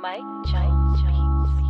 Mike Jones Beats.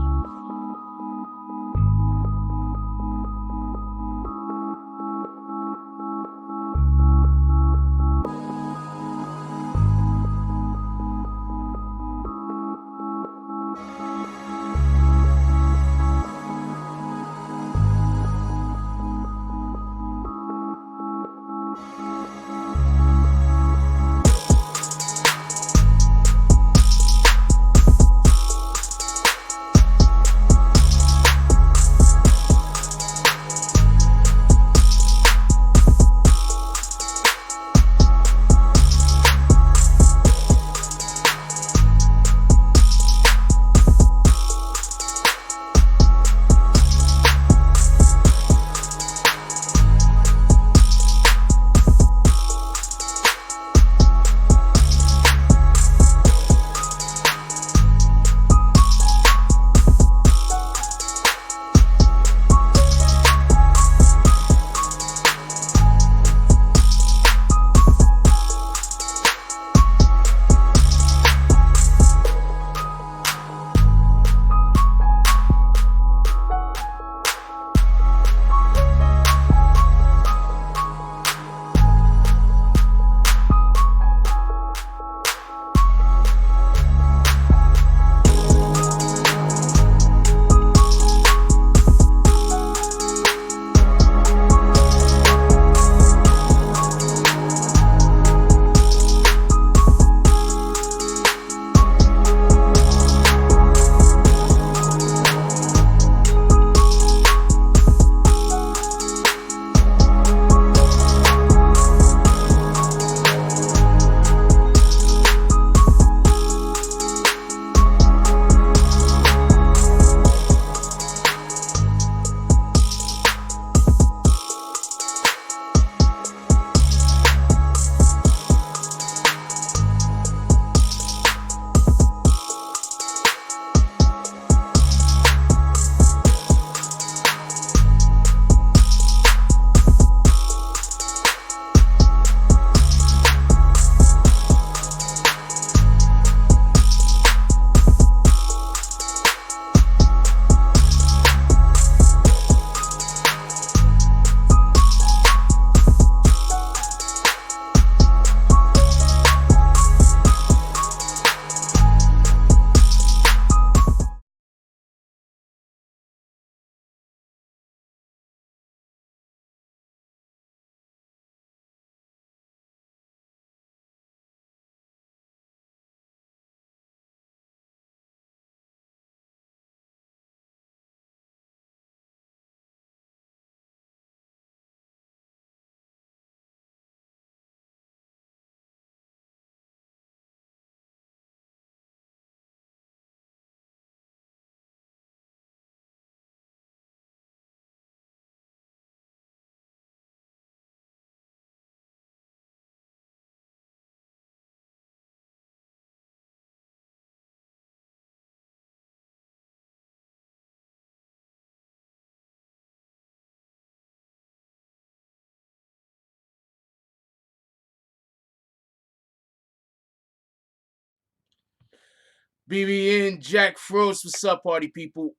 BBN Jack Frost, what's up, party people?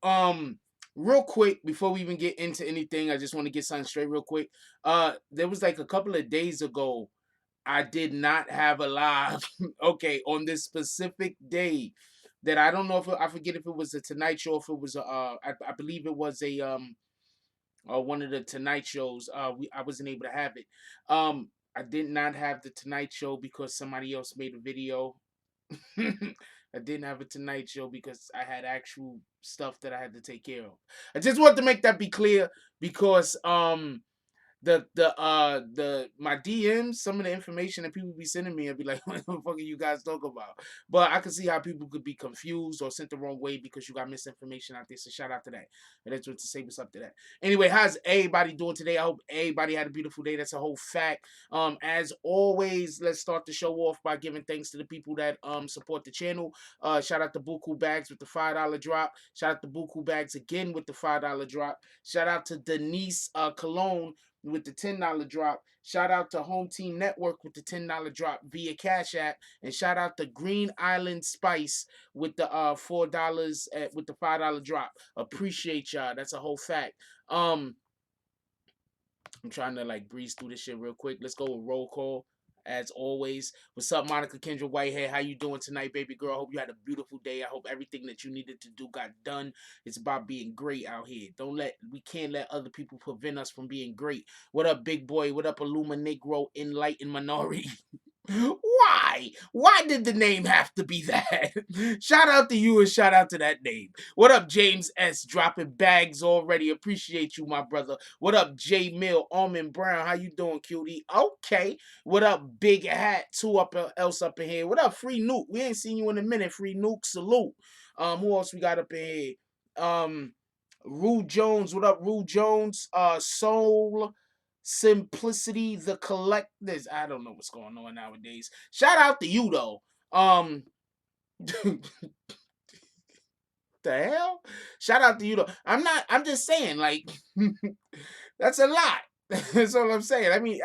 Real quick before we even get into anything, I just want to get something straight, real quick. There was like a couple of days ago, I did not have a live. Okay, on this specific day, that I don't know if I forget if it was a Tonight Show, if it was I believe it was a one of the Tonight shows. I wasn't able to have it. I did not have the Tonight Show because somebody else made a video. I didn't have a Tonight Show because I had actual stuff that I had to take care of. I just want to make that be clear because the my DMs, some of the information that people be sending me, I'd be like, what the fuck are you guys talking about? But I can see how people could be confused or sent the wrong way because you got misinformation out there. So shout out to that. And that's what to say what's up to that. Anyway, how's everybody doing today? I hope everybody had a beautiful day. That's a whole fact. As always, let's start the show off by giving thanks to the people that support the channel. Shout out to Buku Bags with the $5 drop. Shout out to Buku Bags again with the $5 drop. Shout out to Denise Cologne with the $10 drop. Shout out to Home Team Network with the $10 drop via Cash App, and shout out to Green Island Spice with the $4 with the $5 drop. Appreciate y'all. That's a whole fact. I'm trying to like breeze through this shit real quick. Let's go with roll call. As always, what's up, Monica Kendra Whitehead? How you doing tonight, baby girl? I hope you had a beautiful day. I hope everything that you needed to do got done. It's about being great out here. We can't let other people prevent us from being great. What up, big boy? What up, Illuma Negro, Enlightened Minority? Why? Why did the name have to be that? Shout out to you and shout out to that name. What up, James S? Dropping bags already. Appreciate you, my brother. What up, J Mill, Almond Brown? How you doing, cutie? Okay. What up, Big Hat? Else up in here. What up, Free Nuke? We ain't seen you in a minute. Free Nuke, salute. Who else we got up in here? Rue Jones. What up, Rue Jones? Soul. Simplicity, the collectors. I don't know what's going on nowadays. Shout out to you though. The hell? Shout out to you though. I'm just saying, like, that's a lot. That's all I'm saying. I mean,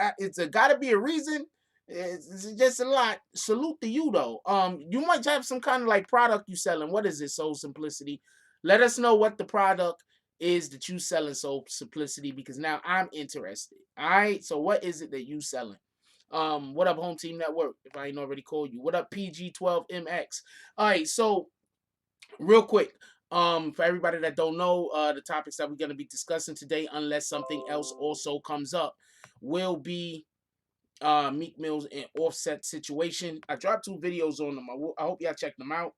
gotta be a reason. It's just a lot. Salute to you though. You might have some kind of like product you selling. What is it, Soul Simplicity? Let us know what the product is that you selling, Soul Simplicity, because now I'm interested. All right. So what is it that you selling? What up, Home Team Network? If I ain't already called you. What up, PG12MX? All right. So real quick, for everybody that don't know, the topics that we're gonna be discussing today, unless something else also comes up, will be Meek Mill's and Offset situation. I dropped 2 videos on them. I hope y'all check them out.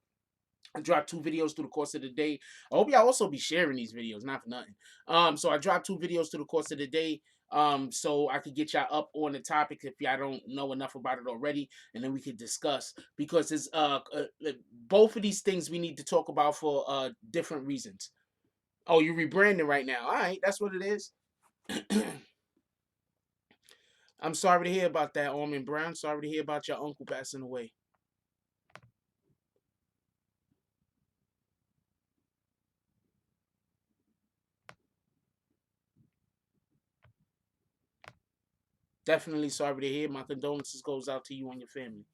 I dropped 2 videos through the course of the day. I hope y'all also be sharing these videos, not for nothing. So I dropped 2 videos through the course of the day. So I could get y'all up on the topic if y'all don't know enough about it already, and then we could discuss, because it's both of these things we need to talk about for different reasons. Oh, you're rebranding right now. All right, that's what it is. I'm sorry to hear about that, Almond Brown. Sorry to hear about your uncle passing away. Definitely sorry to hear. My condolences goes out to you and your family.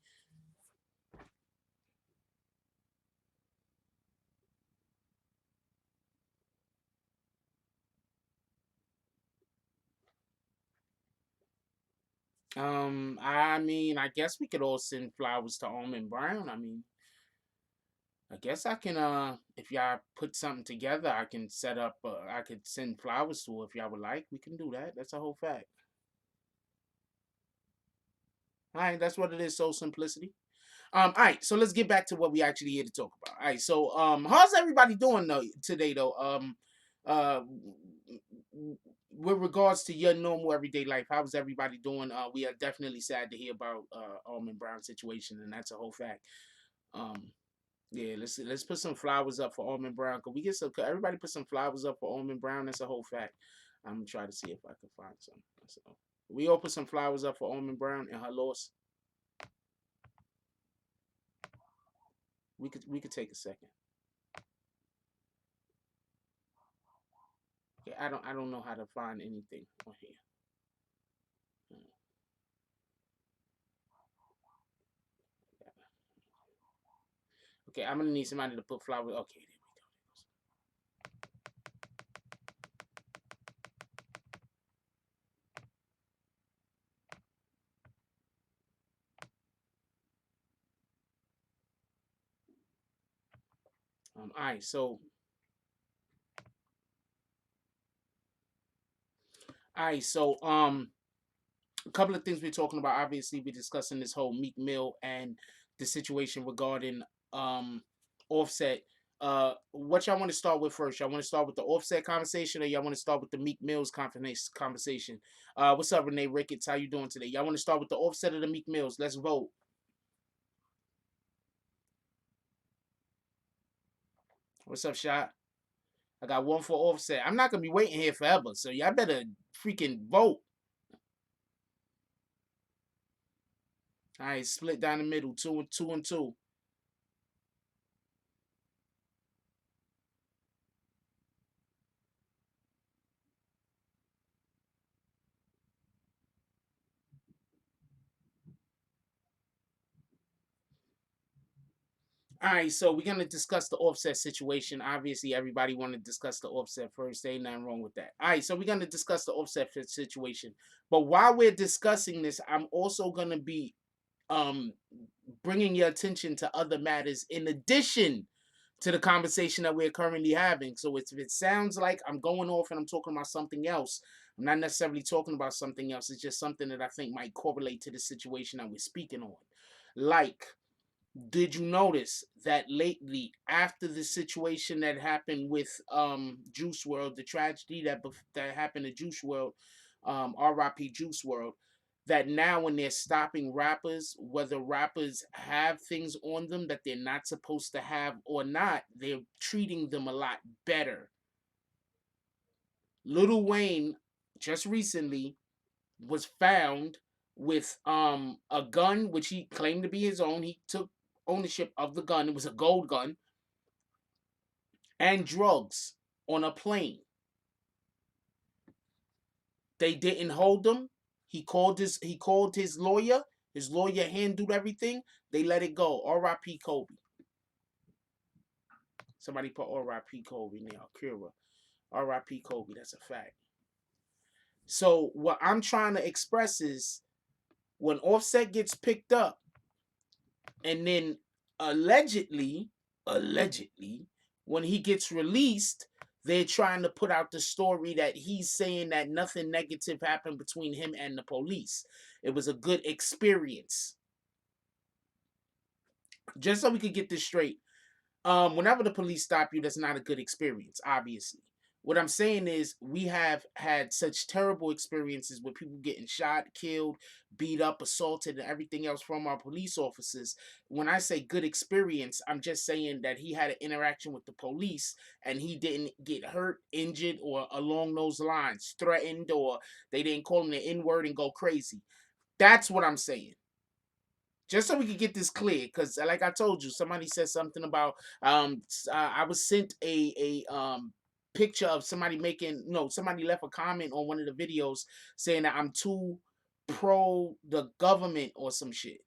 I mean, I guess we could all send flowers to Almond Brown. I mean, I guess I can, if y'all put something together, I can set up, I could send flowers to her if y'all would like. We can do that. That's a whole fact. All right, that's what it is. So simplicity. All right, so let's get back to what we actually here to talk about. All right, so how's everybody doing though today though? Uh, with regards to your normal everyday life, how's everybody doing? We are definitely sad to hear about Almond Brown's situation, and that's a whole fact. Um, yeah, let's put some flowers up for Almond Brown. Could we get some? Could everybody put some flowers up for Almond Brown? That's a whole fact. I'm gonna try to see if I can find some. So we all put some flowers up for Almond Brown and her loss. We could take a second. Okay, I don't know how to find anything on here. Hmm. Okay, I'm gonna need somebody to put flowers. Okay, there we go. All right, so a couple of things we're talking about. Obviously, we're discussing this whole Meek Mill and the situation regarding Offset. What y'all want to start with first? Y'all want to start with the Offset conversation, or y'all want to start with the Meek Mill's conversation? What's up, Renee Ricketts? How you doing today? Y'all want to start with the Offset or the Meek Mills? Let's vote. What's up, Shot? I got one for Offset. I'm not gonna be waiting here forever, so y'all better freaking vote. All right, split down the middle, two and two. All right, so we're gonna discuss the Offset situation. Obviously, everybody want to discuss the Offset first. There ain't nothing wrong with that. All right, so we're gonna discuss the Offset situation. But while we're discussing this, I'm also gonna be um bringing your attention to other matters in addition to the conversation that we're currently having. So if it sounds like I'm going off and I'm talking about something else, I'm not necessarily talking about something else. It's just something that I think might correlate to the situation that we're speaking on. Like, did you notice that lately, after the situation that happened with Juice World, the tragedy that happened to Juice World, R.I.P. Juice World, that now when they're stopping rappers, whether rappers have things on them that they're not supposed to have or not, they're treating them a lot better. Lil Wayne just recently was found with a gun which he claimed to be his own. He took ownership of the gun. It was a gold gun, and drugs on a plane. They didn't hold him. He called his lawyer. His lawyer handled everything. They let it go. R.I.P. Kobe. Somebody put R.I.P. Kobe now. Kira. R.I.P. Kobe. That's a fact. So what I'm trying to express is when Offset gets picked up, and then allegedly, when he gets released, they're trying to put out the story that he's saying that nothing negative happened between him and the police. It was a good experience. Just so we could get this straight, whenever the police stop you, that's not a good experience, obviously. What I'm saying is we have had such terrible experiences with people getting shot, killed, beat up, assaulted, and everything else from our police officers. When I say good experience, I'm just saying that he had an interaction with the police and he didn't get hurt, injured, or along those lines, threatened, or they didn't call him the N-word and go crazy. That's what I'm saying. Just so we could get this clear, because like I told you, somebody said something about I was sent a picture of somebody making no somebody left a comment on one of the videos saying that I'm too pro the government or some shit.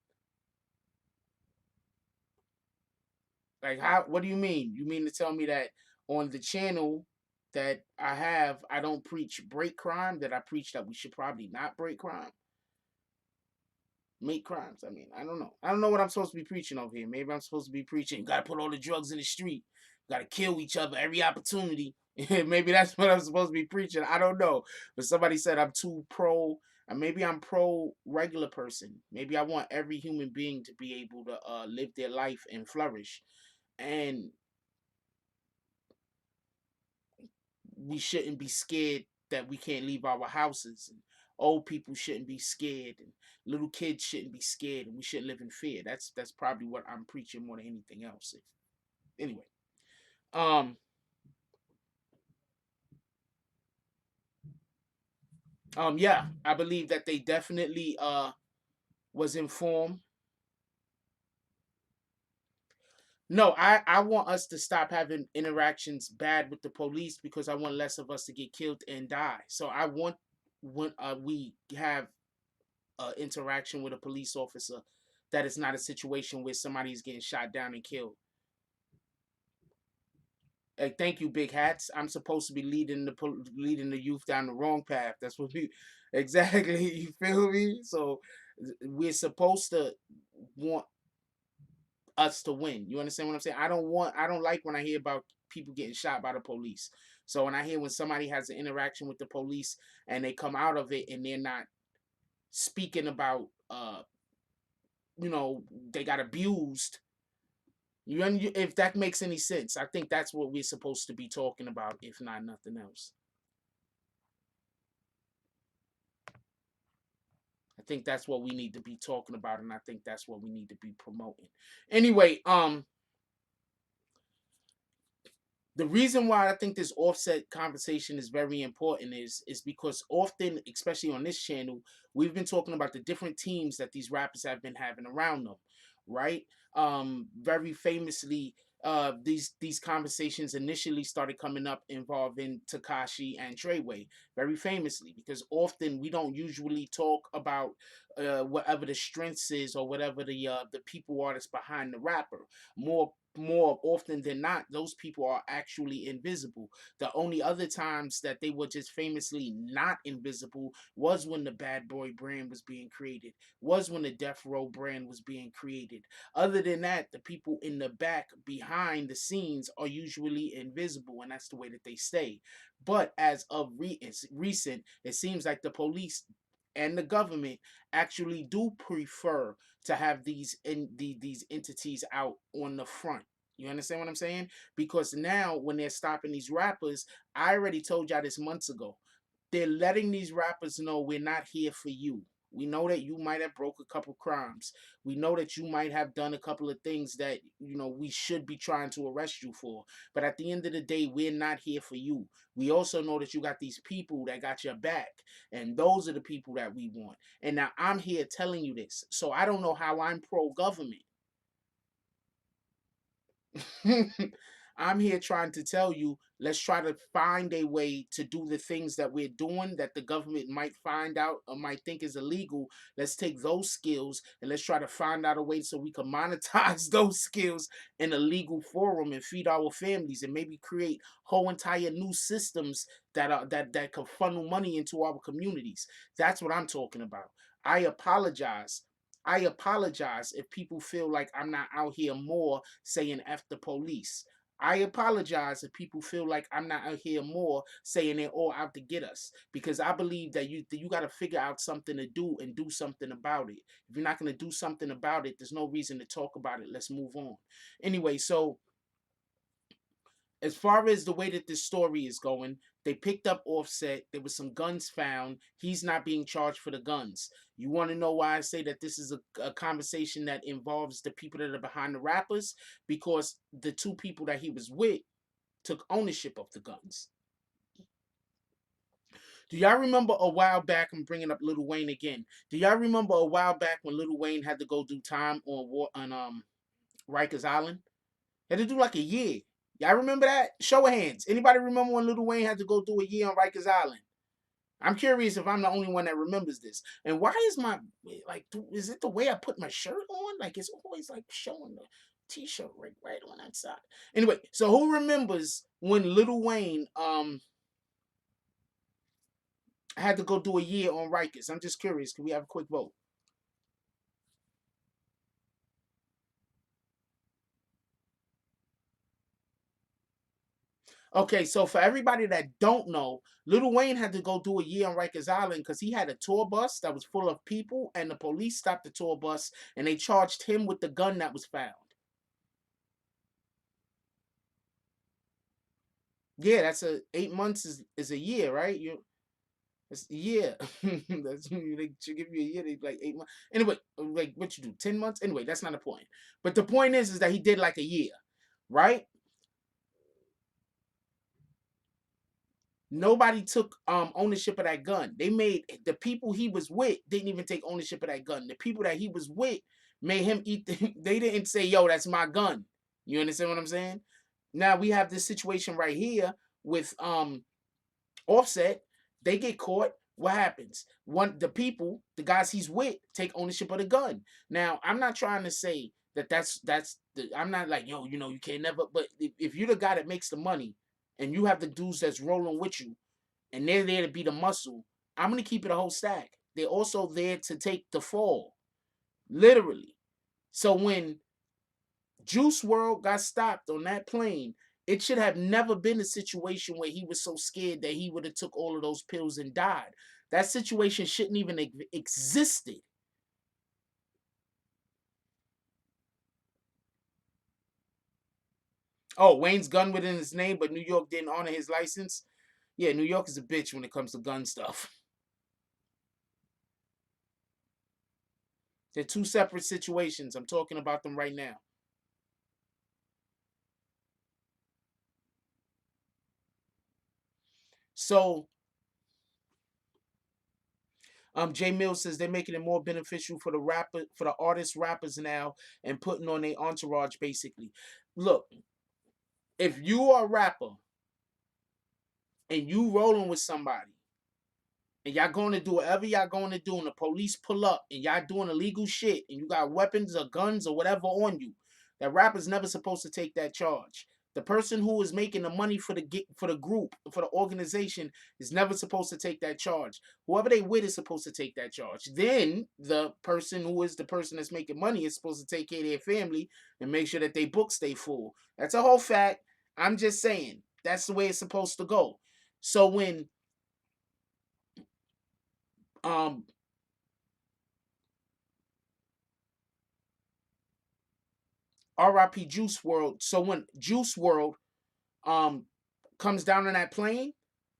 Like, how? What do you mean? You mean to tell me that on the channel that I have, I don't preach break crime, that I preach that we should probably not break crime, make crimes? I mean, I don't know. I don't know what I'm supposed to be preaching over here. Maybe I'm supposed to be preaching, you gotta put all the drugs in the street, you gotta kill each other every opportunity. Maybe that's what I'm supposed to be preaching. I don't know. But somebody said I'm too pro. Maybe I'm pro regular person. Maybe I want every human being to be able to live their life and flourish. And we shouldn't be scared that we can't leave our houses. And old people shouldn't be scared, and little kids shouldn't be scared, and we shouldn't live in fear. That's probably what I'm preaching more than anything else. Anyway, um, yeah, I believe that they definitely was informed. No, I want us to stop having interactions bad with the police because I want less of us to get killed and die. So I want when we have interaction with a police officer, that is not a situation where somebody's getting shot down and killed. Like, thank you, big hats. I'm supposed to be leading the youth down the wrong path. That's what we exactly. You feel me? So we're supposed to want us to win. You understand what I'm saying? I don't like when I hear about people getting shot by the police. So when I hear when somebody has an interaction with the police and they come out of it and they're not speaking about they got abused. If that makes any sense, I think that's what we're supposed to be talking about, if not nothing else. I think that's what we need to be talking about, and I think that's what we need to be promoting. Anyway, the reason why I think this Offset conversation is very important is because often, especially on this channel, we've been talking about the different teams that these rappers have been having around them, right? Very famously, these conversations initially started coming up involving Takashi and Treyway, very famously, because often we don't usually talk about whatever the strengths is, or whatever the people are that's behind the rapper. More often than not, those people are actually invisible. The only other times that they were just famously not invisible was when the Bad Boy brand was being created, was when the Death Row brand was being created. Other than that, the people in the back behind the scenes are usually invisible, and that's the way that they stay. But as of recent, it seems like the police and the government actually do prefer to have these entities out on the front. You understand what I'm saying? Because now when they're stopping these rappers, I already told y'all this months ago. They're letting these rappers know we're not here for you. We know that you might have broke a couple crimes. We know that you might have done a couple of things that we should be trying to arrest you for. But at the end of the day, we're not here for you. We also know that you got these people that got your back, and those are the people that we want. And now I'm here telling you this. So I don't know how I'm pro government. I'm here trying to tell you, let's try to find a way to do the things that we're doing that the government might find out or might think is illegal. Let's take those skills and let's try to find out a way so we can monetize those skills in a legal forum and feed our families, and maybe create whole entire new systems that can funnel money into our communities. That's what I'm talking about. I apologize. I apologize if people feel like I'm not out here more saying F the police. I apologize if people feel like I'm not out here more saying they're all out to get us, because I believe that you got to figure out something to do and do something about it. If you're not going to do something about it, there's no reason to talk about it. Let's move on. Anyway, so as far as the way that this story is going, they picked up Offset. There was some guns found. He's not being charged for the guns. You want to know why I say that this is a conversation that involves the people that are behind the rappers? Because the two people that he was with took ownership of the guns. Do y'all remember a while back? I'm bringing up Lil Wayne again. Do y'all remember a while back when Lil Wayne had to go do time on Rikers Island? He had to do like a year. Y'all remember that? Show of hands. Anybody remember when Lil Wayne had to go do a year on Rikers Island? I'm curious if I'm the only one that remembers this. And why is my like? Is it the way I put my shirt on? Like it's always like showing the t-shirt right on that side. Anyway, so who remembers when Lil Wayne had to go do a year on Rikers? I'm just curious. Can we have a quick vote? Okay, so for everybody that don't know, Lil Wayne had to go do a year on Rikers Island because he had a tour bus that was full of people, and the police stopped the tour bus and they charged him with the gun that was found. Yeah, that's a 8 months is a year, right? It's a year. That's they should give you a year. They like 8 months. Anyway, like what you do, 10 months. Anyway, that's not the point. But the point is that he did like a year, right? Nobody took ownership of that gun. They made the people he was with didn't even take ownership of that gun. The people that he was with made him eat. They didn't say, "Yo, that's my gun." You understand what I'm saying? Now we have this situation right here with Offset. They get caught. What happens? The people, the guys he's with, take ownership of the gun. Now I'm not trying to say I'm not like, yo, you can't never. But if you're the guy that makes the money, and you have the dudes that's rolling with you, and they're there to be the muscle, I'm gonna keep it a whole stack. They're also there to take the fall, literally. So when Juice World got stopped on that plane, it should have never been a situation where he was so scared that he would have took all of those pills and died. That situation shouldn't even existed. Oh, Wayne's gun within his name, but New York didn't honor his license. Yeah, New York is a bitch when it comes to gun stuff. They're two separate situations. I'm talking about them right now. So Jay Mills says they're making it more beneficial for the artists, rappers now, and putting on their entourage basically. Look, if you are a rapper and you rolling with somebody, and y'all going to do whatever y'all going to do, and the police pull up and y'all doing illegal shit, and you got weapons or guns or whatever on you, that rapper's never supposed to take that charge. The person who is making the money for the group, for the organization, is never supposed to take that charge. Whoever they with is supposed to take that charge. Then the person who is the person that's making money is supposed to take care of their family and make sure that they books stay full. That's a whole fact. I'm just saying that's the way it's supposed to go. So when um RIP Juice World. So when Juice World um comes down on that plane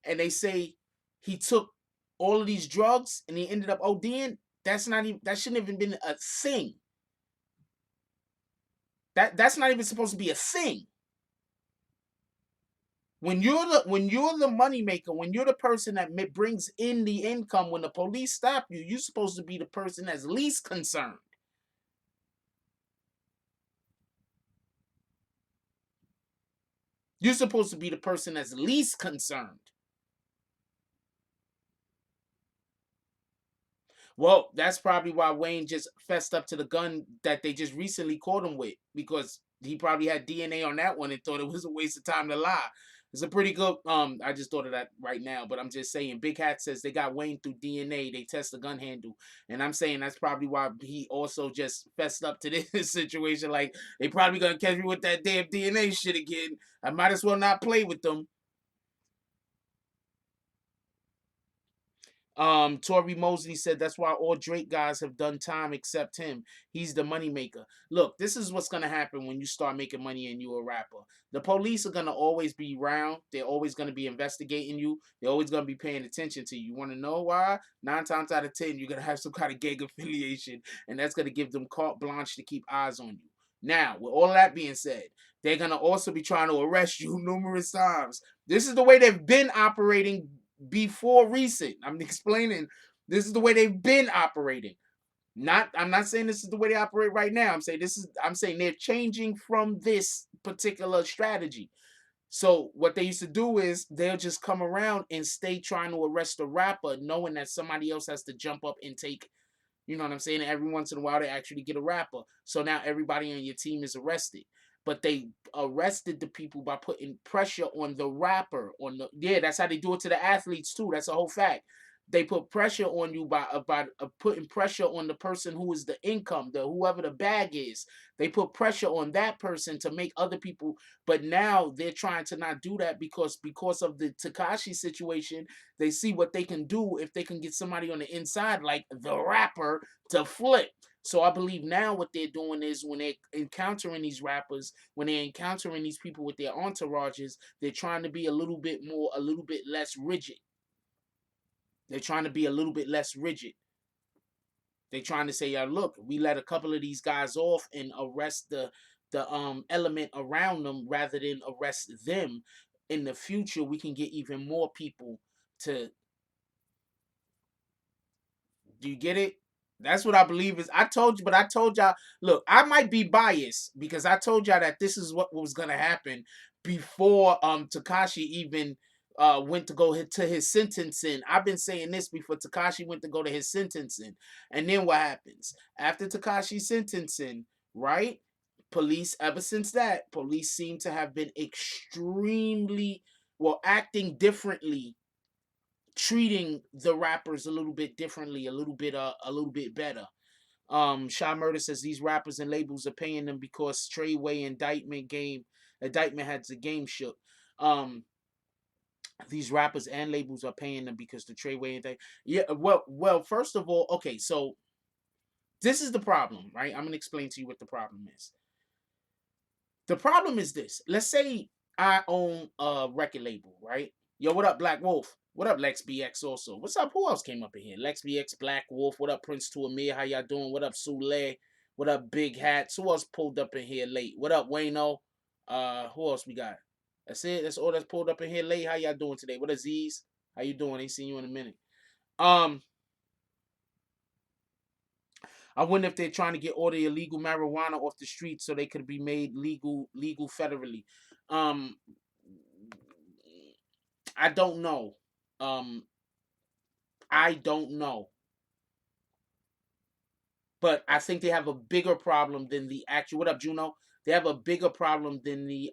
and they say he took all of these drugs and he ended up ODing, that's not even, that shouldn't even been a thing. That's not even supposed to be a thing. When you're the money maker, when you're the person that brings in the income, when the police stop you, you're supposed to be the person that's least concerned. You're supposed to be the person that's least concerned. Well, that's probably why Wayne just fessed up to the gun that they just recently caught him with, because he probably had DNA on that one and thought it was a waste of time to lie. It's a pretty good I just thought of that right now, but I'm just saying Big Hat says they got Wayne through DNA, they test the gun handle. And I'm saying that's probably why he also just fessed up to this situation. Like, they probably gonna catch me with that damn DNA shit again. I might as well not play with them. Tory Mosley said that's why all Drake guys have done time except him. He's the money maker. Look, this is what's gonna happen when you start making money and you're a rapper. The police are gonna always be around. They're always gonna be investigating you. They're always gonna be paying attention to you. You want to know why? 9 times out of 10, you're gonna have some kind of gang affiliation, and that's gonna give them carte blanche to keep eyes on you. Now, with all that being said, they're gonna also be trying to arrest you numerous times. This is the way they've been operating before recent. I'm explaining this is the way they've been operating. I'm not saying this is the way they operate right now. I'm saying they're changing from this particular strategy. So what they used to do is they'll just come around and stay trying to arrest the rapper, knowing that somebody else has to jump up and take, you know what I'm saying? Every once in a while, they actually get a rapper. So now everybody on your team is arrested. But they arrested the people by putting pressure on the rapper. Yeah, that's how they do it to the athletes too. That's a whole fact. They put pressure on you by putting pressure on the person who is the income, the whoever the bag is. They put pressure on that person to make other people. But now they're trying to not do that because of the Tekashi situation. They see what they can do if they can get somebody on the inside, like the rapper, to flip. So I believe now what they're doing is when they're encountering these rappers, when they're encountering these people with their entourages, they're trying to be a little bit less rigid. They're trying to be a little bit less rigid. They're trying to say, yeah, look, we let a couple of these guys off and arrest the element around them rather than arrest them. In the future, we can get even more people to. Do you get it? That's what I believe is. I told you, but I told y'all. Look, I might be biased because I told y'all that this is what was gonna happen before Tekashi even went to go to his sentencing. I've been saying this before Tekashi went to go to his sentencing, and then what happens after Tekashi's sentencing? Right? Police. Ever since that, police seem to have been extremely acting differently, treating the rappers a little bit differently, a little bit better. Shy Murder says these rappers and labels are paying them because Treyway indictment had the game shook. These rappers and labels are paying them because the Treyway indictment. Yeah, well, first of all, okay, so this is the problem, right? I'm gonna explain to you what the problem is. The problem is this. Let's say I own a record label, right? Yo, what up, Black Wolf? What up, Lex BX also? What's up? Who else came up in here? Lex BX, Black Wolf. What up, Prince to Amir? How y'all doing? What up, Sule? What up, Big Hats? Who else pulled up in here late? What up, Wayno? Who else we got? That's it. That's all that's pulled up in here late. How y'all doing today? What up, Z's? How you doing? Ain't seen you in a minute. Um, I wonder if they're trying to get all the illegal marijuana off the streets so they could be made legal federally. Um, I don't know. Um, I don't know. But I think they have a bigger problem than the actual. What up, Juno? They have a bigger problem than the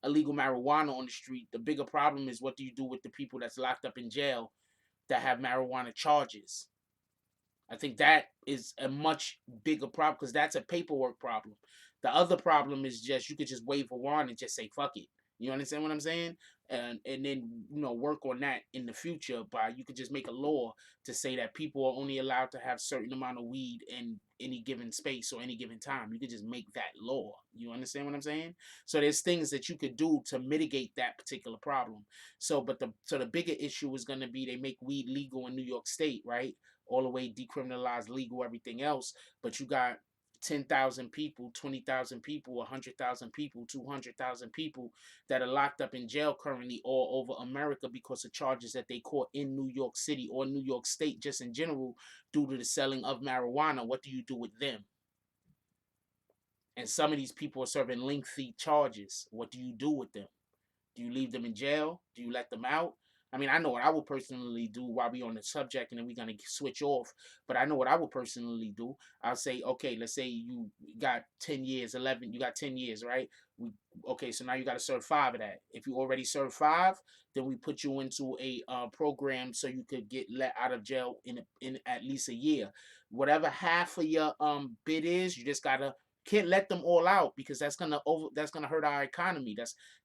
illegal marijuana on the street. The bigger problem is what do you do with the people that's locked up in jail that have marijuana charges? I think that is a much bigger problem because that's a paperwork problem. The other problem is just you could just wave a wand and just say fuck it. You understand what I'm saying? And then work on that in the future by you could just make a law to say that people are only allowed to have certain amount of weed in any given space or any given time. You could just make that law. You understand what I'm saying? So there's things that you could do to mitigate that particular problem. So the bigger issue is going to be they make weed legal in New York State, right? All the way decriminalized, legal, everything else. But you got 10,000 people, 20,000 people, 100,000 people, 200,000 people that are locked up in jail currently all over America because of charges that they caught in New York City or New York State just in general due to the selling of marijuana. What do you do with them? And some of these people are serving lengthy charges. What do you do with them? Do you leave them in jail? Do you let them out? I mean, I know what I would personally do while we on the subject, and then we're gonna switch off. But I know what I would personally do. I'll say, okay, let's say you got 10 years, 11. You got 10 years, right? Okay, so now you got to serve 5 of that. If you already served 5, then we put you into a program so you could get let out of jail in at least a year. Whatever half of your bid is, you just gotta can't let them all out because that's gonna hurt our economy.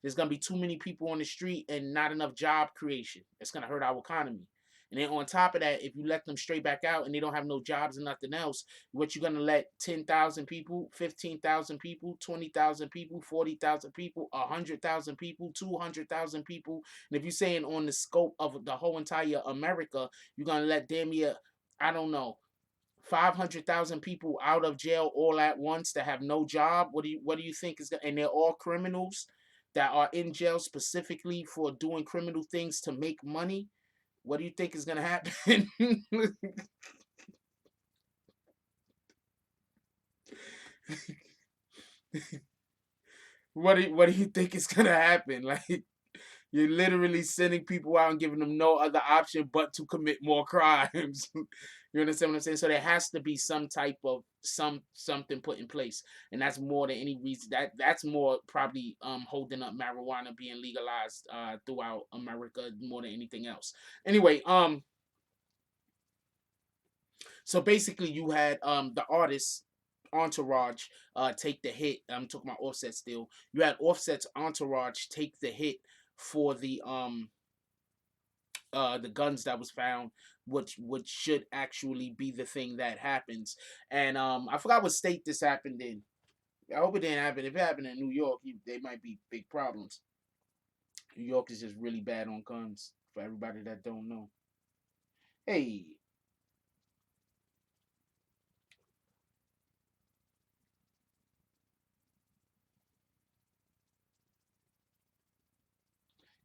There's gonna be too many people on the street and not enough job creation. It's gonna hurt our economy. And then on top of that, if you let them straight back out and they don't have no jobs and nothing else, what you gonna let 10,000 people, 15,000 people, 20,000 people, 40,000 people, 100,000 people, 200,000 people? And if you're saying on the scope of the whole entire America, you're gonna let damn near, I don't know, 500,000 people out of jail all at once that have no job. What do you think is and they're all criminals that are in jail specifically for doing criminal things to make money? What do you think is gonna happen? What do you think is gonna happen? Like you're literally sending people out and giving them no other option but to commit more crimes. You understand what I'm saying? So there has to be some type of something put in place, and that's more than any reason. That's more probably holding up marijuana being legalized throughout America more than anything else. Anyway, so basically you had the artist Entourage take the hit. I'm talking about Offset still. You had Offset's Entourage take the hit for the guns that was found, which should actually be the thing that happens. And I forgot what state this happened in. I hope it didn't happen. If it happened in New York, they might be big problems. New York is just really bad on guns for everybody that don't know. Hey,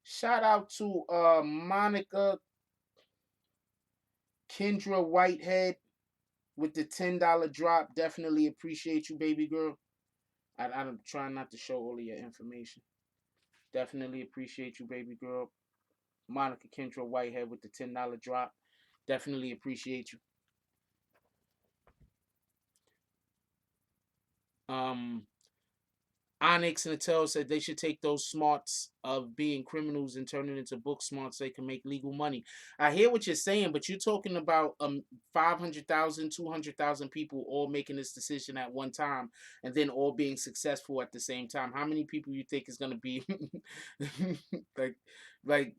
shout out to Monica Kendra Whitehead with the $10 drop. Definitely appreciate you, baby girl. I'm trying not to show all of your information. Definitely appreciate you, baby girl. Monica Kendra Whitehead with the $10 drop. Definitely appreciate you. Um, Onyx and Attell said they should take those smarts of being criminals and turn it into book smarts so they can make legal money. I hear what you're saying, but you're talking about 500,000, 200,000 people all making this decision at one time and then all being successful at the same time. How many people you think is going to be like like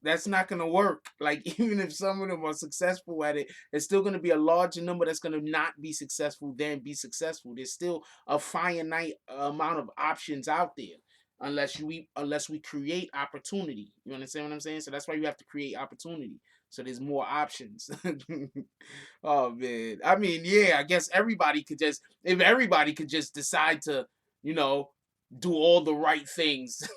that's not going to work. Like even if some of them are successful at it, there's still going to be a larger number that's going to not be successful than be successful. There's still a finite amount of options out there unless we create opportunity. You understand what I'm saying? So that's why you have to create opportunity. So there's more options. Oh man. I mean, yeah, I guess everybody could just if everybody could just decide to, you know, do all the right things.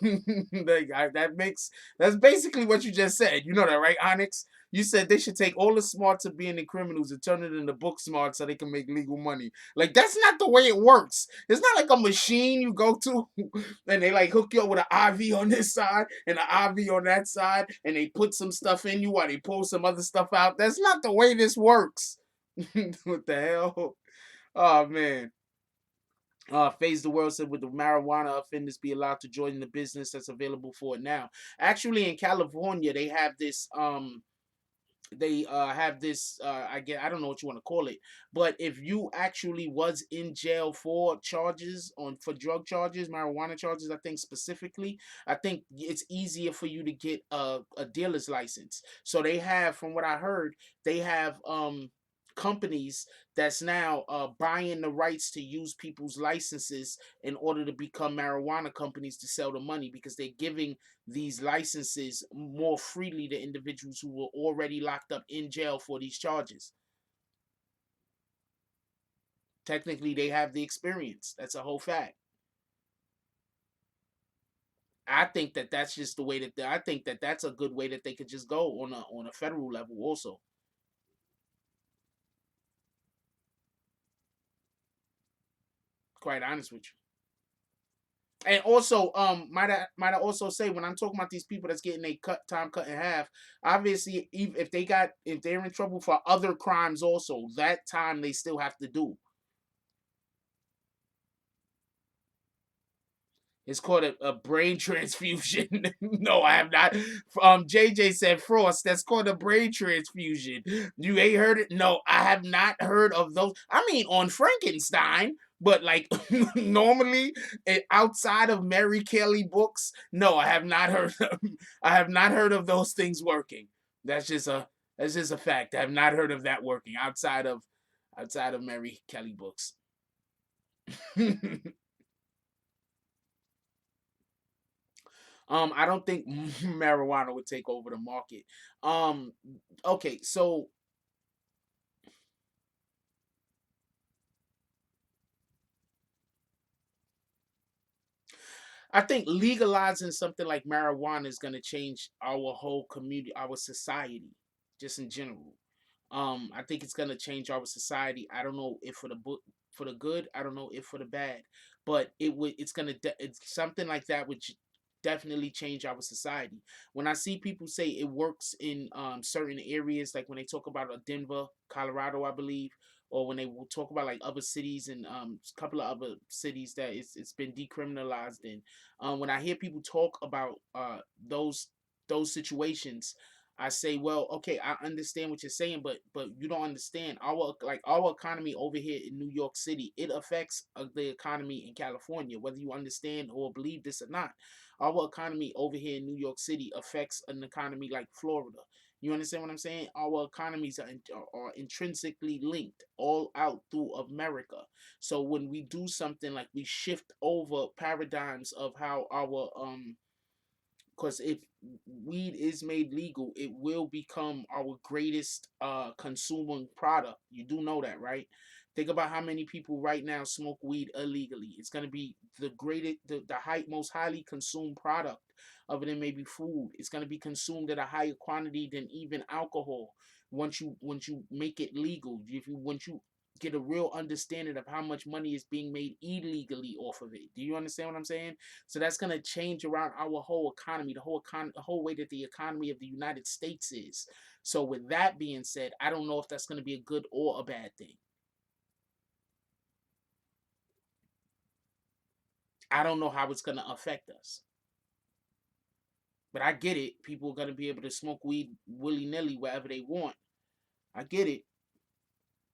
That's basically what you just said. You know that, right, Onyx? You said they should take all the smarts of being the criminals and turn it into book smart so they can make legal money. Like that's not the way it works. It's not like a machine you go to and they like hook you up with an IV on this side and an IV on that side and they put some stuff in you while they pull some other stuff out. That's not the way this works. What the hell? Oh man. Phase the World said, would the marijuana offenders be allowed to join the business that's available for it now? Actually, in California, they have this I don't know what you want to call it, but if you actually was in jail for charges for drug charges, marijuana charges, I think specifically, I think it's easier for you to get a dealer's license. So they have, from what I heard, they have companies that's now buying the rights to use people's licenses in order to become marijuana companies to sell the money, because they're giving these licenses more freely to individuals who were already locked up in jail for these charges. Technically, they have the experience. That's a whole fact. I think that that's just the way that I think that that's a good way that they could just go on a federal level also. Quite honest with you. And also, might I also say, when I'm talking about these people that's getting a time cut in half, obviously, if they're in trouble for other crimes, also that time they still have to do. It's called a brain transfusion. No, I have not. JJ said Frost. That's called a brain transfusion. You ain't heard it? No, I have not heard of those. I mean, on Frankenstein, but like normally outside of Mary Kelly books, no, I have not heard. I have not heard of those things working. That's just a fact. I have not heard of that working outside of Mary Kelly books. I don't think marijuana would take over the market. Um, okay, so I think legalizing something like marijuana is going to change our whole community, our society, just in general. I think it's going to change our society. I don't know if for the good. I don't know if for the bad, but It's going to. It's something like that would definitely change our society. When I see people say it works in certain areas, like when they talk about Denver, Colorado, I believe, or when they will talk about like other cities and a couple of other cities that it's been decriminalized in. When I hear people talk about those situations, I say, well, okay, I understand what you're saying, but you don't understand our economy over here in New York City. It affects the economy in California, whether you understand or believe this or not. Our economy over here in New York City affects an economy like Florida. You understand what I'm saying? Our economies are intrinsically linked all out through America. So when we do something like we shift over paradigms of how our because if weed is made legal, it will become our greatest consuming product. You do know that, right? Think about how many people right now smoke weed illegally. It's gonna be the greatest, most highly consumed product other than maybe food. It's gonna be consumed at a higher quantity than even alcohol. Once you make it legal, if you once you get a real understanding of how much money is being made illegally off of it. Do you understand what I'm saying? So that's gonna change around our whole economy, the whole way that the economy of the United States is. So with that being said, I don't know if that's gonna be a good or a bad thing. I don't know how it's gonna affect us. But I get it. People are gonna be able to smoke weed willy nilly wherever they want. I get it.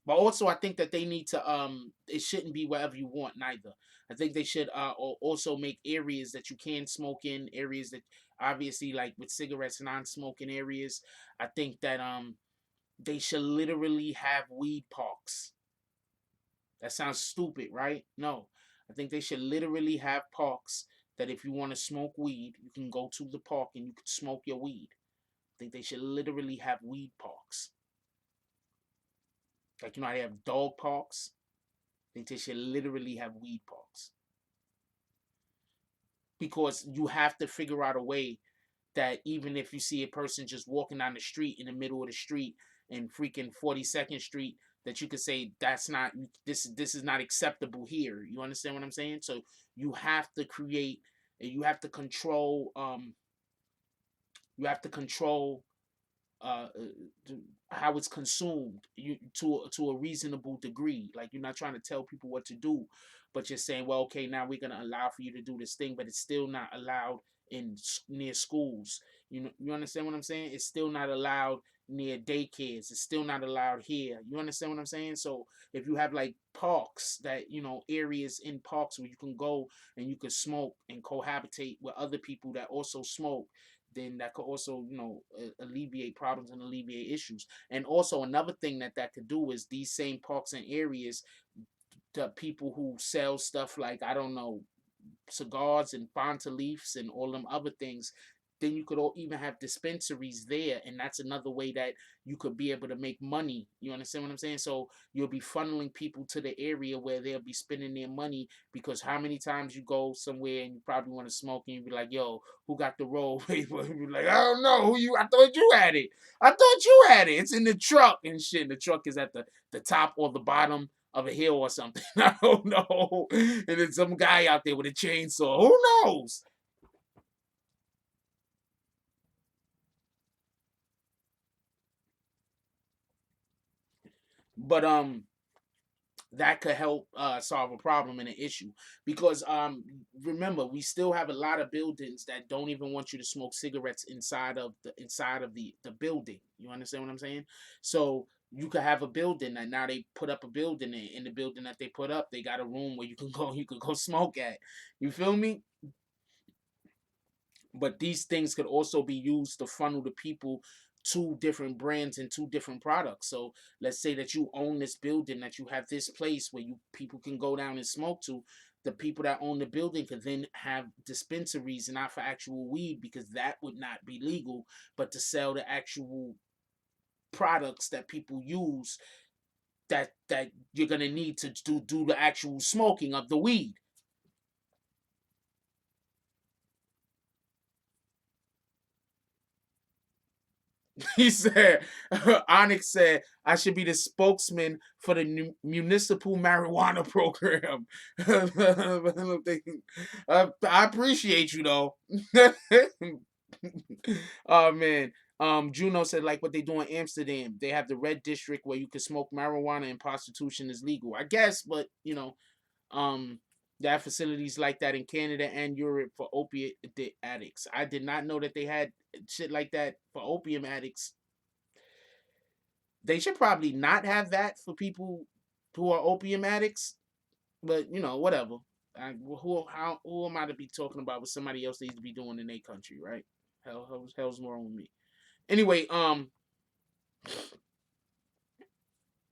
But also, I think that they need to it shouldn't be wherever you want neither. I think they should also make areas that you can smoke in, areas that obviously like with cigarettes, non-smoking areas. I think that they should literally have weed parks. That sounds stupid, right? No. I think they should literally have parks that if you want to smoke weed, you can go to the park and you can smoke your weed. I think they should literally have weed parks. Like, how they have dog parks? I think they should literally have weed parks. Because you have to figure out a way. that even if you see a person just walking down the street in the middle of the street in freaking 42nd Street, that you could say that's not this is not acceptable here. You understand what I'm saying? So you have to create, you have to control, you have to control uh, how it's consumed, you to a reasonable degree. Like, you're not trying to tell people what to do, but you're saying, well, okay, now we're gonna allow for you to do this thing, but it's still not allowed in near schools. You know, you understand what I'm saying? It's still not allowed near daycares. It's still not allowed here. You understand what I'm saying? So if you have like parks, that, you know, areas in parks where you can go and you can smoke and cohabitate with other people that also smoke, then that could also, you know, alleviate problems and alleviate issues. And also another thing that that could do is these same parks and areas, the people who sell stuff like, I don't know, cigars and Fanta Leafs and all them other things, then you could all even have dispensaries there, and that's another way that you could be able to make money. You understand what I'm saying? So you'll be funneling people to the area where they'll be spending their money, because how many times you go somewhere and you probably want to smoke and you be like, yo, who got the roll paper? You be like, I don't know, who you, I thought you had it. I thought you had it. It's in the truck and shit. And the truck is at the top or the bottom of a hill or something. I don't know. And then some guy out there with a chainsaw. Who knows? But that could help solve a problem and an issue, because remember, we still have a lot of buildings that don't even want you to smoke cigarettes inside of the building. You understand what I'm saying? So you could have a building that now they put up a building, in the building that they put up, they got a room where you can go smoke at. You feel me? But these things could also be used to funnel the people to different brands and to different products. So let's say that you own this building, that you have this place where you people can go down and smoke to. The people that own the building could then have dispensaries, not for actual weed, because that would not be legal, but to sell the actual products that people use, that you're gonna need to do the actual smoking of the weed. He said, Onyx said, I should be the spokesman for the municipal marijuana program. I appreciate you, though. Oh, man. Juno said, like what they do in Amsterdam. They have the red district where you can smoke marijuana and prostitution is legal. I guess, but, you know, um, they have facilities like that in Canada and Europe for opiate addicts. I did not know that they had shit like that for opium addicts. They should probably not have that for people who are opium addicts, but you know, whatever. Who am I to be talking about what somebody else needs to be doing in their country, right? Hell's more on me. Anyway,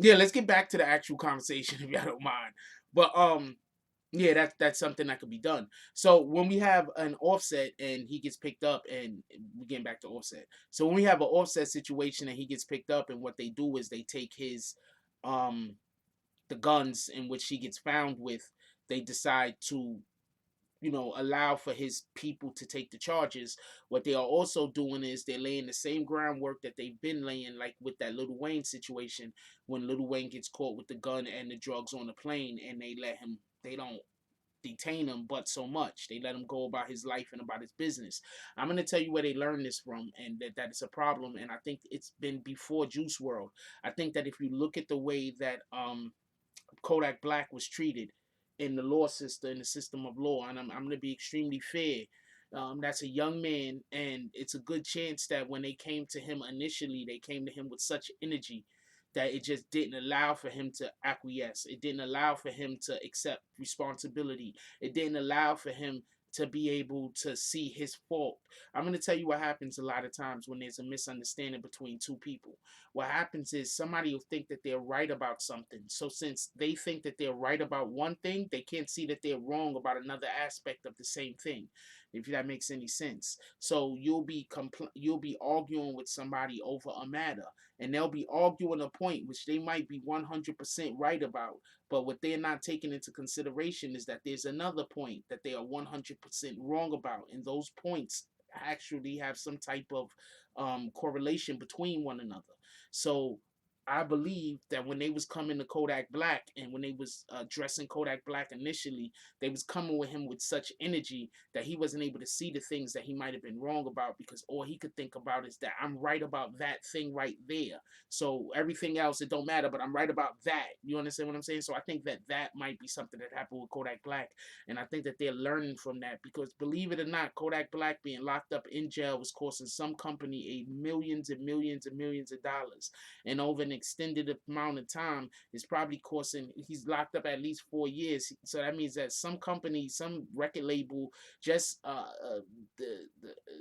yeah, let's get back to the actual conversation if y'all don't mind. But yeah, that's something that could be done. So when we have an Offset and he gets picked up, and we're getting back to Offset. So when we have an Offset situation and he gets picked up, and what they do is they take his um the guns in which he gets found with, they decide to, you know, allow for his people to take the charges. What they are also doing is they're laying the same groundwork that they've been laying, like with that Lil Wayne situation, when Lil Wayne gets caught with the gun and the drugs on the plane, and they don't detain him but so much. They let him go about his life and about his business. I'm going to tell you where they learned this from, and that it's a problem, and I think it's been before Juice World. I think that if you look at the way that Kodak Black was treated in the law system, in the system of law, and I'm going to be extremely fair. That's a young man, and it's a good chance that when they came to him initially, they came to him with such energy that it just didn't allow for him to acquiesce. It didn't allow for him to accept responsibility. It didn't allow for him to be able to see his fault. I'm going to tell you what happens a lot of times when there's a misunderstanding between two people. What happens is somebody will think that they're right about something. So since they think that they're right about one thing, they can't see that they're wrong about another aspect of the same thing. If that makes any sense. So you'll be arguing with somebody over a matter, and they'll be arguing a point which they might be 100% right about, but what they're not taking into consideration is that there's another point that they are 100% wrong about, and those points actually have some type of correlation between one another. So I believe that when they was coming to Kodak Black and when they was dressing Kodak Black initially, they was coming with him with such energy that he wasn't able to see the things that he might have been wrong about, because all he could think about is that I'm right about that thing right there. So everything else, it don't matter, but I'm right about that. You understand what I'm saying? So I think that that might be something that happened with Kodak Black, and I think that they're learning from that, because believe it or not, Kodak Black being locked up in jail was costing some company a millions and millions and millions of dollars, and over an extended amount of time, it's probably costing. He's locked up at least 4 years, so that means that some company, some record label, just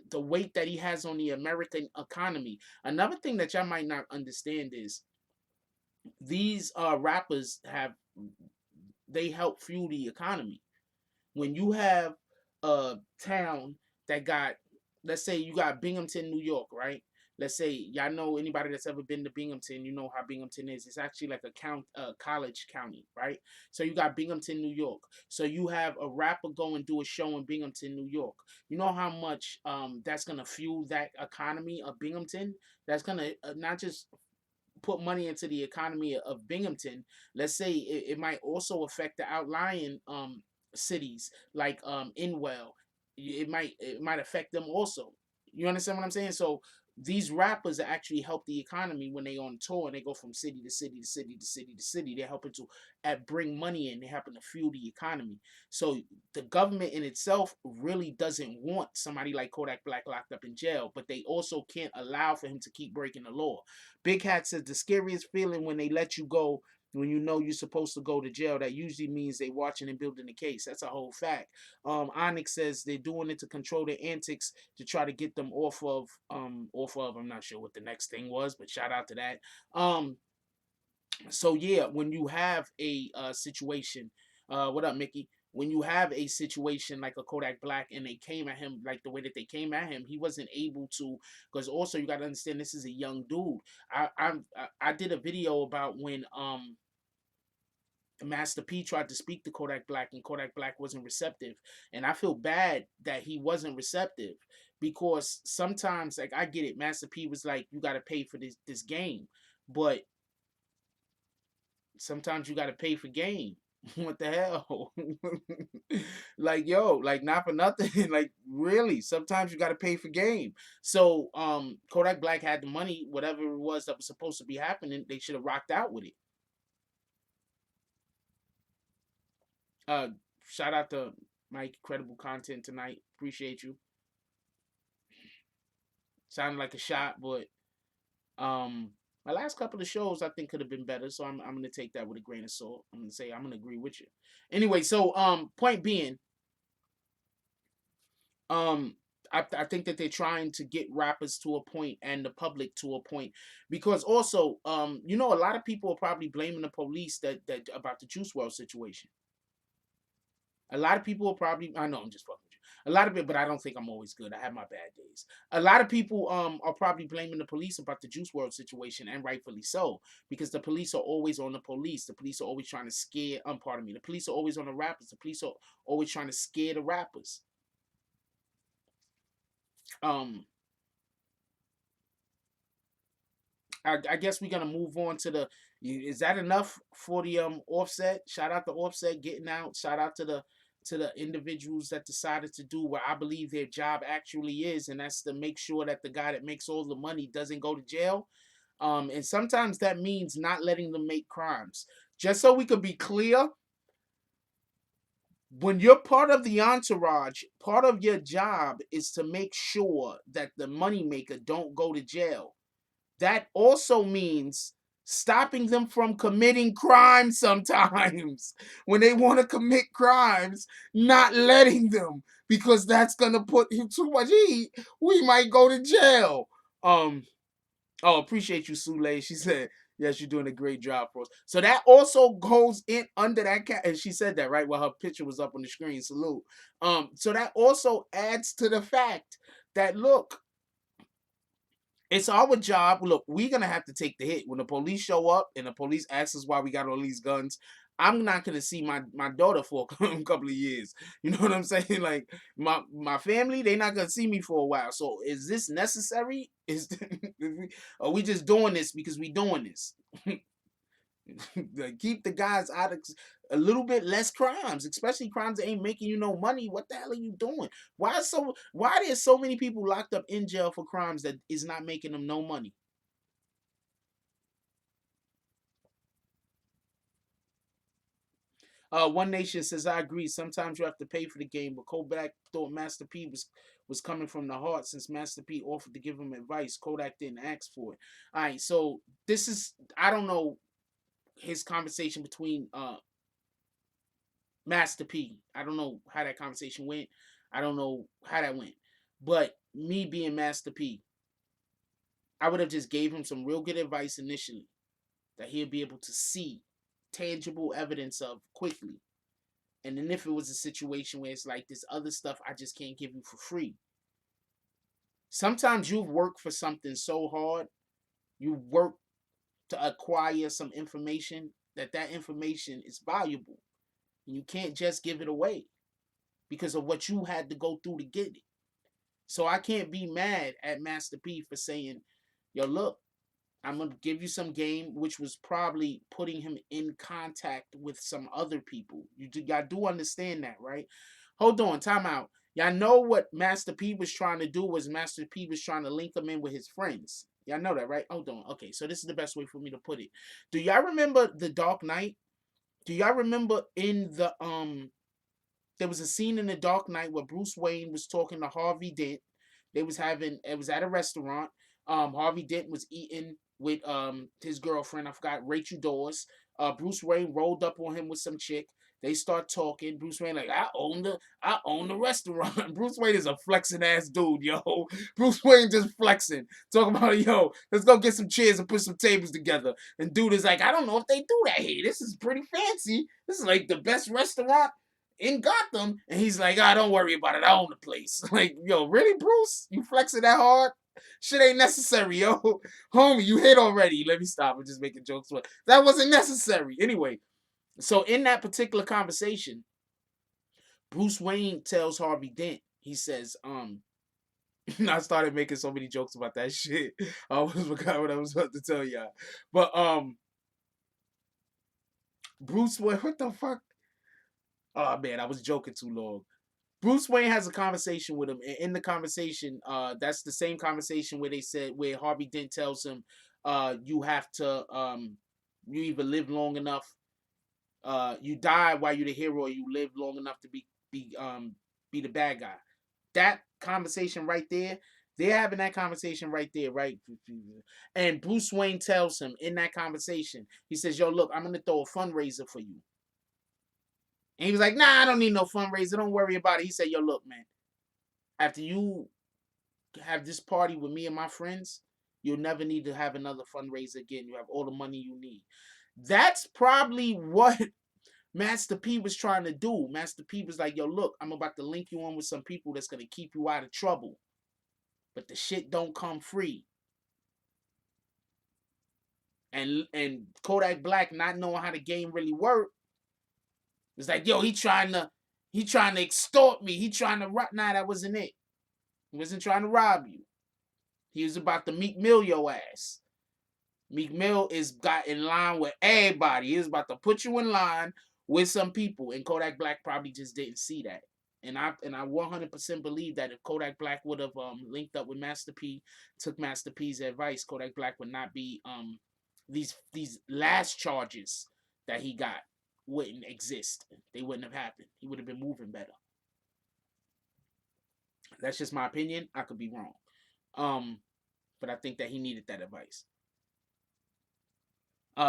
the weight that he has on the American economy. Another thing that y'all might not understand is these rappers have, they help fuel the economy. When you have a town that got, let's say you got Binghamton, New York, right? Let's say y'all know, anybody that's ever been to Binghamton, you know how Binghamton is. It's actually like college county, right? So you got Binghamton, New York. So you have a rapper go and do a show in Binghamton, New York. You know how much that's gonna fuel that economy of Binghamton? That's gonna not just put money into the economy of Binghamton. Let's say it might also affect the outlying cities like Inwell. It might affect them also. You understand what I'm saying? So these rappers actually help the economy when they on tour and they go from city to city to city to city to city. They're helping to bring money in. They're helping to fuel the economy. So the government in itself really doesn't want somebody like Kodak Black locked up in jail, but they also can't allow for him to keep breaking the law. Big Hat says the scariest feeling when they let you go, when you know you're supposed to go to jail, that usually means they watching and building the case. That's a whole fact. Onyx says they're doing it to control their antics to try to get them off of. I'm not sure what the next thing was, but shout out to that. So yeah, when you have a situation, what up, Mickey? When you have a situation like a Kodak Black and they came at him like the way that they came at him, he wasn't able to. Because also you got to understand, this is a young dude. I did a video about when Master P tried to speak to Kodak Black and Kodak Black wasn't receptive, and I feel bad that he wasn't receptive, because sometimes, like, I get it, Master P was like, you got to pay for this game, but sometimes you got to pay for game. What the hell? Like, yo, like, not for nothing. Like, really, sometimes you got to pay for game. So Kodak Black had the money, whatever it was that was supposed to be happening, they should have rocked out with it. uh Shout out to Mike, credible content tonight, appreciate you. Sounded like a shot, but my last couple of shows I think could have been better, so I'm gonna take that with a grain of salt. I'm gonna say I'm gonna agree with you. Anyway, so point being, um, I think that they're trying to get rappers to a point and the public to a point, because also you know, a lot of people are probably blaming the police that about the Juice World situation. A lot of people are probably, I know I'm just fucking with you. A lot of it, but I don't think I'm always good. I have my bad days. A lot of people are probably blaming the police about the Juice World situation, and rightfully so, because the police are always on the police. The police are always trying to scare. Pardon me. The police are always on the rappers. The police are always trying to scare the rappers. Um, I guess we're gonna move on to the. Is that enough for the Offset? Shout out to Offset getting out. Shout out to the individuals that decided to do what I believe their job actually is, and that's to make sure that the guy that makes all the money doesn't go to jail. And sometimes that means not letting them make crimes. Just so we could be clear, when you're part of the entourage, part of your job is to make sure that the moneymaker don't go to jail. That also means stopping them from committing crimes sometimes. When they want to commit crimes, not letting them, because that's gonna put him too much heat. We might go to jail. Um oh, appreciate you, Sule. She said, yes, you're doing a great job for us. So that also goes in under that cat, and she said that right while her picture was up on the screen. Salute. So that also adds to the fact that, look, it's our job. Look, we're gonna have to take the hit when the police show up and the police ask us why we got all these guns. I'm not gonna see my daughter for a couple of years. You know what I'm saying? Like my family, they not gonna see me for a while. So is this necessary? Are we just doing this because we doing this? Like, keep the guys out of a little bit less crimes, especially crimes that ain't making you no money. What the hell are you doing? Why there's so many people locked up in jail for crimes that is not making them no money? One Nation says, I agree. Sometimes you have to pay for the game, but Kodak thought Master P was coming from the heart since Master P offered to give him advice. Kodak didn't ask for it. All right, so this is, I don't know his conversation between Master P. I don't know how that conversation went. I don't know how that went. But me being Master P, I would have just gave him some real good advice initially that he'll be able to see tangible evidence of quickly. And then if it was a situation where it's like this other stuff I just can't give you for free. Sometimes you've worked for something so hard, you work to acquire some information that information is valuable. And you can't just give it away because of what you had to go through to get it. So I can't be mad at Master P for saying, yo, look, I'm going to give you some game, which was probably putting him in contact with some other people. Y'all do understand that, right? Hold on, time out. Y'all know what Master P was trying to do was Master P was trying to link him in with his friends. Y'all know that, right? Hold on. Okay, so this is the best way for me to put it. Do y'all remember The Dark Knight? Do y'all remember in the there was a scene in The Dark Knight where Bruce Wayne was talking to Harvey Dent. They was having it was at a restaurant. Harvey Dent was eating with his girlfriend. I forgot Rachel Dawes. Bruce Wayne rolled up on him with some chick. They start talking. Bruce Wayne like, I own the restaurant. Bruce Wayne is a flexing ass dude, yo. Bruce Wayne just flexing. Talking about, yo, let's go get some chairs and put some tables together. And dude is like, I don't know if they do that here. This is pretty fancy. This is like the best restaurant in Gotham, and he's like, don't worry about it. I own the place. Like, yo, really, Bruce? You flexing that hard? Shit ain't necessary, yo. Homie, you hit already. Let me stop. I'm just making jokes, but that wasn't necessary. Anyway, so in that particular conversation, Bruce Wayne tells Harvey Dent, he says, I started making so many jokes about that shit. I almost forgot what I was about to tell y'all. But Bruce Wayne, what the fuck? Oh man, I was joking too long. Bruce Wayne has a conversation with him, and in the conversation, that's the same conversation where they said where Harvey Dent tells him, you have to, you either live long enough, you die while you're the hero, or you live long enough to be the bad guy. That conversation right there, they're having that conversation right there, right? And Bruce Wayne tells him in that conversation, he says, "Yo, look, I'm gonna throw a fundraiser for you." And he was like, "Nah, I don't need no fundraiser. Don't worry about it." He said, "Yo, look, man. After you have this party with me and my friends, you'll never need to have another fundraiser again. You have all the money you need." That's probably what Master P was trying to do. Master P was like, yo, look, I'm about to link you in with some people that's going to keep you out of trouble. But the shit don't come free. And Kodak Black, not knowing how the game really worked, was like, yo, he trying to extort me. He trying to rob. Nah, that wasn't it. He wasn't trying to rob you. He was about to Meek Mill your ass. Meek Mill is got in line with everybody. He was about to put you in line with some people, and Kodak Black probably just didn't see that. And I 100% believe that if Kodak Black would have linked up with Master P, took Master P's advice, Kodak Black would not be these last charges that he got wouldn't exist. They wouldn't have happened. He would have been moving better. That's just my opinion. I could be wrong. But I think that he needed that advice.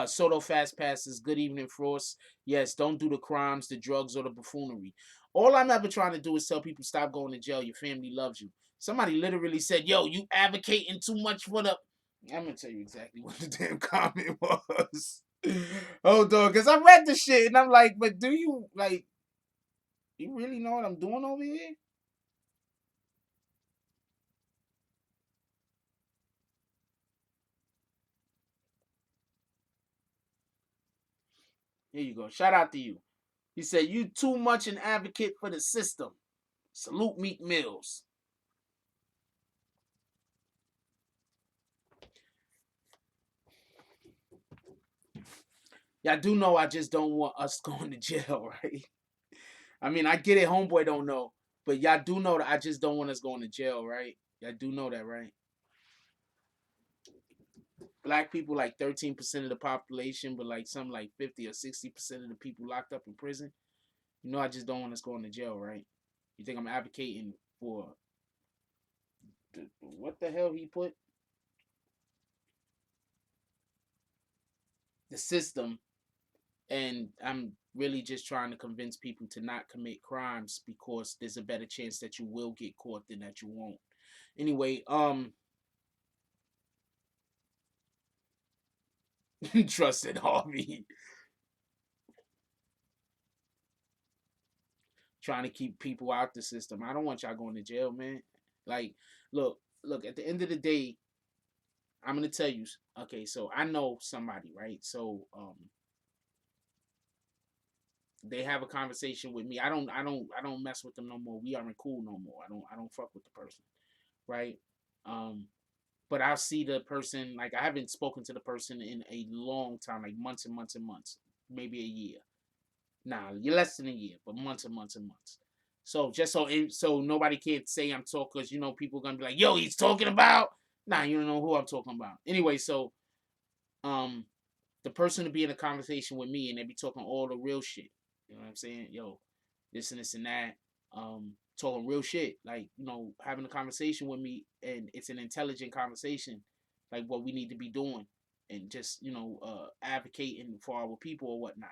Soto Fast Passes, good evening, Frost. Yes, don't do the crimes, the drugs, or the buffoonery. All I'm ever trying to do is tell people stop going to jail. Your family loves you. Somebody literally said, yo, you advocating too much for the. I'm going to tell you exactly what the damn comment was. Hold on, because I read the shit and I'm like, but do you, like, you really know what I'm doing over here? Here you go. Shout out to you. He said, "You too much an advocate for the system. Salute Meek Mills." Y'all do know I just don't want us going to jail, right? I mean, I get it, homeboy don't know. But y'all do know that I just don't want us going to jail, right? Y'all do know that, right? Black people like 13% of the population, but like something like 50 or 60% of the people locked up in prison. You know, I just don't want us going to jail, right? You think I'm advocating for what the hell he put? The system, and I'm really just trying to convince people to not commit crimes because there's a better chance that you will get caught than that you won't. Anyway, trusted Harvey. Trying to keep people out the system. I don't want y'all going to jail, man. Like, look, at the end of the day, I'm gonna tell you, okay, so I know somebody, right? So they have a conversation with me. I don't mess with them no more. We aren't cool no more. I don't fuck with the person, right? Um, but I'll see the person, like I haven't spoken to the person in a long time, like months and months and months, maybe a year. Nah, you're less than a year, but months and months and months. So just so nobody can say I'm talking, because people are gonna be like, "Yo, he's talking about." Nah, you don't know who I'm talking about. Anyway, so um, the person to be in a conversation with me and they be talking all the real shit. You know what I'm saying? Yo, this and that. Talking real shit. Like, having a conversation with me, and it's an intelligent conversation, like what we need to be doing. And just, advocating for our people or whatnot.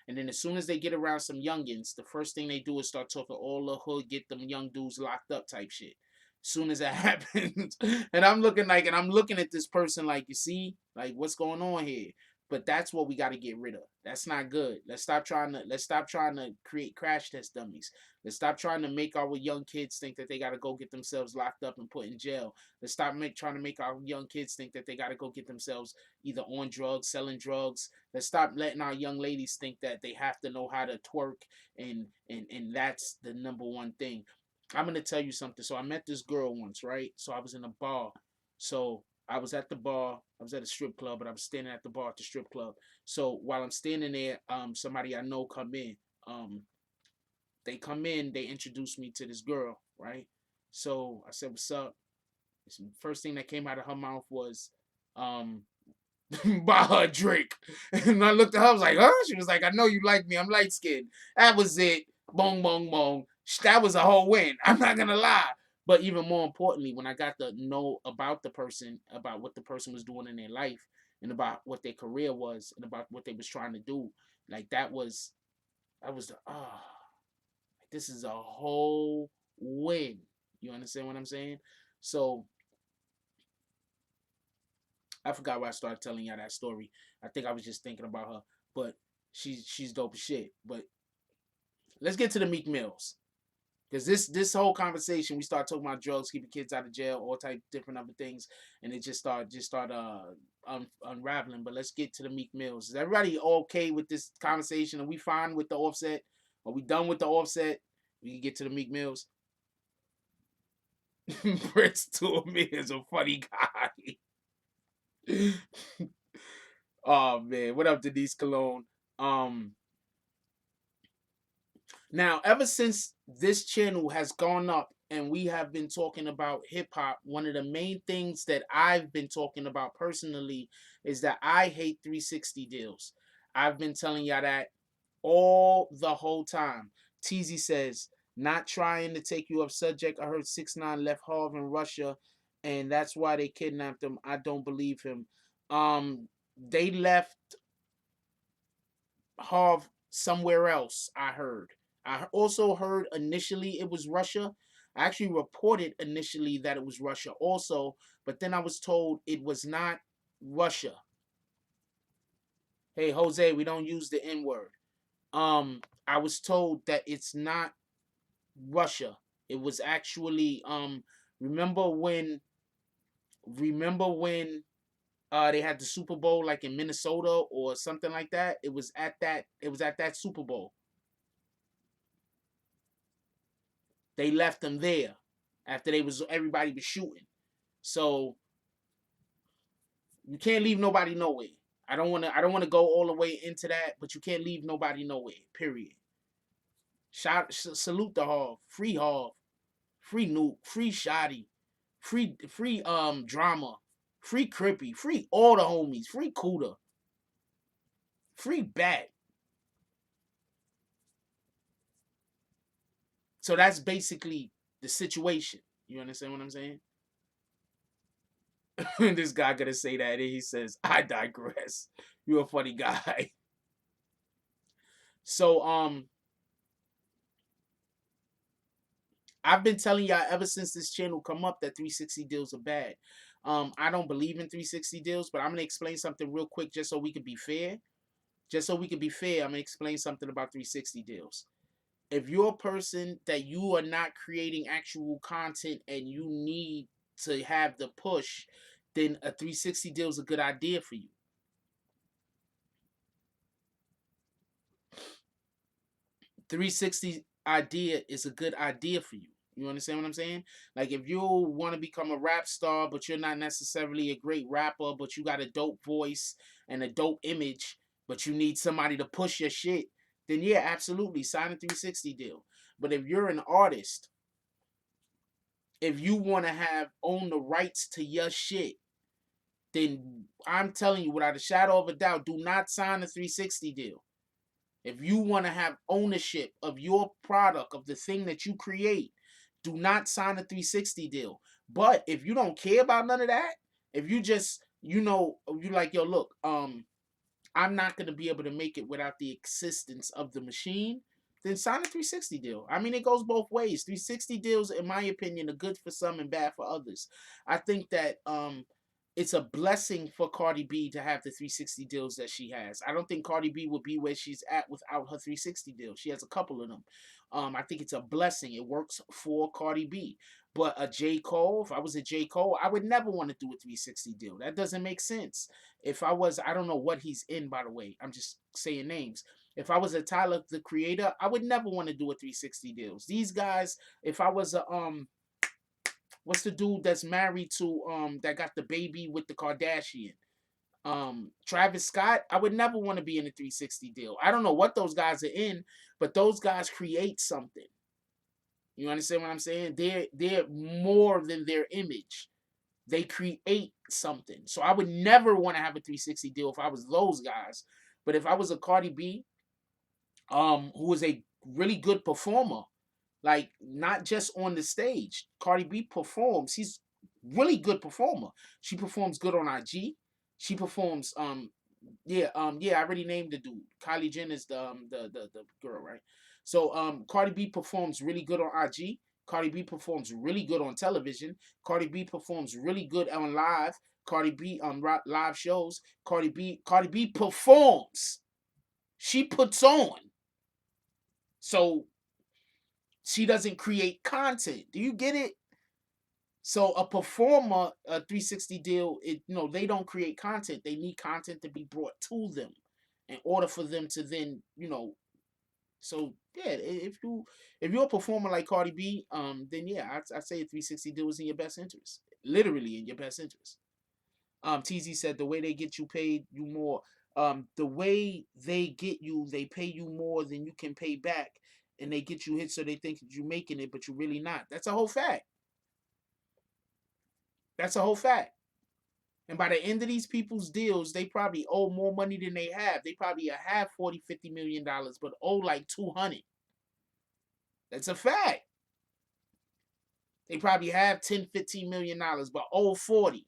And then as soon as they get around some youngins, the first thing they do is start talking all the hood, get them young dudes locked up type shit. As soon as that happens, and I'm looking at this person like, you see, like what's going on here? But that's what we got to get rid of. That's not good. Let's stop trying to create crash test dummies. Let's stop trying to make our young kids think that they got to go get themselves locked up and put in jail. Let's stop trying to make our young kids think that they got to go get themselves either on drugs, selling drugs. Let's stop letting our young ladies think that they have to know how to twerk, and that's the number one thing. I'm gonna tell you something. So I met this girl once, right? So I was in a bar. So I was at the bar. I was at a strip club, but I was standing at the bar at the strip club. So while I'm standing there, somebody I know come in. They come in. They introduce me to this girl, right? So I said, "What's up?" The first thing that came out of her mouth was, um, buy her a drink. And I looked at her, I was like, huh? She was like, "I know you like me. I'm light skinned." That was it. Bong, bong, bong. That was a whole win. I'm not going to lie. But even more importantly, when I got to know about the person, about what the person was doing in their life, and about what their career was, and about what they was trying to do, like that was the, this is a whole win. You understand what I'm saying? So I forgot why I started telling y'all that story. I think I was just thinking about her, but she's dope as shit. But let's get to the Meek Mills, because this whole conversation we start talking about drugs, keeping kids out of jail, all type different other things, and it just start unraveling. But let's get to the Meek Mills. Is everybody okay with this conversation? Are we fine with the Offset? Are we done with the Offset? We can get to the Meek Mills. Prince to me is a funny guy. Oh man, what up, Denise Cologne? Um, Now, ever since this channel has gone up and we have been talking about hip hop, one of the main things that I've been talking about personally is that I hate 360 deals. I've been telling y'all that all the whole time. Teasy says, "Not trying to take you off subject. I heard 6ix9ine left Harv in Russia, and that's why they kidnapped him. I don't believe him. They left Harv somewhere else, I heard. I also heard initially it was Russia. I actually reported initially that it was Russia also, but then I was told it was not Russia. Hey, Jose, we don't use the N word. I was told that it's not Russia. It was actually remember when remember when They had the Super Bowl like in Minnesota or something like that. It was at that. It was at that Super Bowl. They left them there after everybody was shooting. So you can't leave nobody nowhere. I don't wanna go all the way into that, but you can't leave nobody nowhere. Period. Salute the Hov, free Hov, free Nuke, free Shoddy, free Drama, free Crippy, free all the homies, free Cuda, free Bat. So that's basically the situation. You understand what I'm saying? This guy gonna say that and he says, I digress. You're a funny guy. So I've been telling y'all ever since this channel come up that 360 deals are bad. I don't believe in 360 deals, but I'm gonna explain something real quick just so we can be fair. Just so we can be fair, I'm gonna explain something about 360 deals. If you're a person that you are not creating actual content and you need to have the push, then a 360 deal is a good idea for you. 360 idea is a good idea for you. You understand what I'm saying? Like if you want to become a rap star, but you're not necessarily a great rapper, but you got a dope voice and a dope image, but you need somebody to push your shit, then yeah, absolutely sign a 360 deal. But if you're an artist, if you want to have own the rights to your shit, then I'm telling you without a shadow of a doubt, do not sign a 360 deal. If you want to have ownership of your product, of the thing that you create, do not sign a 360 deal. But if you don't care about none of that, if you just, you like, yo, look, I'm not going to be able to make it without the existence of the machine, then sign a 360 deal. I mean, it goes both ways. 360 deals, in my opinion, are good for some and bad for others. I think that it's a blessing for Cardi B to have the 360 deals that she has. I don't think Cardi B would be where she's at without her 360 deal. She has a couple of them. I think it's a blessing. It works for Cardi B. But a J. Cole, if I was a J. Cole, I would never want to do a 360 deal. That doesn't make sense. If I was, I don't know what he's in, by the way. I'm just saying names. If I was a Tyler the Creator, I would never want to do a 360 deals. These guys, if I was a what's the dude that's married to that got the baby with the Kardashian? Travis Scott, I would never want to be in a 360 deal. I don't know what those guys are in, but those guys create something. You understand what I'm saying? They're more than their image. They create something. So I would never want to have a 360 deal if I was those guys. But if I was a Cardi B, who is a really good performer, like not just on the stage. Cardi B performs. She's really good performer. She performs good on IG. She performs I already named the dude. Kylie Jenner's the girl, right? So Cardi B performs really good on IG. Cardi B performs really good on television. Cardi B performs really good on live. Cardi B on live shows. Cardi B performs. She puts on. So she doesn't create content. Do you get it? So a performer, a 360 deal, they don't create content. They need content to be brought to them in order for them to then, so yeah, if you're a performer like Cardi B, then yeah, I'd say a 360 deal is in your best interest. Literally in your best interest. TZ said the way they get you paid you more. The way they get you, they pay you more than you can pay back, and they get you hit so they think you're making it, but you're really not. That's a whole fact. That's a whole fact. And by the end of these people's deals, they probably owe more money than they have. They probably have 40, $50 million, but owe like 200. That's a fact. They probably have 10, $15 million, but owe 40.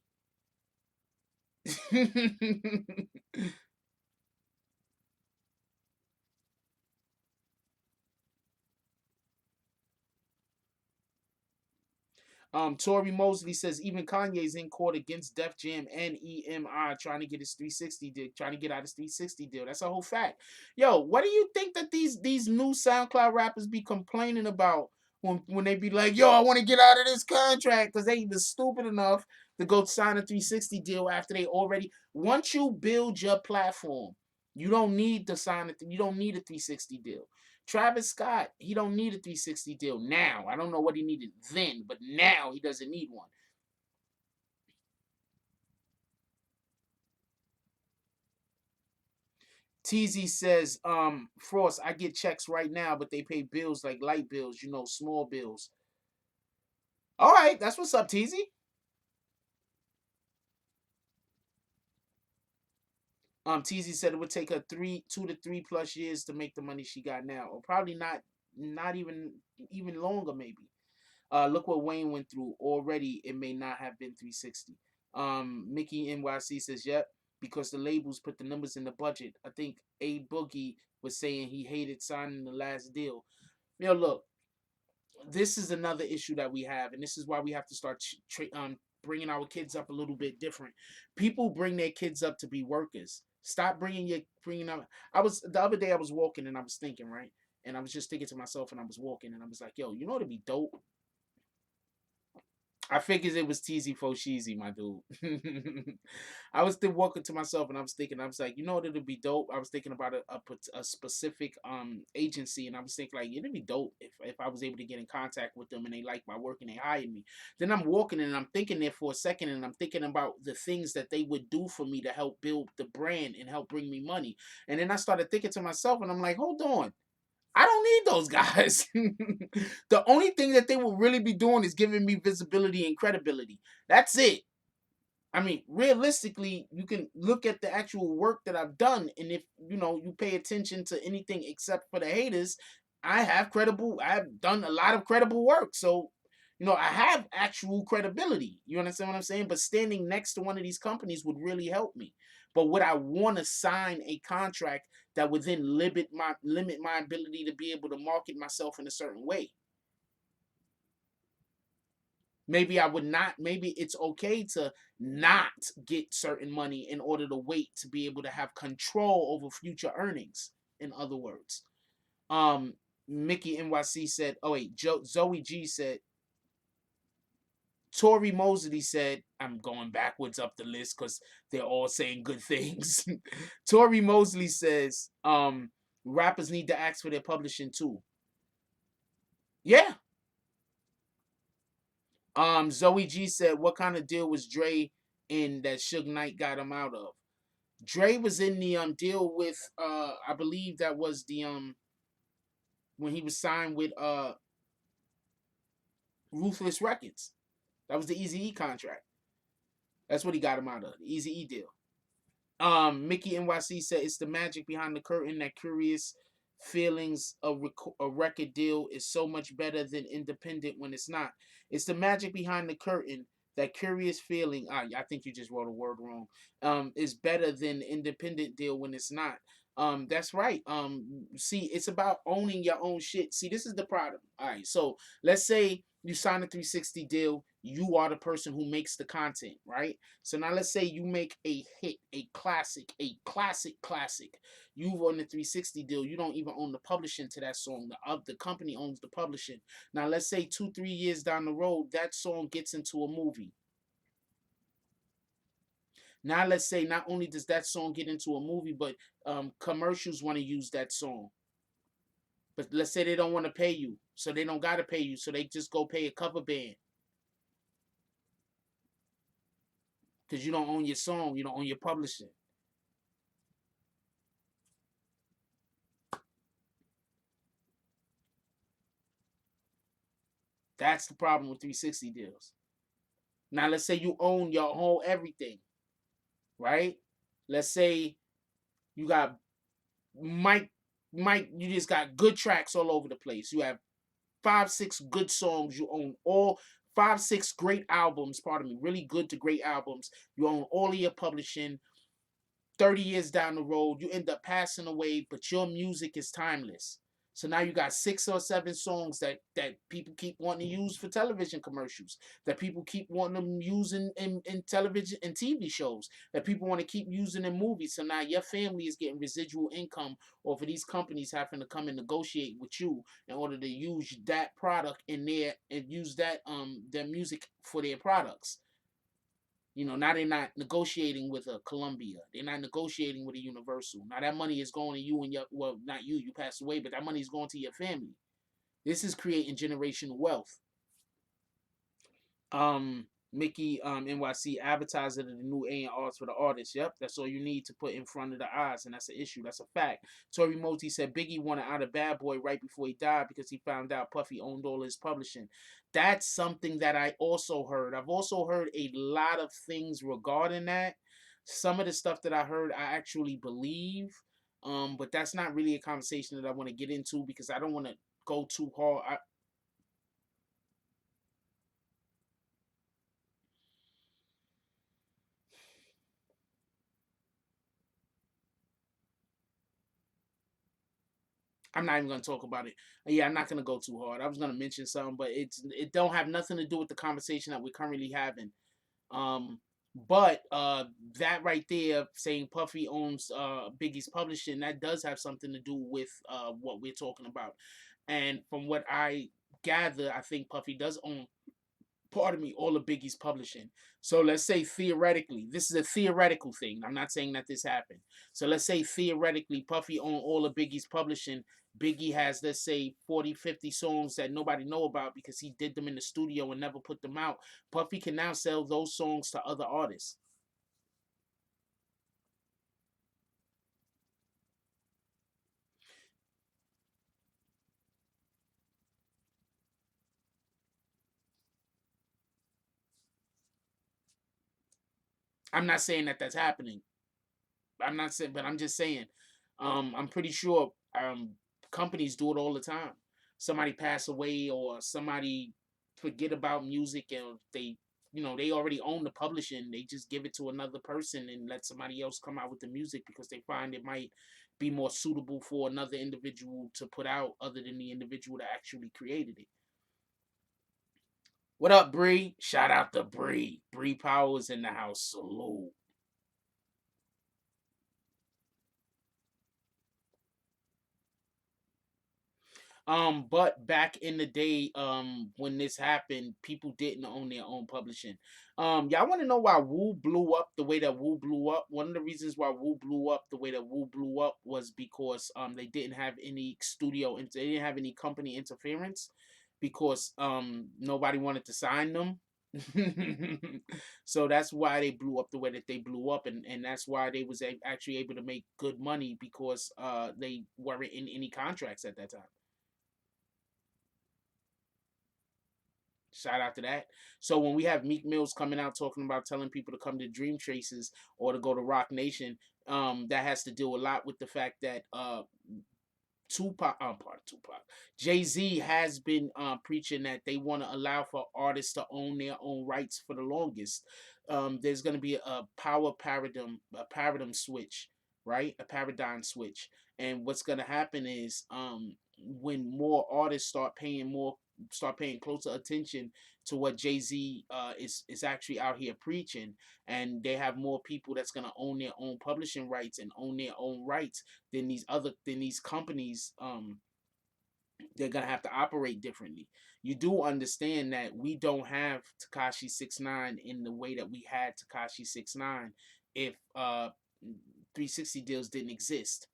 Tori Mosley says even Kanye's in court against Def Jam and EMI trying to get his 360 deal, trying to get out his 360 deal. That's a whole fact. Yo, what do you think that these new SoundCloud rappers be complaining about when they be like, yo, I want to get out of this contract because they either stupid enough to go sign a 360 deal after they already. Once you build your platform, you don't need to sign it. You don't need a 360 deal. Travis Scott, he don't need a 360 deal now. I don't know what he needed then, but now he doesn't need one. TZ says, Frost, I get checks right now, but they pay bills like light bills, small bills. All right, that's what's up, TZ. TZ said it would take her 2 to 3+ years to make the money she got now, or probably not even longer, maybe. Look what Wayne went through already. It may not have been 360. Mickey NYC says, yep, because the labels put the numbers in the budget. I think A Boogie was saying he hated signing the last deal. Look, this is another issue that we have, and this is why we have to start bringing our kids up a little bit different. People bring their kids up to be workers. Stop bringing up. I was the other day I was walking and I was thinking, right, and I was just thinking to myself, and I was walking and I was like, yo, it'd be dope. I figured it was Teasy Fo Sheezy, my dude. I was still walking to myself and I was thinking, I was like, it'd be dope. I was thinking about a specific agency, and I was thinking like it'd be dope if I was able to get in contact with them and they liked my work and they hired me. Then I'm walking and I'm thinking there for a second and I'm thinking about the things that they would do for me to help build the brand and help bring me money. And then I started thinking to myself and I'm like, hold on. I don't need those guys. The only thing that they will really be doing is giving me visibility and credibility. That's it. I mean, realistically, you can look at the actual work that I've done, and if you pay attention to anything except for the haters, I've done a lot of credible work. So, I have actual credibility. You understand what I'm saying? But standing next to one of these companies would really help me. But would I want to sign a contract that would then limit my ability to be able to market myself in a certain way? Maybe I would not. Maybe it's okay to not get certain money in order to wait to be able to have control over future earnings. In other words, um, Mickey NYC said, "Oh wait, Zoe G said." Tori Mosley said, "I'm going backwards up the list because they're all saying good things." Tori Mosley says, "Rappers need to ask for their publishing too." Yeah. Zoe G said, "What kind of deal was Dre in that Suge Knight got him out of?" Dre was in the deal with I believe that was the when he was signed with Ruthless Records. That was the Eazy-E contract. That's what he got him out of. The Eazy-E deal. Mickey NYC said it's the magic behind the curtain that curious feelings a record deal is so much better than independent when it's not. It's the magic behind the curtain that curious feeling. I think you just wrote a word wrong. Is better than independent deal when it's not. That's right. See, it's about owning your own shit. See, this is the problem. All right, so let's say you sign a 360 deal. You are the person who makes the content, right? So now let's say you make a hit, a classic, classic. You own the 360 deal. You don't even own the publishing to that song. The company owns the publishing. Now let's say 2-3 years down the road, that song gets into a movie. Now let's say not only does that song get into a movie, but commercials want to use that song. But let's say they don't want to pay you, so they don't gotta pay you, so they just go pay a cover band because you don't own your song, you don't own your publishing. That's the problem with 360 deals. Now let's say you own your whole everything, right? Let's say you got Mike, you just got good tracks all over the place. You have 5-6 good songs. You own all 5-6 great albums. Pardon me, really good to great albums. You own all of your publishing. 30 years down the road, you end up passing away, but your music is timeless. So now you got 6 or 7 songs that people keep wanting to use for television commercials, that people keep wanting them using in television and TV shows, that people want to keep using in movies. So now your family is getting residual income off of these companies having to come and negotiate with you in order to use that product in there and use that their music for their products. Now they're not negotiating with a Columbia. They're not negotiating with a Universal. Now that money is going to you and your, well, not you, you passed away, but that money is going to your family. This is creating generational wealth. Mickey NYC advertiser of the new A&Rs for the artists. Yep, that's all you need to put in front of the eyes, and that's an issue. That's a fact. Tori Moti said Biggie wanted out of Bad Boy right before he died because he found out Puffy owned all his publishing. That's something that I also heard. I've also heard a lot of things regarding that. Some of the stuff that I heard, I actually believe. But that's not really a conversation that I want to get into because I don't want to go too hard. I'm not even gonna talk about it. Yeah, I'm not gonna go too hard. I was gonna mention something, but it don't have nothing to do with the conversation that we're currently having. Um, but that right there, saying Puffy owns Biggie's publishing, that does have something to do with what we're talking about. And from what I gather, I think Puffy does own, pardon me, all of Biggie's publishing. So let's say theoretically, this is a theoretical thing. I'm not saying that this happened. So let's say theoretically, Puffy owned all of Biggie's publishing. Biggie has, let's say, 40, 50 songs that nobody know about because he did them in the studio and never put them out. Puffy can now sell those songs to other artists. I'm not saying that that's happening. I'm not saying, but I'm just saying. I'm pretty sure companies do it all the time. Somebody pass away or somebody forget about music and they already own the publishing. They just give it to another person and let somebody else come out with the music because they find it might be more suitable for another individual to put out other than the individual that actually created it. What up, Bree? Shout out to Bree. Bree Powers in the house. Salute. But back in the day, when this happened, people didn't own their own publishing. Y'all want to know why Wu blew up the way that Wu blew up? One of the reasons why Wu blew up the way that Wu blew up was because they didn't have any they didn't have any company interference because nobody wanted to sign them. So that's why they blew up the way that they blew up, and that's why they was actually able to make good money because they weren't in any contracts at that time. Shout out to that. So when we have Meek Mills coming out talking about telling people to come to Dream Traces or to go to Rock Nation, that has to do a lot with the fact that Tupac, part of Tupac, Jay Z has been preaching that they want to allow for artists to own their own rights for the longest. There's going to be a paradigm switch, right? A paradigm switch, and what's going to happen is when more artists start paying closer attention to what Jay Z is actually out here preaching, and they have more people that's gonna own their own publishing rights and own their own rights than these companies. They're gonna have to operate differently. You do understand that we don't have Takashi 69 in the way that we had Takashi 69 if 360 deals didn't exist.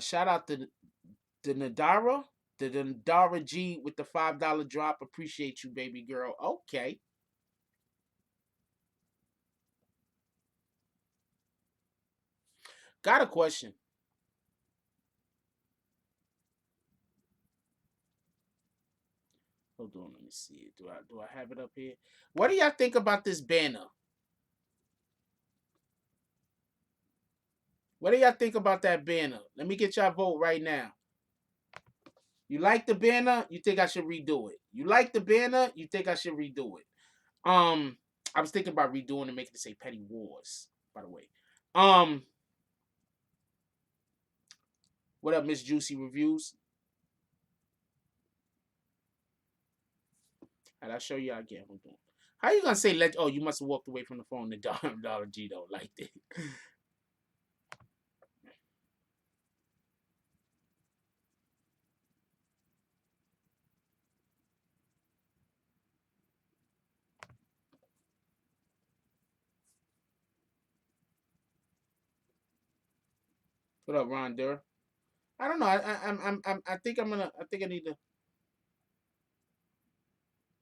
Shout out to the Nadara. The Nadara G with the $5 drop. Appreciate you, baby girl. Okay. Got a question. Hold on, let me see it. Do I have it up here? What do y'all think about this banner? What do y'all think about that banner? Let me get y'all vote right now. You like the banner? You think I should redo it? You like the banner? You think I should redo it? Um, I was thinking about redoing and making it say Petty Wars. By the way, um, what up, Miss Juicy Reviews? And I'll show you again. Hold on. How you gonna say let? Oh, you must have walked away from the phone. The Dollar G don't like it. What up, Ron Durr? I don't know. I think I'm gonna. I think I need to.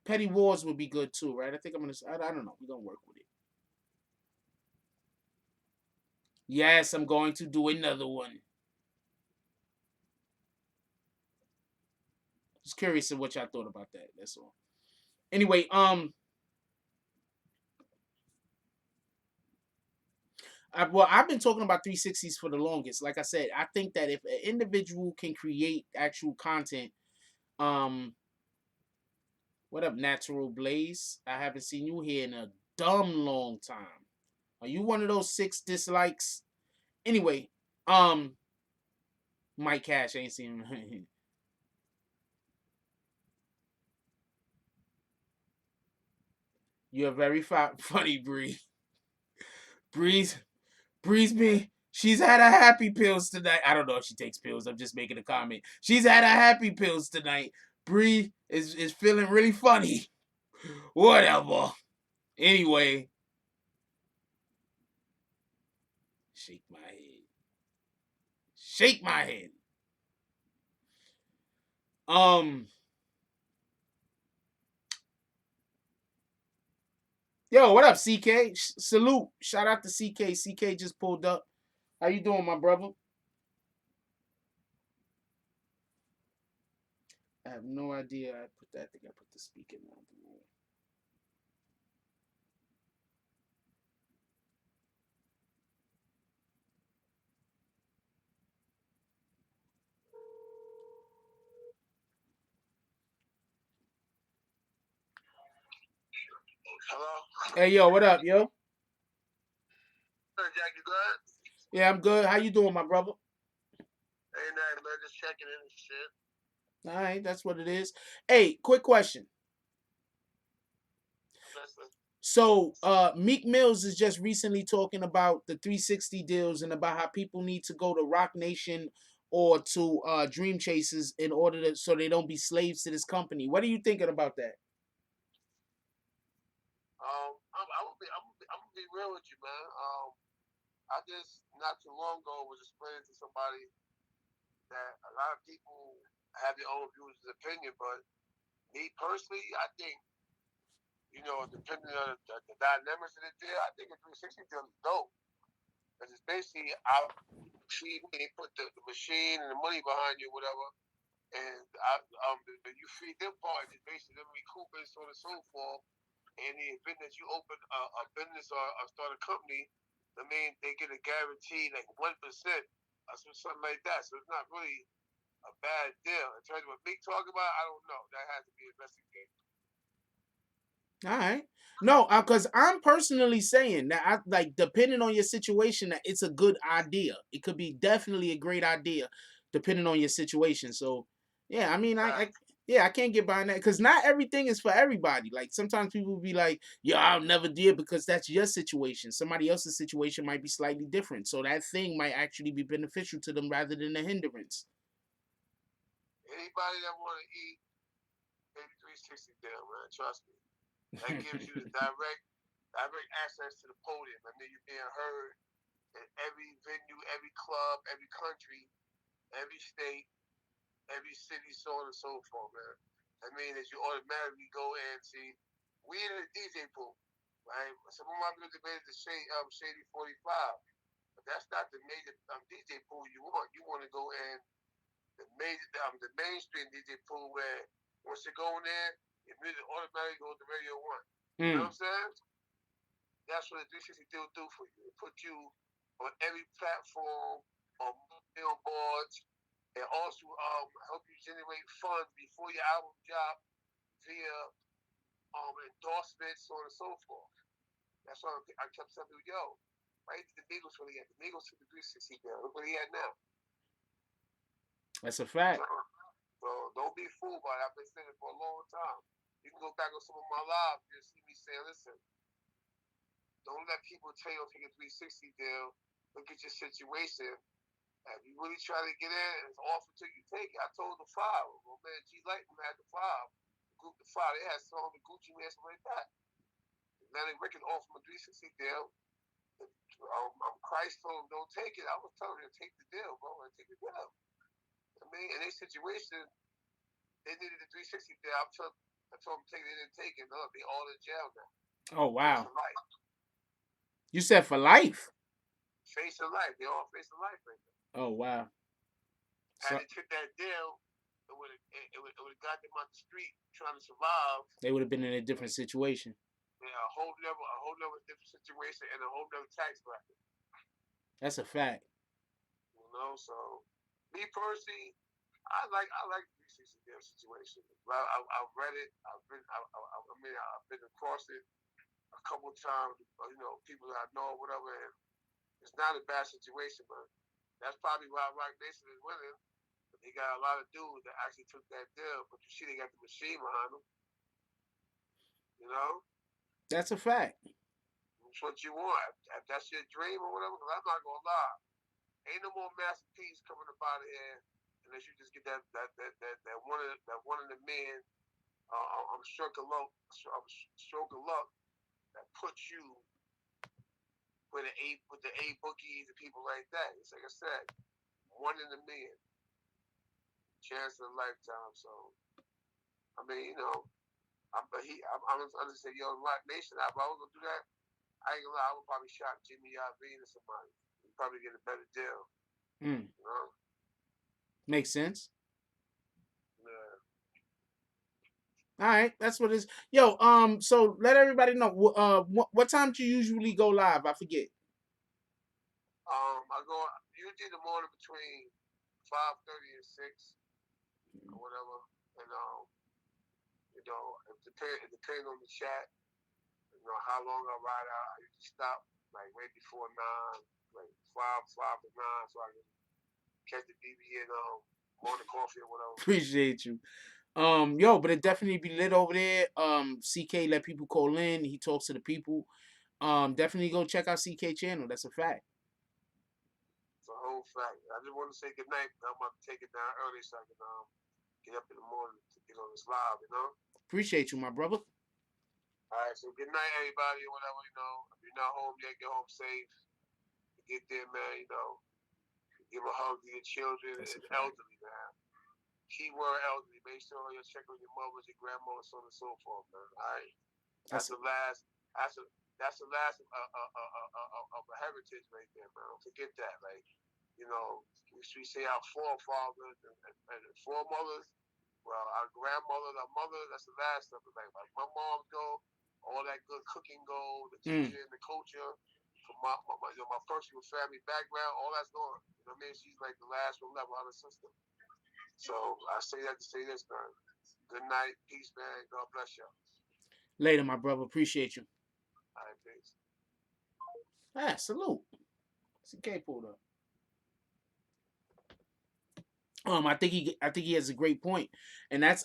Petty Wars would be good too, right? I think I'm gonna. I don't know. We're gonna work with it. Yes, I'm going to do another one. Just curious of what y'all thought about that. That's all. Anyway, I've been talking about 360s for the longest. Like I said, I think that if an individual can create actual content, um, what up, Natural Blaze? I haven't seen you here in a dumb long time. Are you one of those 6 dislikes? Anyway, um, Mike Cash, I ain't seen him. You're very funny, Bree. Breeze, Breeze me. She's had a happy pills tonight. I don't know if she takes pills. I'm just making a comment. She's had a happy pills tonight. Bree is feeling really funny. Whatever. Anyway, shake my head. Shake my head. Um, yo, what up, CK? Salute. Shout out to CK. CK just pulled up. How you doing, my brother? I have no idea. I put that. I think I put the speaker on. Hello? Hey, yo, what up, yo? Jack, you good? Yeah, I'm good. How you doing, my brother? Ain't nothing, man. Just checking in and shit. All right, that's what it is. Hey, quick question. Listen. So, Meek Mills is just recently talking about the 360 deals and about how people need to go to Rock Nation or to Dream Chasers in order to so they don't be slaves to this company. What are you thinking about that? I'm gonna be real with you, man. I just not too long ago was explaining to somebody that a lot of people have their own views and opinion, but me personally, I think depending on the dynamics of the deal, I think a 360 deal is dope because it's basically out. They put the machine and the money behind you, whatever, and you feed them part, it's basically them recouping, so on and so forth. And the event that you open a business or start a company, I mean, they get a guarantee like 1% or something like that. So it's not really a bad deal. In terms of what Big talk about, I don't know. That has to be investigated. All right. No, because I'm personally saying that I like depending on your situation, that it's a good idea. It could be definitely a great idea, depending on your situation. So, yeah, I mean, yeah, I can't get behind that because not everything is for everybody. Like sometimes people will be like, "Yeah, I'll never do it," because that's your situation. Somebody else's situation might be slightly different, so that thing might actually be beneficial to them rather than a hindrance. Anybody that want to eat 8360 down, man, trust me. That gives you the direct access to the podium. I mean, you're being heard in every venue, every club, every country, every state, every city, so on and so forth, man. I mean, as you automatically go and see, we in the DJ pool, right? Some of my music is the Shady 45, but that's not the major DJ pool you want. You want to go in the mainstream DJ pool where once you go in there, your music automatically goes to Radio 1. You know what I'm saying? That's what the 360 deal do for you. It put you on every platform, on billboards, and also help you generate funds before your album drop via endorsements, so on and so forth. That's why I kept telling you, yo, right? The Migos really at. The Migos took the 360 down. Look where he at now. That's a fact. So don't be fooled by it. I've been saying it for a long time. You can go back on some of my lives. You'll see me saying, listen, don't let people tell you to take a 360 deal. Look at your situation. If you really try to get in, it's offered till you take it. I told the five. Well, man, G Lightning had the five. The group the five. They had some of the Gucci Man, something like that. Atlantic Records offered him a 360 deal. Christ told him, don't take it. I was telling him, take the deal, bro. Take the deal. I mean, in this situation, they needed the 360 deal. I told them take it. They didn't take it. Look, they all in jail now. Oh wow. For life. You said for life? Facing life. They all facing life right now. Oh wow. Had they took that deal, it would have got them on the street trying to survive. They would have been in a different situation. Yeah, a whole nother different situation and a whole nother tax bracket. That's a fact. You know, so me personally, I like the 360 deal situation. I've read it. I've been across it a couple of times. You know, people that I know, whatever. And it's not a bad situation, but that's probably why Rock Nation is winning. But they got a lot of dudes that actually took that deal, but you see, they got the machine behind them. You know. That's a fact. That's what you want. If that's your dream or whatever, because I'm not gonna lie, ain't no more masterpiece coming up out of here unless you just get that one of the men. I'm stroke of luck. That puts you with the A bookies and people like that. It's like I said, one in a million, chance in a lifetime. So I mean, you know, I'm gonna say, yo, Rock Nation. If I was gonna do that, I ain't gonna lie, I would probably shop Jimmy Iovine or somebody. You'd probably get a better deal. You know? Makes sense. Yeah. All right, that's what it is. Yo, so let everybody know. What time do you usually go live? I forget. I go usually in the morning between 5:30 and 6 or whatever, and you know, it depends on the chat. You know how long I ride out. I usually stop like right before 9, like 5 to 9, so I can catch the BBN morning coffee or whatever. Appreciate you. Yo, but it definitely be lit over there. CK let people call in. He talks to the people. Definitely go check out CK channel. That's a fact. It's a whole fact. I just want to say good night. I'm about to take it down early so I can get up in the morning to get on this live. You know. Appreciate you, my brother. All right. So good night, everybody. Whatever, you know. If you're not home yet, get home safe. Get there, man. You know. Give a hug to your children and elderly, man. Keyword elderly. Make sure you check on your mothers, your grandmothers, so on and so forth, man. All right. That's the last. That's the last of a heritage right there, man. Don't forget that. Like, you know, we say our forefathers and foremothers. Well, our grandmothers, our mothers. That's the last of it. Like my mom go, all that good cooking go, the teaching, the culture. From my personal family background, all that's gone. You know what I mean? She's like the last one left on the system. So I say that to say this, man. Good night, peace, man. God bless you. Later, my brother. Appreciate you. All right, peace. Salute. CK pulled up. I think he has a great point, and that's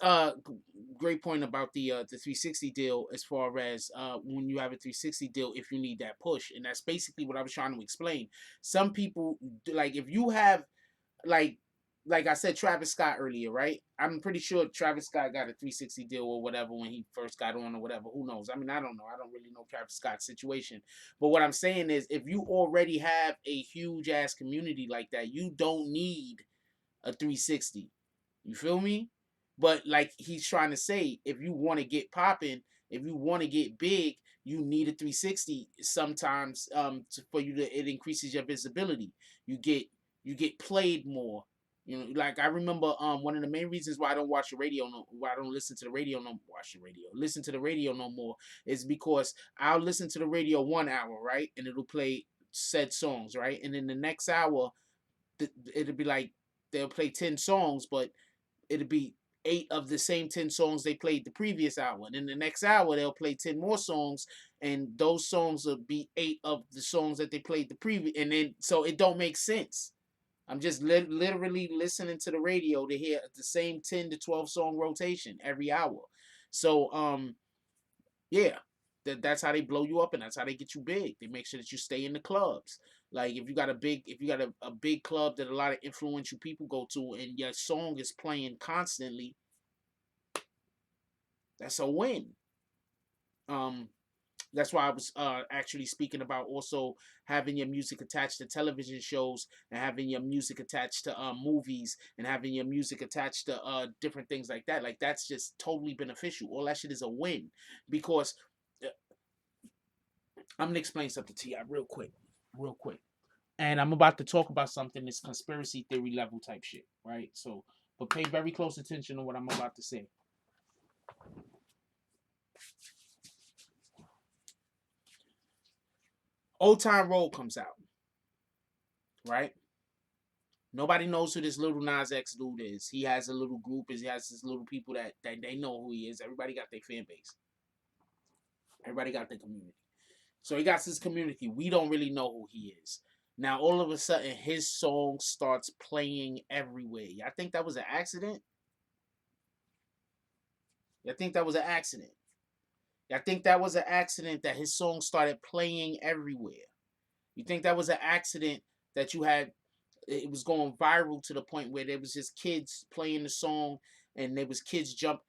great point about the 360 deal as far as when you have a 360 deal, if you need that push, and that's basically what I was trying to explain. Some people, like, if you have like I said, Travis Scott earlier, right? I'm pretty sure Travis Scott got a 360 deal or whatever when he first got on or whatever. Who knows? I mean, I don't know. I don't really know Travis Scott's situation. But what I'm saying is, if you already have a huge ass community like that, you don't need a 360. You feel me? But like he's trying to say, if you want to get popping, if you want to get big, you need a 360 sometimes for you to, it increases your visibility. You get played more. You know, like I remember one of the main reasons why I don't watch the radio why I don't listen to the radio listen to the radio no more is because I'll listen to the radio 1 hour, right? And it'll play said songs, right? And then the next hour it'll be like they'll play 10 songs, but it'll be 8 of the same 10 songs they played the previous hour. And in the next hour, they'll play 10 more songs, and those songs will be 8 of the songs that they played the previous. And then, so it don't make sense. I'm just literally listening to the radio to hear the same 10 to 12 song rotation every hour. So, yeah, that's how they blow you up, and that's how they get you big. They make sure that you stay in the clubs. Like if you got a big club that a lot of influential people go to, and your song is playing constantly, that's a win. That's why I was actually speaking about also having your music attached to television shows and having your music attached to movies and having your music attached to different things like that. Like that's just totally beneficial. All that shit is a win because I'm gonna explain something to you real quick. And I'm about to talk about something that's conspiracy theory level type shit, right? So, but pay very close attention to what I'm about to say. Old Time Road comes out, right? Nobody knows who this little Nas X dude is. He has a little group. He has his little people that they know who he is. Everybody got their fan base. Everybody got their community. So he got his community. We don't really know who he is. Now all of a sudden his song starts playing everywhere. I think that was an accident. I think that was an accident. I think that was an accident that his song started playing everywhere. You think that was an accident that you had it was going viral to the point where there was just kids playing the song and there was kids jump.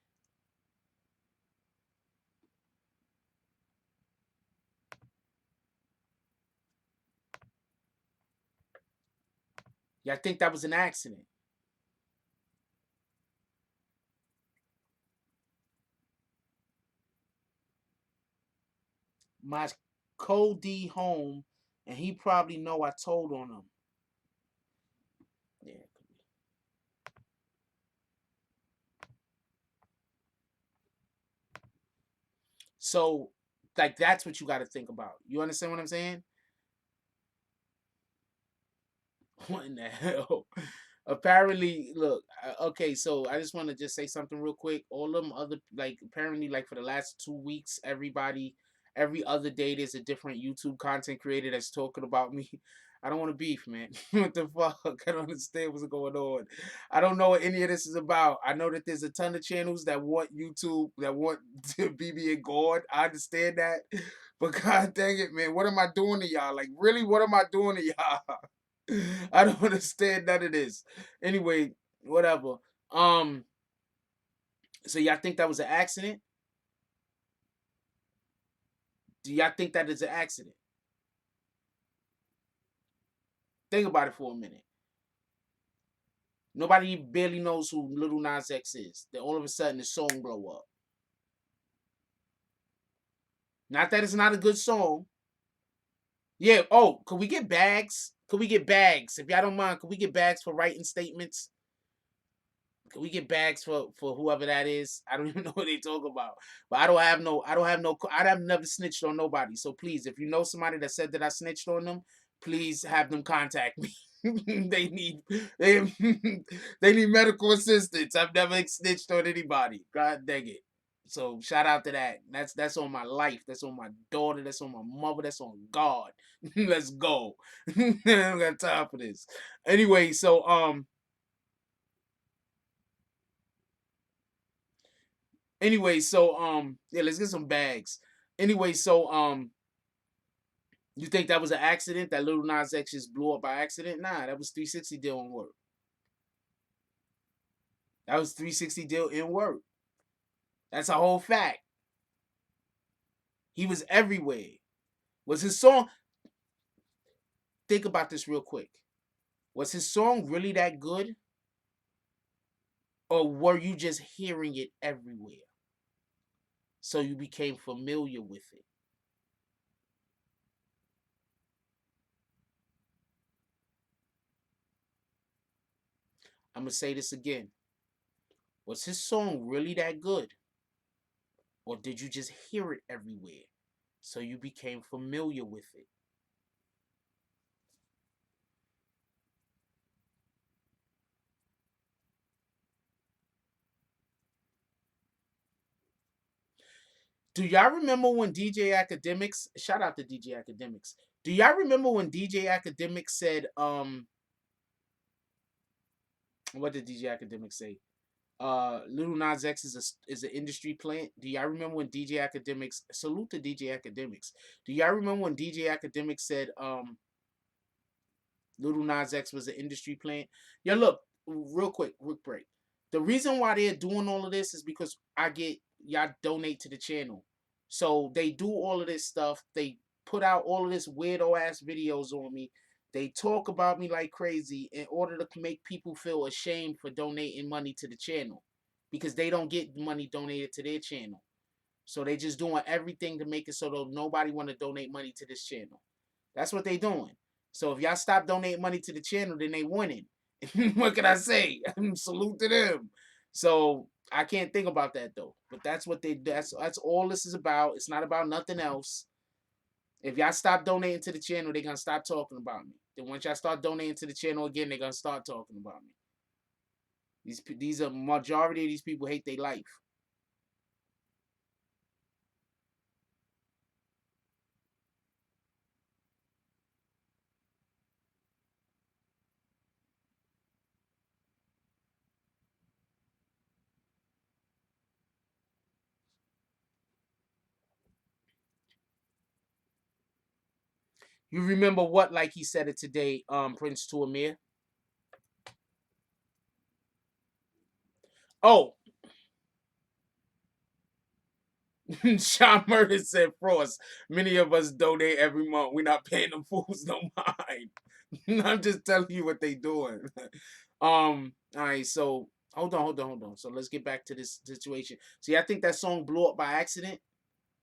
Yeah, I think that was an accident. My Code D home, and he probably know I told on him. Yeah. So, like, that's what you got to think about. You understand what I'm saying? What in the hell? Apparently, look, okay, so I just want to just say something real quick. All them other, like, apparently, like, for the last 2 weeks, every other day, there's a different YouTube content creator that's talking about me. I don't want to beef, man. What the fuck? I don't understand what's going on. I don't know what any of this is about. I know that there's a ton of channels that want YouTube, that want to be in God. I understand that. But god dang it, man. What am I doing to y'all? Like, really, what am I doing to y'all? I don't understand none of this. Anyway, whatever. Um, so y'all think that was an accident? Do y'all think that is an accident? Think about it for a minute. Nobody barely knows who Little Nas X is. Then all of a sudden the song blow up. Not that it's not a good song. Yeah. Oh, could we get bags? Could we get bags? If y'all don't mind, could we get bags for writing statements? Can we get bags for whoever that is? I don't even know what they talk about. But I have never snitched on nobody. So please, if you know somebody that said that I snitched on them, please have them contact me. they need they, they need medical assistance. I've never snitched on anybody. God dang it. So shout out to that. That's on my life. That's on my daughter. That's on my mother. That's on God. Let's go. I don't got time for this. Anyway, yeah, let's get some bags. Anyway, you think that was an accident? That Little Nas X just blew up by accident? Nah, that was 360 deal in work. That was 360 deal in work. That's a whole fact. He was everywhere. Was his song? Think about this real quick. Was his song really that good, or were you just hearing it everywhere, so you became familiar with it? I'm gonna say this again. Was his song really that good? Or did you just hear it everywhere? So you became familiar with it. Do y'all remember when DJ Academics, shout out to DJ Academics. Do y'all remember when DJ Academics said, what did DJ Academics say? Little Nas X is an industry plant. Do y'all remember when DJ Academics, salute to DJ Academics. Do y'all remember when DJ Academics said, Little Nas X was an industry plant? Yeah, look, real quick break. The reason why they're doing all of this is because y'all donate to the channel. So they do all of this stuff. They put out all of this weirdo ass videos on me. They talk about me like crazy in order to make people feel ashamed for donating money to the channel because they don't get money donated to their channel. So they just doing everything to make it so that nobody want to donate money to this channel. That's what they doing. So if y'all stop donating money to the channel, then they winning. What can I say? Salute to them. So I can't think about that though. But that's what they. That's all this is about. It's not about nothing else. If y'all stop donating to the channel, they're gonna stop talking about me. Then once y'all start donating to the channel again, they're gonna start talking about me. These are majority of these people hate their life. You remember what, like he said it today, Prince to Amir? Oh, Sean Murder said, Frost, many of us donate every month. We're not paying them fools no mind. I'm just telling you what they doing. All right, so hold on. So let's get back to this situation. See, I think that song blew up by accident.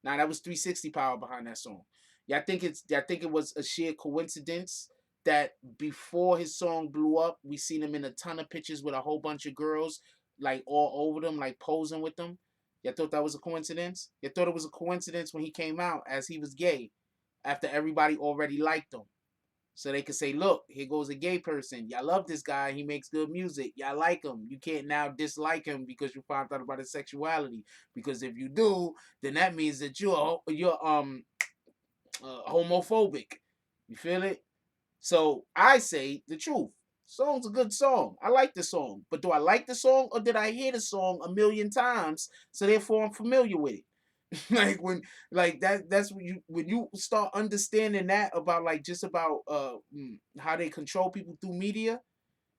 Now that was 360 power behind that song. Yeah, I think it was a sheer coincidence that before his song blew up, we seen him in a ton of pictures with a whole bunch of girls like all over them, like posing with them. You thought that was a coincidence? You thought it was a coincidence when he came out as he was gay after everybody already liked him. So they could say, look, here goes a gay person. Y'all love this guy. He makes good music. Y'all like him. You can't now dislike him because you found out about his sexuality. Because if you do, then that means that you're homophobic. You feel it? So I say the truth. Song's a good song. I like the song. But do I like the song or did I hear the song a million times? So therefore I'm familiar with it. Like that's when you start understanding that about like just about how they control people through media.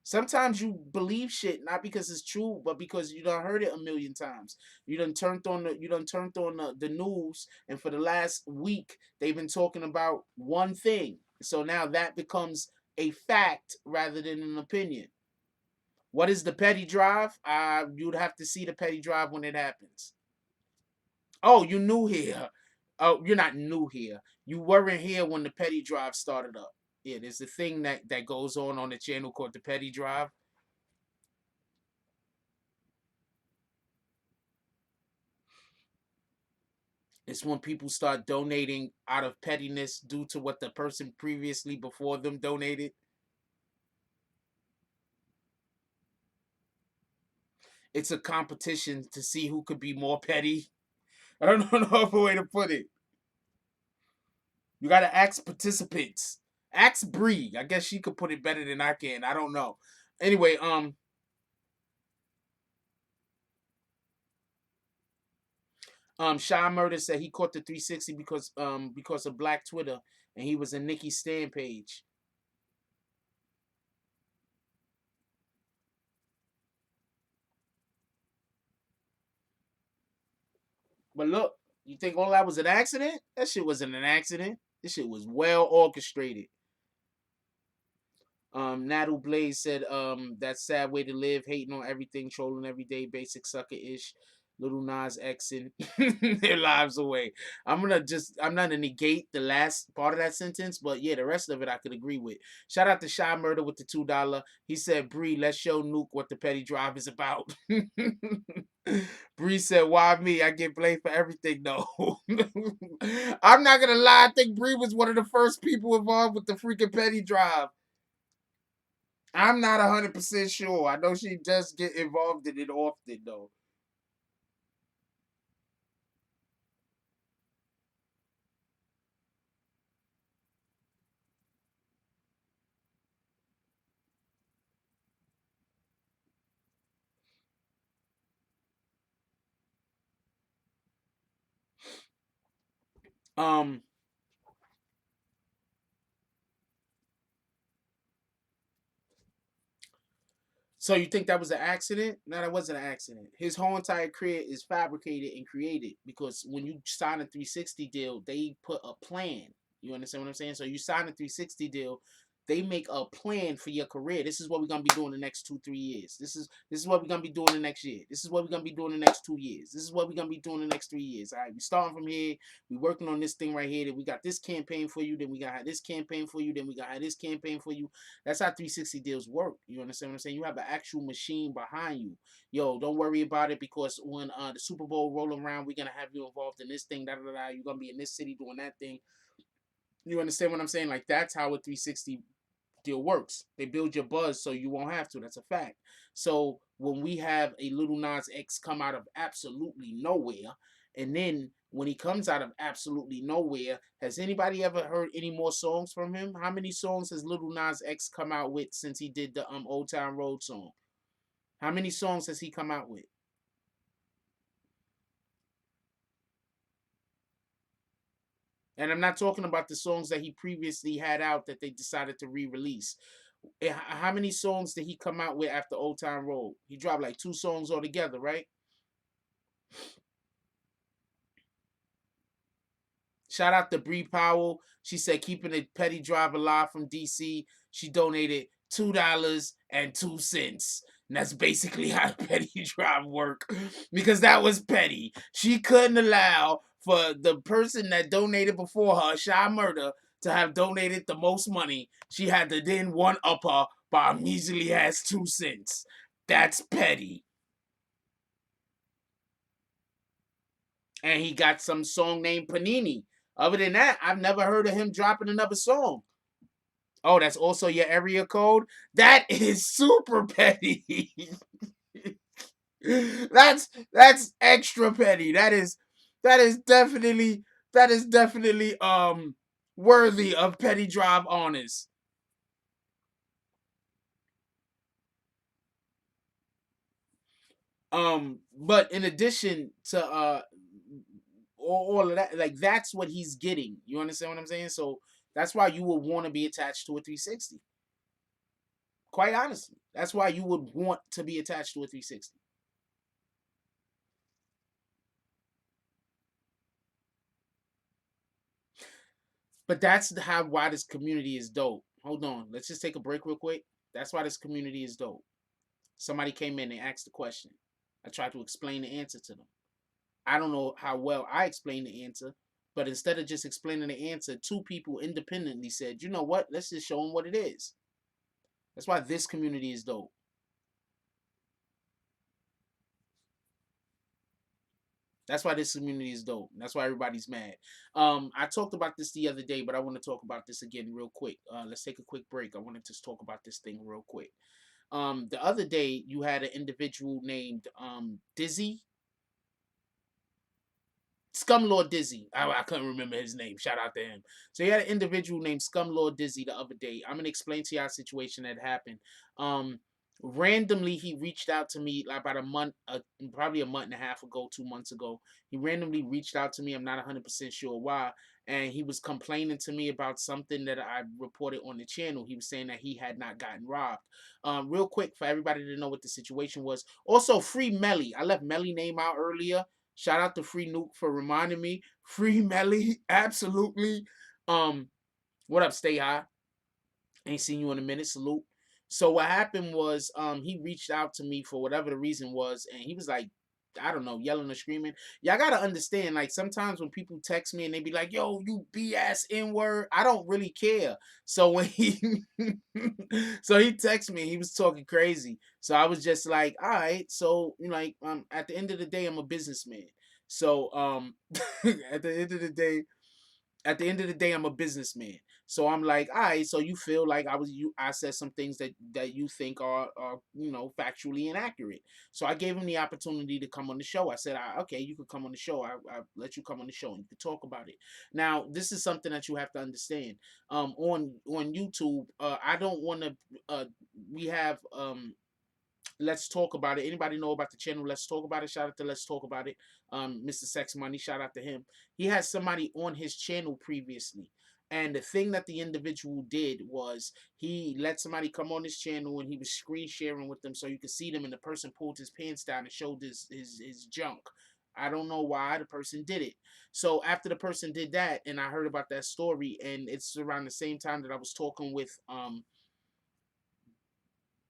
Sometimes you believe shit not because it's true, but because you done heard it a million times. You done turned on the news, and for the last week they've been talking about one thing. So now that becomes a fact rather than an opinion. What is the petty drive? You'd have to see the petty drive when it happens. Oh, you new here. Oh, you're not new here. You weren't here when the petty drive started up. Yeah, there's a thing that goes on the channel called the petty drive. It's when people start donating out of pettiness due to what the person previously before them donated. It's a competition to see who could be more petty. I don't know of a way to put it. You gotta ask participants. Ask Bree. I guess she could put it better than I can. I don't know. Anyway, Sean Murder said he caught the 360 because of Black Twitter and he was a Nikki Stan page. But look, you think all that was an accident? That shit wasn't an accident. This shit was well orchestrated. Nadu Blaze said, that's sad way to live, hating on everything, trolling every day, basic sucker ish. Little Nas Xing their lives away. I'm not gonna negate the last part of that sentence, but yeah, the rest of it I could agree with. Shout out to Shy Murder with the $2. He said, Bree, let's show Nuke what the petty drive is about. Bree said, why me? I get blamed for everything though. I'm not gonna lie, I think Bree was one of the first people involved with the freaking petty drive. I'm not 100% sure. I know she does get involved in it often though. Um, So you think that was an accident? No, that wasn't an accident. His whole entire career is fabricated and created because when you sign a 360 deal, they put a plan. You understand what I'm saying? So you sign a 360 deal, they make a plan for your career. This is what we're gonna be doing the next 2-3 years. This is what we're gonna be doing the next year. This is what we're gonna be doing the next 2 years. This is what we're gonna be doing the next 3 years. All right, we starting from here. We working on this thing right here. Then we got this campaign for you. Then we got this campaign for you. Then we got this campaign for you. That's how 360 deals work. You understand what I'm saying? You have an actual machine behind you. Yo, don't worry about it because when the Super Bowl rolling around, we're gonna have you involved in this thing. Da da da. You're gonna be in this city doing that thing. You understand what I'm saying? Like that's how a 360 deal works. They build your buzz so you won't have to. That's a fact. So when we have a Little Nas X come out of absolutely nowhere, and then when he comes out of absolutely nowhere, has anybody ever heard any more songs from him? How many songs has Little Nas X come out with since he did the Old Town Road song? How many songs has he come out with? And I'm not talking about the songs that he previously had out that they decided to re-release. How many songs did he come out with after Old Town Road? He dropped like 2 songs altogether, right? Shout out to Bree Powell. She said keeping a petty drive alive from DC. She donated $2.02. And that's basically how petty drive work. Because that was petty. She couldn't allow for the person that donated before her, Shy Murder, to have donated the most money. She had to then one up her by a measly ass 2 cents. That's petty. And he got some song named Panini. Other than that, I've never heard of him dropping another song. Oh, that's also your area code? That is super petty. that's extra petty. That is definitely worthy of petty drive honors. But in addition to all of that, like that's what he's getting. You understand what I'm saying? So that's why you would want to be attached to a 360. Quite honestly, that's why you would want to be attached to a 360. But that's how why this community is dope. Hold on, let's just take a break real quick. That's why this community is dope. Somebody came in and asked a question. I tried to explain the answer to them. I don't know how well I explained the answer, but instead of just explaining the answer, 2 people independently said, "You know what? Let's just show them what it is." That's why this community is dope. That's why this community is dope. That's why everybody's mad. I talked about this the other day, but I want to talk about this again real quick. Let's take a quick break. I want to just talk about this thing real quick. The other day you had an individual named Dizzy. Scumlord Dizzy. I couldn't remember his name. Shout out to him. So you had an individual named Scumlord Dizzy the other day. I'm gonna explain to you our situation that happened. Um, Randomly he reached out to me like about a month, probably a month and a half ago, 2 months ago. He randomly reached out to me. I'm not 100% sure why, and he was complaining to me about something that I reported on the channel. He was saying that he had not gotten robbed. Real quick for everybody to know what the situation was. Also, free Melly. I left Melly name out earlier. Shout out to Free Nuke for reminding me. Free Melly, absolutely. What up, Stay High? Ain't seen you in a minute. Salute. So what happened was, he reached out to me for whatever the reason was, and he was like, I don't know, yelling or screaming. Y'all gotta understand, like sometimes when people text me and they be like, "Yo, you BS N-word," I don't really care. So when he, so he texted me, he was talking crazy. So I was just like, all right. So like, at the end of the day, I'm a businessman. So at the end of the day, I'm a businessman. So I'm like, all right, so you feel like I said some things that you think are factually inaccurate. So I gave him the opportunity to come on the show. I said, okay, you could come on the show. I let you come on the show and you could talk about it. Now, this is something that you have to understand. On YouTube, I don't want to. We have Let's Talk About It. Anybody know about the channel Let's Talk About It? Shout out to Let's Talk About It. Mr. Sex Money, shout out to him. He has somebody on his channel previously. And the thing that the individual did was he let somebody come on his channel and he was screen sharing with them so you could see them, and the person pulled his pants down and showed his junk. I don't know why the person did it. So after the person did that, and I heard about that story, and it's around the same time that I was talking with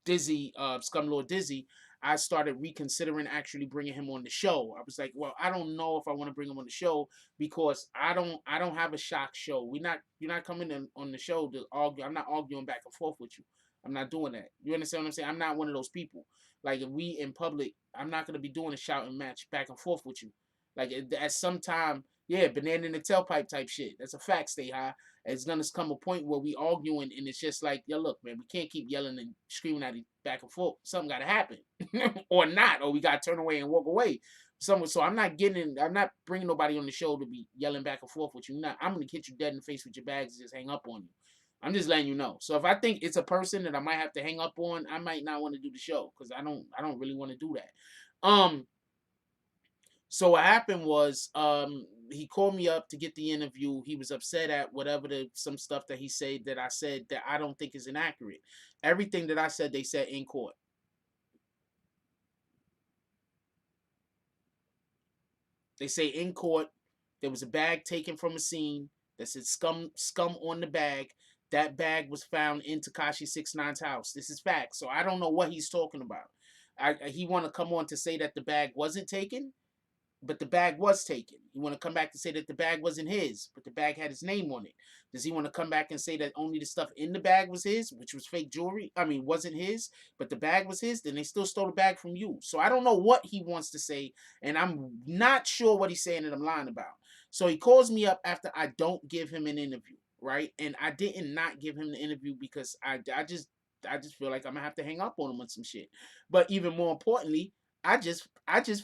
Dizzy, Scumlord Dizzy, I started reconsidering actually bringing him on the show. I was like, well, I don't know if I want to bring him on the show because I don't have a shock show. You're not coming in on the show to argue. I'm not arguing back and forth with you. I'm not doing that. You understand what I'm saying? I'm not one of those people. Like if we in public, I'm not gonna be doing a shouting match back and forth with you. Like at some time, yeah, banana in the tailpipe type shit. That's a fact. Stay high. It's gonna come a point where we arguing, and it's just like, yo, look, man, we can't keep yelling and screaming at each back and forth. Something gotta happen, or not, or we gotta turn away and walk away. So I'm not bringing nobody on the show to be yelling back and forth with you. I'm gonna hit you dead in the face with your bags and just hang up on you. I'm just letting you know. So if I think it's a person that I might have to hang up on, I might not want to do the show because I don't really want to do that. So what happened was he called me up to get the interview. He was upset at whatever some stuff that he said that I said that I don't think is inaccurate. Everything that I said, they said in court. They say in court there was a bag taken from a scene that said scum on the bag. That bag was found in Tekashi 6ix9ine's house. This is fact. So I don't know what he's talking about. He want to come on to say that the bag wasn't taken, but the bag was taken. You want to come back to say that the bag wasn't his, but the bag had his name on it. Does he want to come back and say that only the stuff in the bag was his, which was fake jewelry? I mean, wasn't his, but the bag was his? Then they still stole the bag from you. So I don't know what he wants to say, and I'm not sure what he's saying that I'm lying about. So he calls me up after I don't give him an interview, right? And I didn't not give him the interview because I just feel like I'm gonna have to hang up on him on some shit. But even more importantly, I just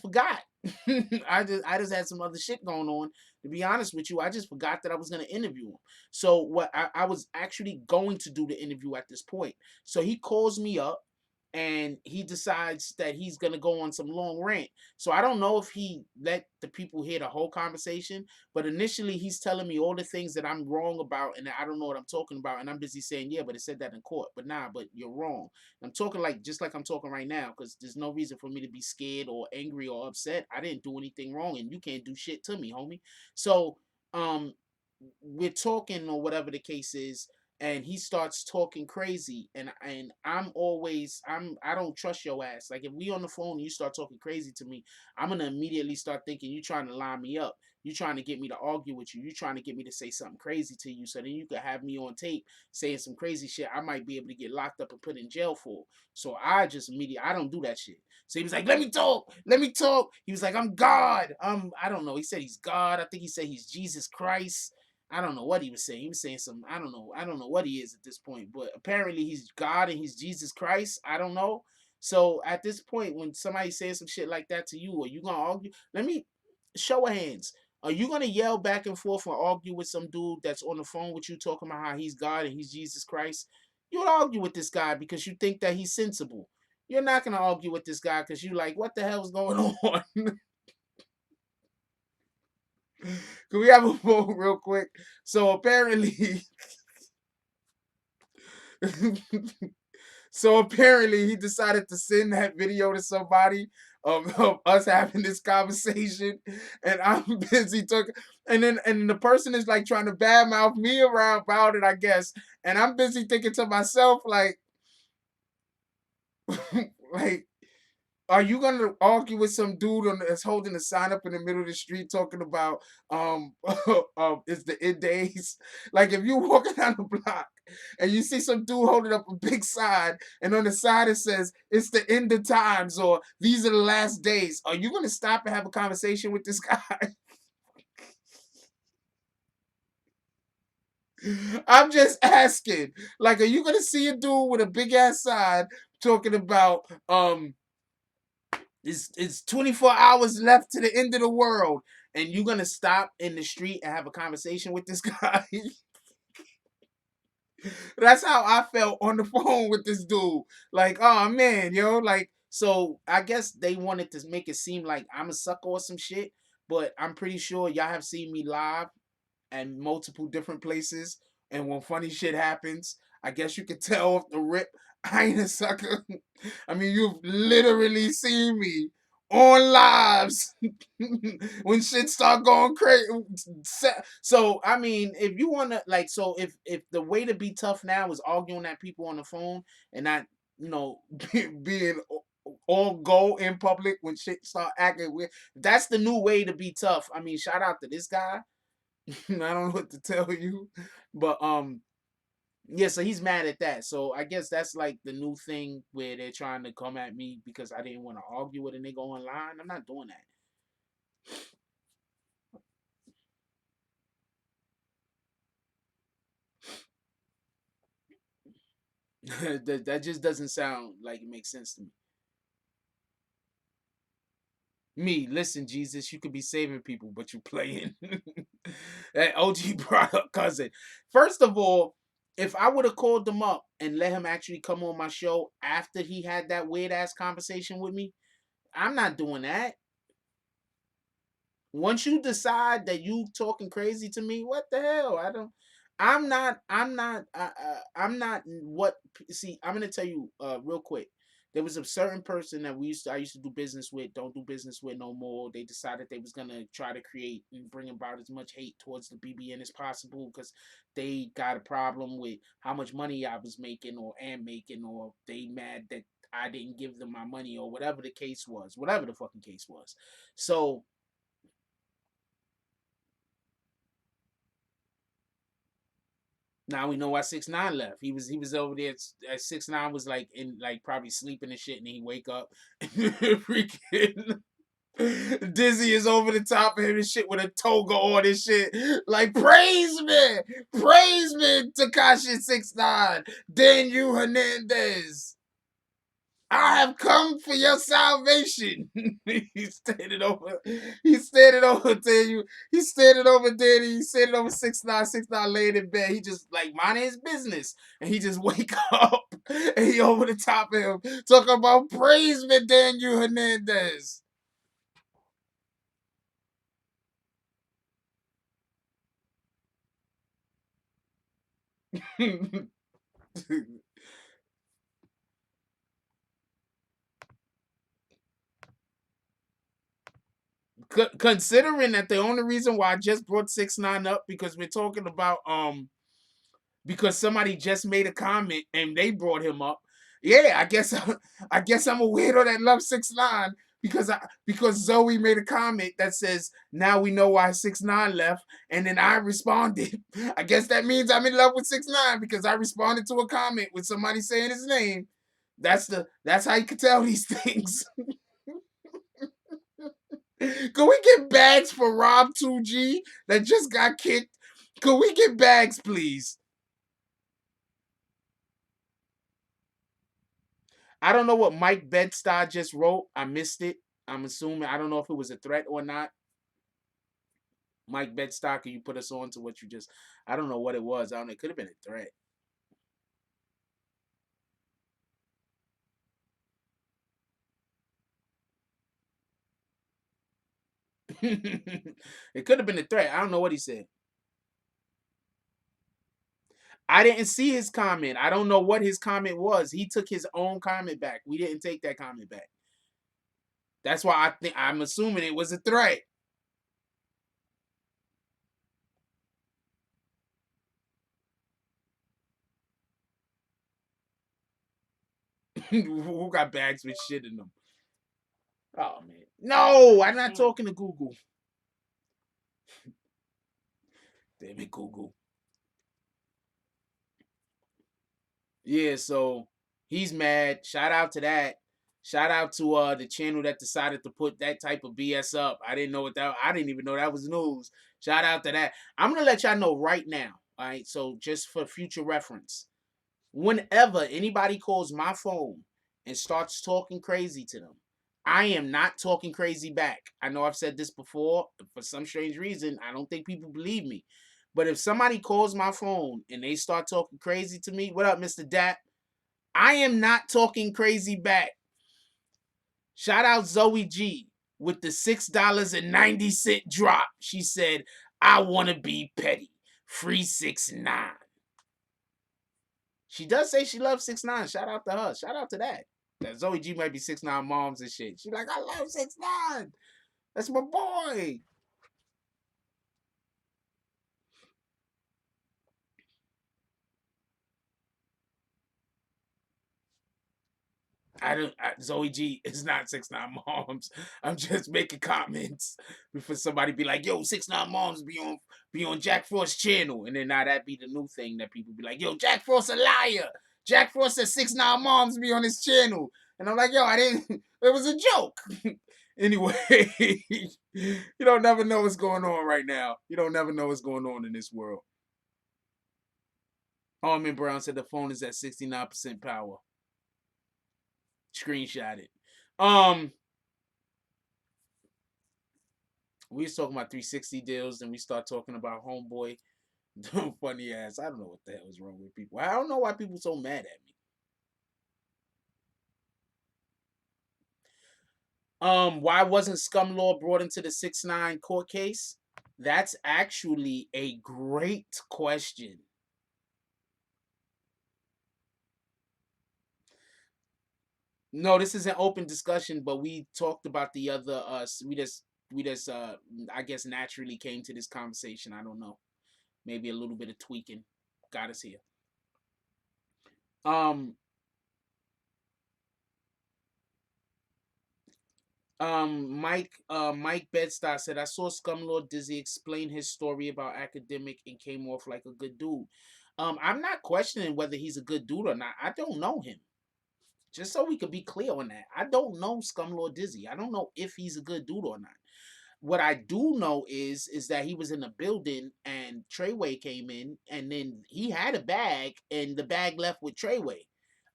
forgot. I just had some other shit going on. To be honest with you, I just forgot that I was gonna interview him. So what I was actually going to do the interview at this point. So he calls me up and he decides that he's gonna go on some long rant. So I don't know if he let the people hear the whole conversation, but initially he's telling me all the things that I'm wrong about and that I don't know what I'm talking about, and I'm busy saying, yeah, but it said that in court. But nah, but you're wrong. I'm talking like just like I'm talking right now, because there's no reason for me to be scared or angry or upset. I didn't do anything wrong, and you can't do shit to me, homie. So um we're talking or whatever the case is, and he starts talking crazy, and I don't trust your ass. Like if we on the phone and you start talking crazy to me, I'm gonna immediately start thinking you trying to line me up. You trying to get me to argue with you. You trying to get me to say something crazy to you so then you could have me on tape saying some crazy shit I might be able to get locked up and put in jail for. So I don't do that shit. So he was like, let me talk. Let me talk. He was like, I'm God. I don't know. He said he's God. I think he said he's Jesus Christ. I don't know what he was saying. He was saying some, I don't know. I don't know what he is at this point, but apparently he's God and he's Jesus Christ. I don't know. So at this point, when somebody says some shit like that to you, are you gonna argue? Let me show of hands. Are you gonna yell back and forth or argue with some dude that's on the phone with you talking about how he's God and he's Jesus Christ? You'll argue with this guy because you think that he's sensible. You're not gonna argue with this guy because you like, what the hell's going on? Can we have a vote real quick? So apparently, so apparently he decided to send that video to somebody of us having this conversation, and I'm busy talking, and the person is like trying to badmouth me around about it, I guess, and I'm busy thinking to myself like, like, are you gonna argue with some dude that's holding a sign up in the middle of the street talking about it's the end days? Like if you walking down the block and you see some dude holding up a big sign and on the side it says it's the end of times or these are the last days, are you gonna stop and have a conversation with this guy? I'm just asking. Like, are you gonna see a dude with a big ass sign talking about it's 24 hours left to the end of the world, and you're gonna stop in the street and have a conversation with this guy? That's how I felt on the phone with this dude. Like, oh man, yo, like, so I guess they wanted to make it seem like I'm a sucker or some shit, but I'm pretty sure y'all have seen me live. and multiple different places. And when funny shit happens, I guess you could tell off the rip, I ain't a sucker. I mean, you've literally seen me on lives when shit start going crazy. So I mean, if you wanna like, so if the way to be tough now is arguing at people on the phone and not, being all go in public when shit start acting weird, that's the new way to be tough. I mean, shout out to this guy. I don't know what to tell you, but yeah, so he's mad at that. So I guess that's like the new thing where they're trying to come at me because I didn't want to argue with a nigga online. I'm not doing that. That just doesn't sound like it makes sense to me. Listen, Jesus, you could be saving people, but you playing. That OG brought up cousin. First of all, if I would have called them up and let him actually come on my show after he had that weird ass conversation with me, I'm not doing that. Once you decide that you talking crazy to me, what the hell? I don't. I'm not what. See, I'm gonna tell you real quick. There was a certain person that I used to do business with. Don't do business with no more. They decided they was gonna try to create and bring about as much hate towards the BBN as possible because they got a problem with how much money I was making or am making, or they mad that I didn't give them my money or whatever the case was, whatever the fucking case was. So now we know why 6ix9ine left. He was over there at 6ix9ine was like in like probably sleeping and shit, and he wake up and freaking Dizzy is over the top of him and shit with a toga on and shit. Like praise me, Tekashi 6ix9ine, Daniel Hernandez. I have come for your salvation. He's standing over. He's standing over there. He's standing over there. He's standing over 6ix9ine. 6ix9ine laying in bed. He just like minding his business, and he just wake up and he over the top of him talking about praise me, Daniel Hernandez. Considering that the only reason why I just brought 6ix9ine up because we're talking about because somebody just made a comment and they brought him up. Yeah, I guess I'm a weirdo that loves 6ix9ine because Zoe made a comment that says now we know why 6ix9ine left, and then I responded. I guess that means I'm in love with 6ix9ine because I responded to a comment with somebody saying his name. That's how you can tell these things. Can we get bags for Rob 2G that just got kicked? Could we get bags, please? I don't know what Mike Bedstar just wrote. I missed it. I'm assuming. I don't know if it was a threat or not. Mike Bedstar, can you put us on to what you just? I don't know what it was. I don't know. It could have been a threat. It could have been a threat. I don't know what he said. I didn't see his comment. I don't know what his comment was. He took his own comment back. We didn't take that comment back. That's why I'm assuming it was a threat. Who got bags with shit in them? Oh man. No, I'm not talking to Google. Damn it, Google. Yeah, so he's mad. Shout out to that. Shout out to the channel that decided to put that type of BS up. I didn't even know that was news. Shout out to that. I'm gonna let y'all know right now. All right. So just for future reference, whenever anybody calls my phone and starts talking crazy to them, I am not talking crazy back. I know I've said this before. For some strange reason, I don't think people believe me. But if somebody calls my phone and they start talking crazy to me, what up, Mr. Dat? I am not talking crazy back. Shout out Zoe G with the $6.90 drop. She said, I want to be petty. Free 6ix9ine. She does say she loves 6ix9ine. Shout out to her. Shout out to that. That Zoe G might be 6ix9ine moms and shit. She like, I love 6ix9ine. That's my boy. Zoe G is not 6ix9ine moms. I'm just making comments before somebody be like, yo, 6ix9ine moms be on Jack Frost's channel. And then now that be the new thing that people be like, yo, Jack Frost a liar. Jack Frost said 6ix9ine moms be on his channel. And I'm like, yo, I didn't, it was a joke. Anyway, you don't never know what's going on right now. You don't never know what's going on in this world. Harmon Brown said the phone is at 69% power. Screenshot it. We was talking about 360 deals, then we start talking about Homeboy. Funny ass. I don't know what the hell is wrong with people. I don't know why people so mad at me. Why wasn't Scum Law brought into the 6ix9ine court case? That's actually a great question. No, this is an open discussion, but we talked about the other we just I guess naturally came to this conversation. I don't know. Maybe a little bit of tweaking got us here. Mike Bedstar said, I saw Scumlord Dizzy explain his story about academic and came off like a good dude. I'm not questioning whether he's a good dude or not. I don't know him. Just so we could be clear on that. I don't know Scumlord Dizzy. I don't know if he's a good dude or not. What I do know is that he was in a building and Treyway came in and then he had a bag and the bag left with Treyway.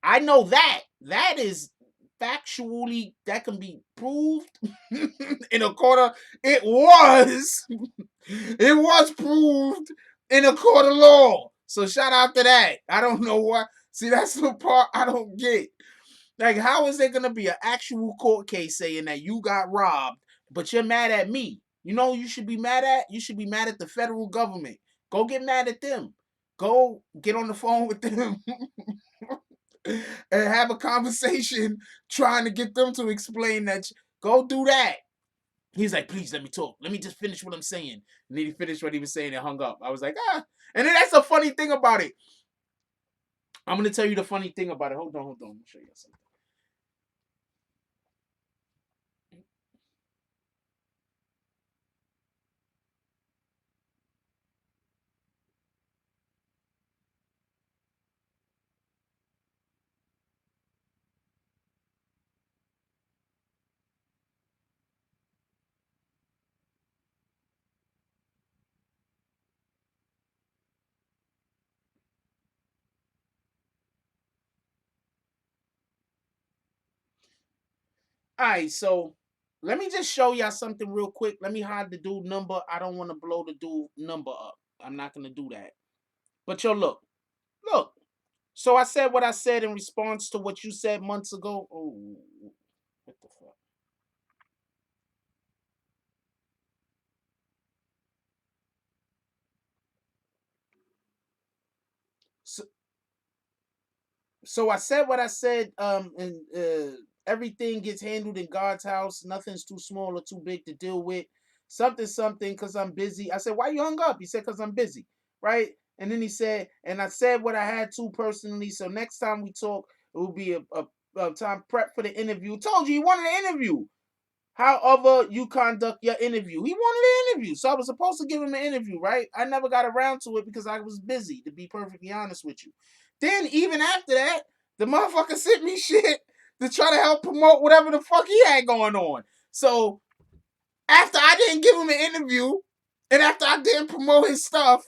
I know that. That is factually, that can be proved in a court of, it was proved in a court of law. So shout out to that. I don't know why. See, that's the part I don't get. Like, how is there gonna be an actual court case saying that you got robbed, but you're mad at me? You know, you should be mad at. You should be mad at the federal government. Go get mad at them. Go get on the phone with them and have a conversation trying to get them to explain that. Go do that. He's like, please let me talk. Let me just finish what I'm saying. And then he finished what he was saying and hung up. I was like, ah. And then that's the funny thing about it. I'm gonna tell you the funny thing about it. Hold on. Let me show you something. All right, so let me just show y'all something real quick. Let me hide the dude number. I don't want to blow the dude number up. I'm not gonna do that. But yo, look. So I said what I said in response to what you said months ago. Oh, what the fuck? So, so I said what I said. And everything gets handled in God's house. Nothing's too small or too big to deal with. Something, because I'm busy. I said, why you hung up? He said, because I'm busy, right? And then he said, and I said what I had to personally. So next time we talk, it will be a time prep for the interview. Told you he wanted an interview. However you conduct your interview. He wanted an interview. So I was supposed to give him an interview, right? I never got around to it because I was busy, to be perfectly honest with you. Then even after that, the motherfucker sent me shit to try to help promote whatever the fuck he had going on. So after I didn't give him an interview, and after I didn't promote his stuff,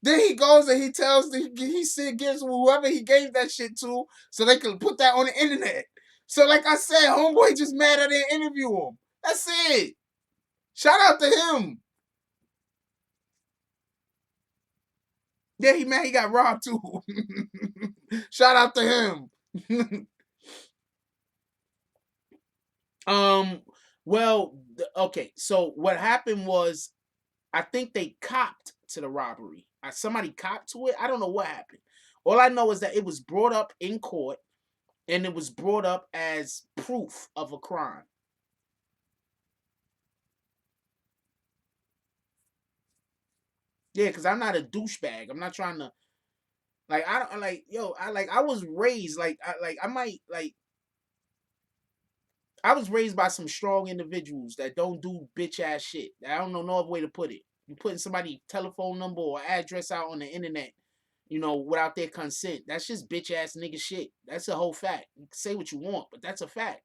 then he goes and he tells gives whoever he gave that shit to so they can put that on the internet. So like I said, homeboy just mad I didn't interview him. That's it. Shout out to him. Yeah, he mad he got robbed too. Shout out to him. Well, okay. So what happened was I think they copped to the robbery. Somebody copped to it. I don't know what happened. All I know is that it was brought up in court, and it was brought up as proof of a crime. Yeah, because I'm not a douchebag. I'm not trying to like I don't like yo. I was raised I was raised by some strong individuals that don't do bitch ass shit. I don't know no other way to put it. You putting somebody's telephone number or address out on the internet, without their consent. That's just bitch ass nigga shit. That's a whole fact. You can say what you want, but that's a fact.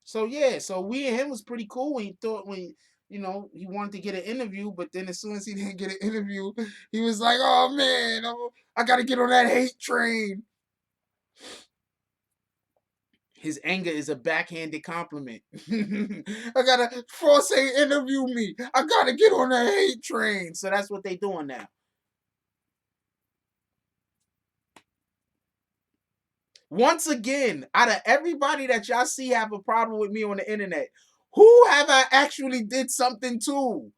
So yeah, so we and him was pretty cool when he wanted to get an interview, but then as soon as he didn't get an interview, he was like, "Oh man, I gotta get on that hate train." His anger is a backhanded compliment. I gotta force ain't interview me. I gotta get on that hate train. So that's what they doing now. Once again, out of everybody that y'all see have a problem with me on the internet, who have I actually did something to?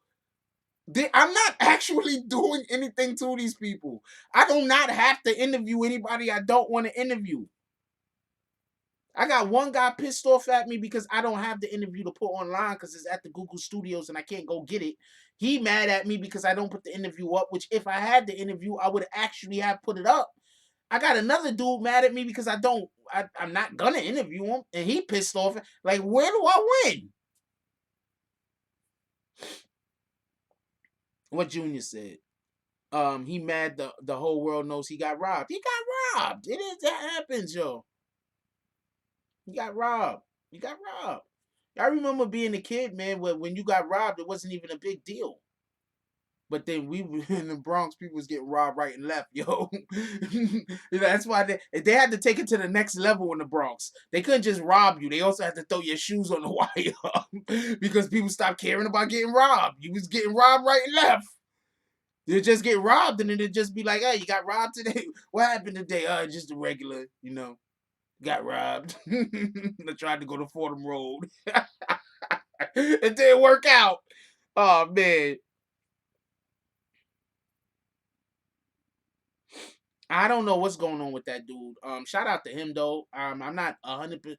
I'm not actually doing anything to these people. I do not have to interview anybody I don't want to interview. I got one guy pissed off at me because I don't have the interview to put online because it's at the Google Studios and I can't go get it. He mad at me because I don't put the interview up, which if I had the interview, I would actually have put it up. I got another dude mad at me because I'm not gonna interview him, and he pissed off. Like, where do I win? What Junior said. He mad the whole world knows he got robbed. He got robbed. It is that happens, yo. He got robbed. He got robbed. I remember being a kid, man, when you got robbed, it wasn't even a big deal. But then we were in the Bronx, people was getting robbed right and left, yo. That's why they had to take it to the next level in the Bronx. They couldn't just rob you. They also had to throw your shoes on the wire because people stopped caring about getting robbed. You was getting robbed right and left. You just get robbed, and then it'd just be like, "Hey, you got robbed today? What happened today? Just a regular, got robbed. I tried to go to Fordham Road. It didn't work out. Oh man." I don't know what's going on with that dude. Shout out to him though. I'm not 100%.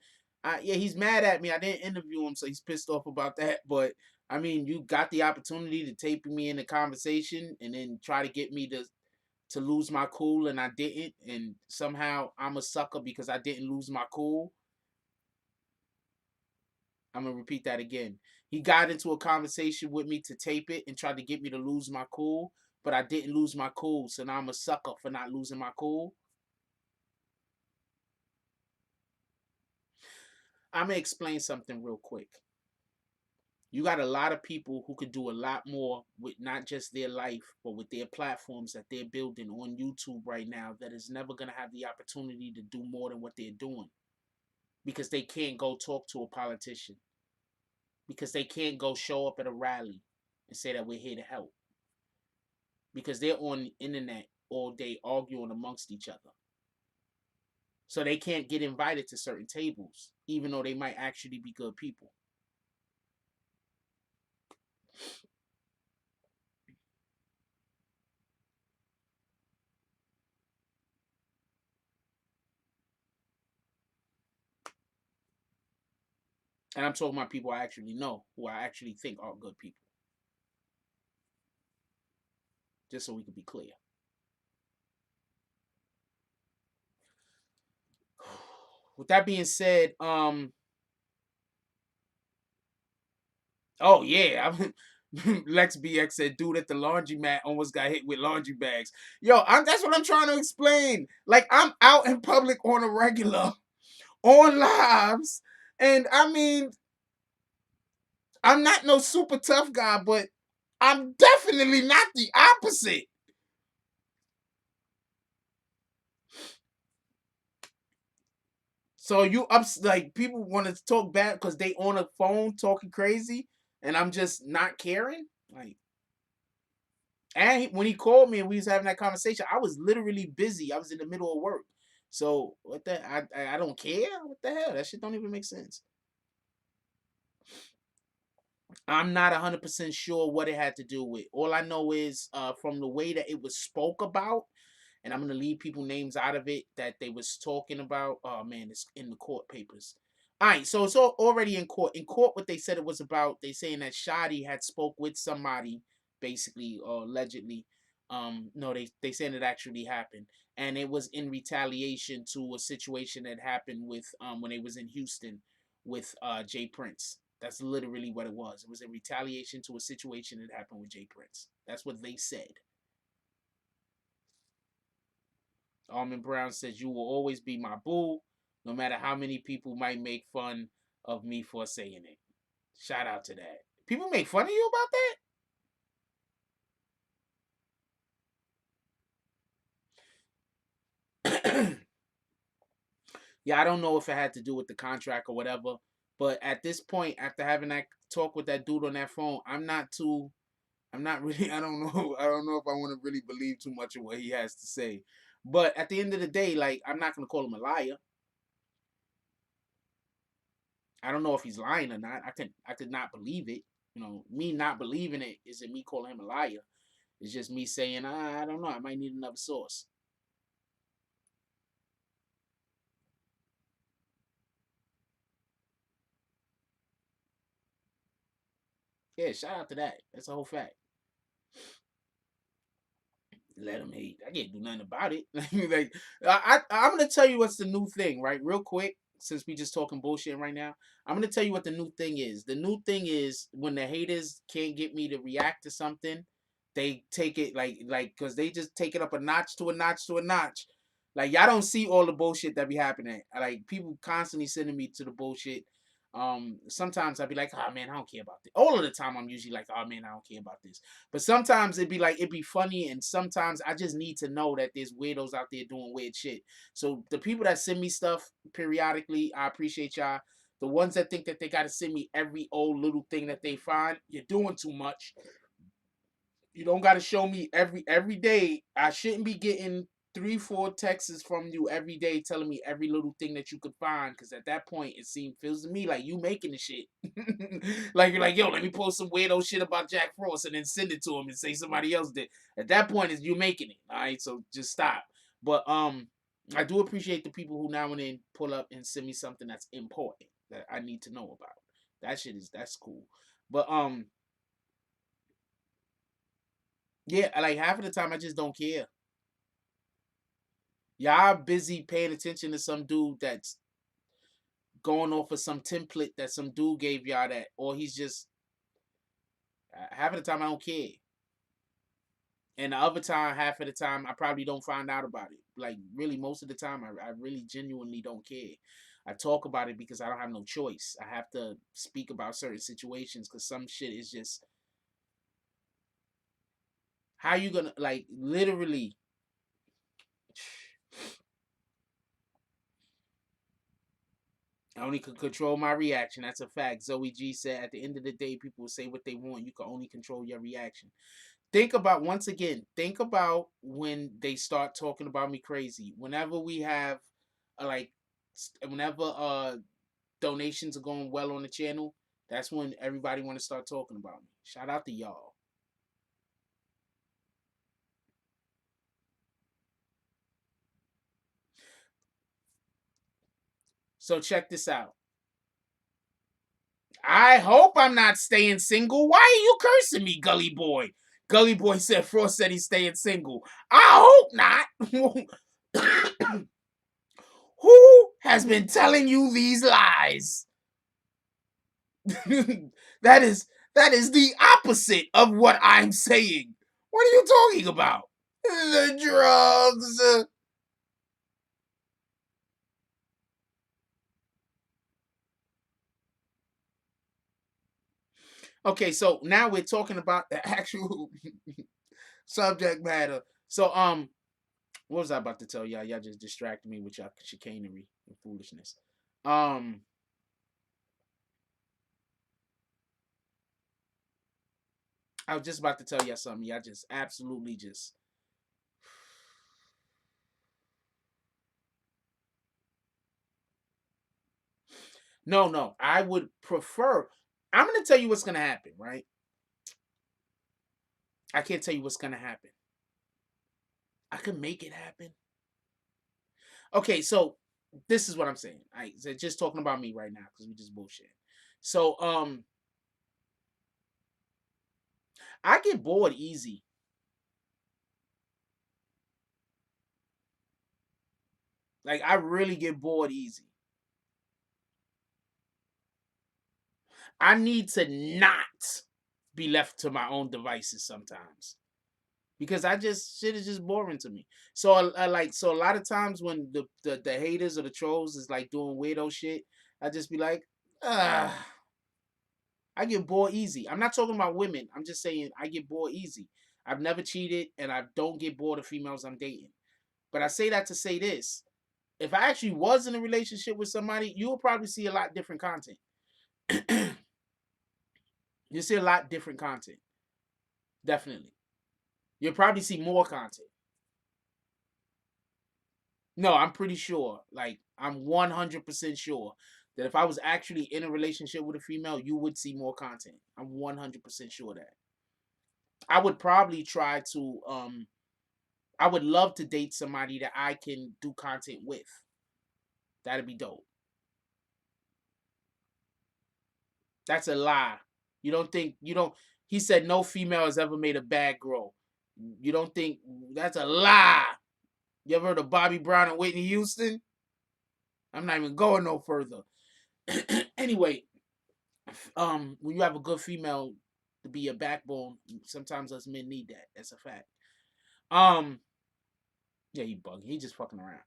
Yeah, he's mad at me. I didn't interview him, so he's pissed off about that. But I mean, you got the opportunity to tape me in the conversation and then try to get me to lose my cool, and I didn't. And somehow I'm a sucker because I didn't lose my cool. I'm gonna repeat that again. He got into a conversation with me to tape it and tried to get me to lose my cool, but I didn't lose my cool, so now I'm a sucker for not losing my cool. I'm gonna explain something real quick. You got a lot of people who could do a lot more with not just their life, but with their platforms that they're building on YouTube right now that is never gonna have the opportunity to do more than what they're doing. Because they can't go talk to a politician. Because they can't go show up at a rally and say that we're here to help. Because they're on the internet all day arguing amongst each other. So they can't get invited to certain tables, even though they might actually be good people. And I'm talking about people I actually know, who I actually think are good people. Just so we can be clear. With that being said, oh yeah, Lex BX said, dude at the laundromat almost got hit with laundry bags. Yo, that's what I'm trying to explain. Like, I'm out in public on a regular, on lives, and I mean, I'm not no super tough guy, but I'm definitely not the opposite. So like people want to talk bad because they on a phone talking crazy, and I'm just not caring. Like, and when he called me and we was having that conversation, I was literally busy. I was in the middle of work, So what the I don't care. What the hell? That shit don't even make sense. I'm not 100% sure what it had to do with. All I know is from the way that it was spoke about, and I'm gonna leave people names out of it that they was talking about. Oh man, it's in the court papers. All right, so it's already in court. In court, what they said it was about, they saying that Shadi had spoke with somebody, basically or allegedly. No, they saying it actually happened, and it was in retaliation to a situation that happened with when they was in Houston with Jay Prince. That's literally what it was. It was in retaliation to a situation that happened with Jay Prince. That's what they said. Almond Brown says, "You will always be my boo, no matter how many people might make fun of me for saying it." Shout out to that. People make fun of you about that? Yeah, I don't know if it had to do with the contract or whatever, but at this point, after having that talk with that dude on that phone, I'm not really, I don't know, I don't know if I want to really believe too much of what he has to say. But at the end of the day, like, I'm not gonna call him a liar. I don't know if he's lying or not. I could not believe it. You know, me not believing it isn't me calling him a liar. It's just me saying, I don't know, I might need another source. Yeah, shout out to that. That's a whole fact. Let him hate. I can't do nothing about it. Like I'm gonna tell you what's the new thing, right? Real quick, since we just talking bullshit right now, I'm gonna tell you what the new thing is. The new thing is when the haters can't get me to react to something, they take it like because they just take it up a notch to a notch to a notch. Like y'all don't see all the bullshit that be happening. Like people constantly sending me to the bullshit. Sometimes I'd be like, oh man, I don't care about this. All of the time I'm usually like, oh man, I don't care about this. But sometimes it'd be funny, and sometimes I just need to know that there's weirdos out there doing weird shit. So the people that send me stuff periodically, I appreciate y'all. The ones that think that they gotta send me every old little thing that they find, you're doing too much. You don't got to show me every day. I shouldn't be getting 3, 4 texts from you every day telling me every little thing that you could find. Because at that point, it feels to me like you making the shit. Like you're like, yo, let me post some weirdo shit about Jack Frost and then send it to him and say somebody else did. At that point, is you making it. All right, so just stop. But I do appreciate the people who now and then pull up and send me something that's important that I need to know about. That's cool. But yeah, like half of the time I just don't care. Y'all busy paying attention to some dude that's going off of some template that some dude gave y'all that, or he's just half of the time I don't care. And the other time, half of the time, I probably don't find out about it. Like really, most of the time, I really genuinely don't care. I talk about it because I don't have no choice. I have to speak about certain situations because some shit is just how you gonna like literally. I only can control my reaction. That's a fact. Zoe G said, at the end of the day, people will say what they want. You can only control your reaction. Think about, once again, think about when they start talking about me crazy. Whenever we have, like, whenever donations are going well on the channel, that's when everybody want to start talking about me. Shout out to y'all. So check this out. I hope I'm not staying single. Why are you cursing me, Gully Boy? Gully Boy said Frost said he's staying single. I hope not. Who has been telling you these lies? that is the opposite of what I'm saying. What are you talking about? The drugs. Okay, so now we're talking about the actual subject matter. So what was I about to tell y'all? Y'all just distracted me with y'all chicanery and foolishness. Um, I was just about to tell y'all something. Y'all just absolutely just. No. I would prefer. I'm gonna tell you what's gonna happen, right? I can't tell you what's gonna happen. I can make it happen. Okay, so this is what I'm saying. So just talking about me right now because we just bullshit. So I get bored easy. Like I really get bored easy. I need to not be left to my own devices sometimes because I just shit is just boring to me. So I like so a lot of times when the haters or the trolls is like doing weirdo shit, I just be like, ah. I get bored easy. I'm not talking about women. I'm just saying I get bored easy. I've never cheated and I don't get bored of females I'm dating. But I say that to say this. If I actually was in a relationship with somebody, you will probably see a lot different content. You'll see a lot different content. Definitely. You'll probably see more content. No, I'm pretty sure. Like, I'm 100% sure that if I was actually in a relationship with a female, you would see more content. I'm 100% sure of that. I would probably try to I would love to date somebody that I can do content with. That'd be dope. That's a lie. You don't think you don't he said no female has ever made a bad girl. You don't think that's a lie. You ever heard of Bobby Brown and Whitney Houston? I'm not even going no further. Anyway, when you have a good female to be your backbone, sometimes us men need that. That's a fact. Um, yeah, he bugging. He just fucking around.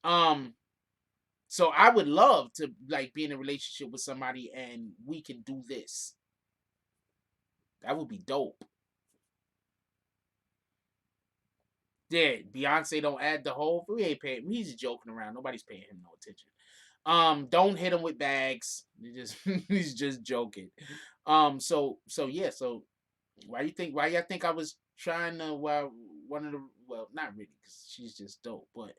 Um, So I would love to like be in a relationship with somebody and we can do this. That would be dope. Yeah, Beyonce don't add the whole. We ain't paying. He's just joking around. Nobody's paying him no attention. Don't hit him with bags. He's just joking. So yeah. So why you think? Why y'all think I was trying to? Well, one of the well, not really, because she's just dope. But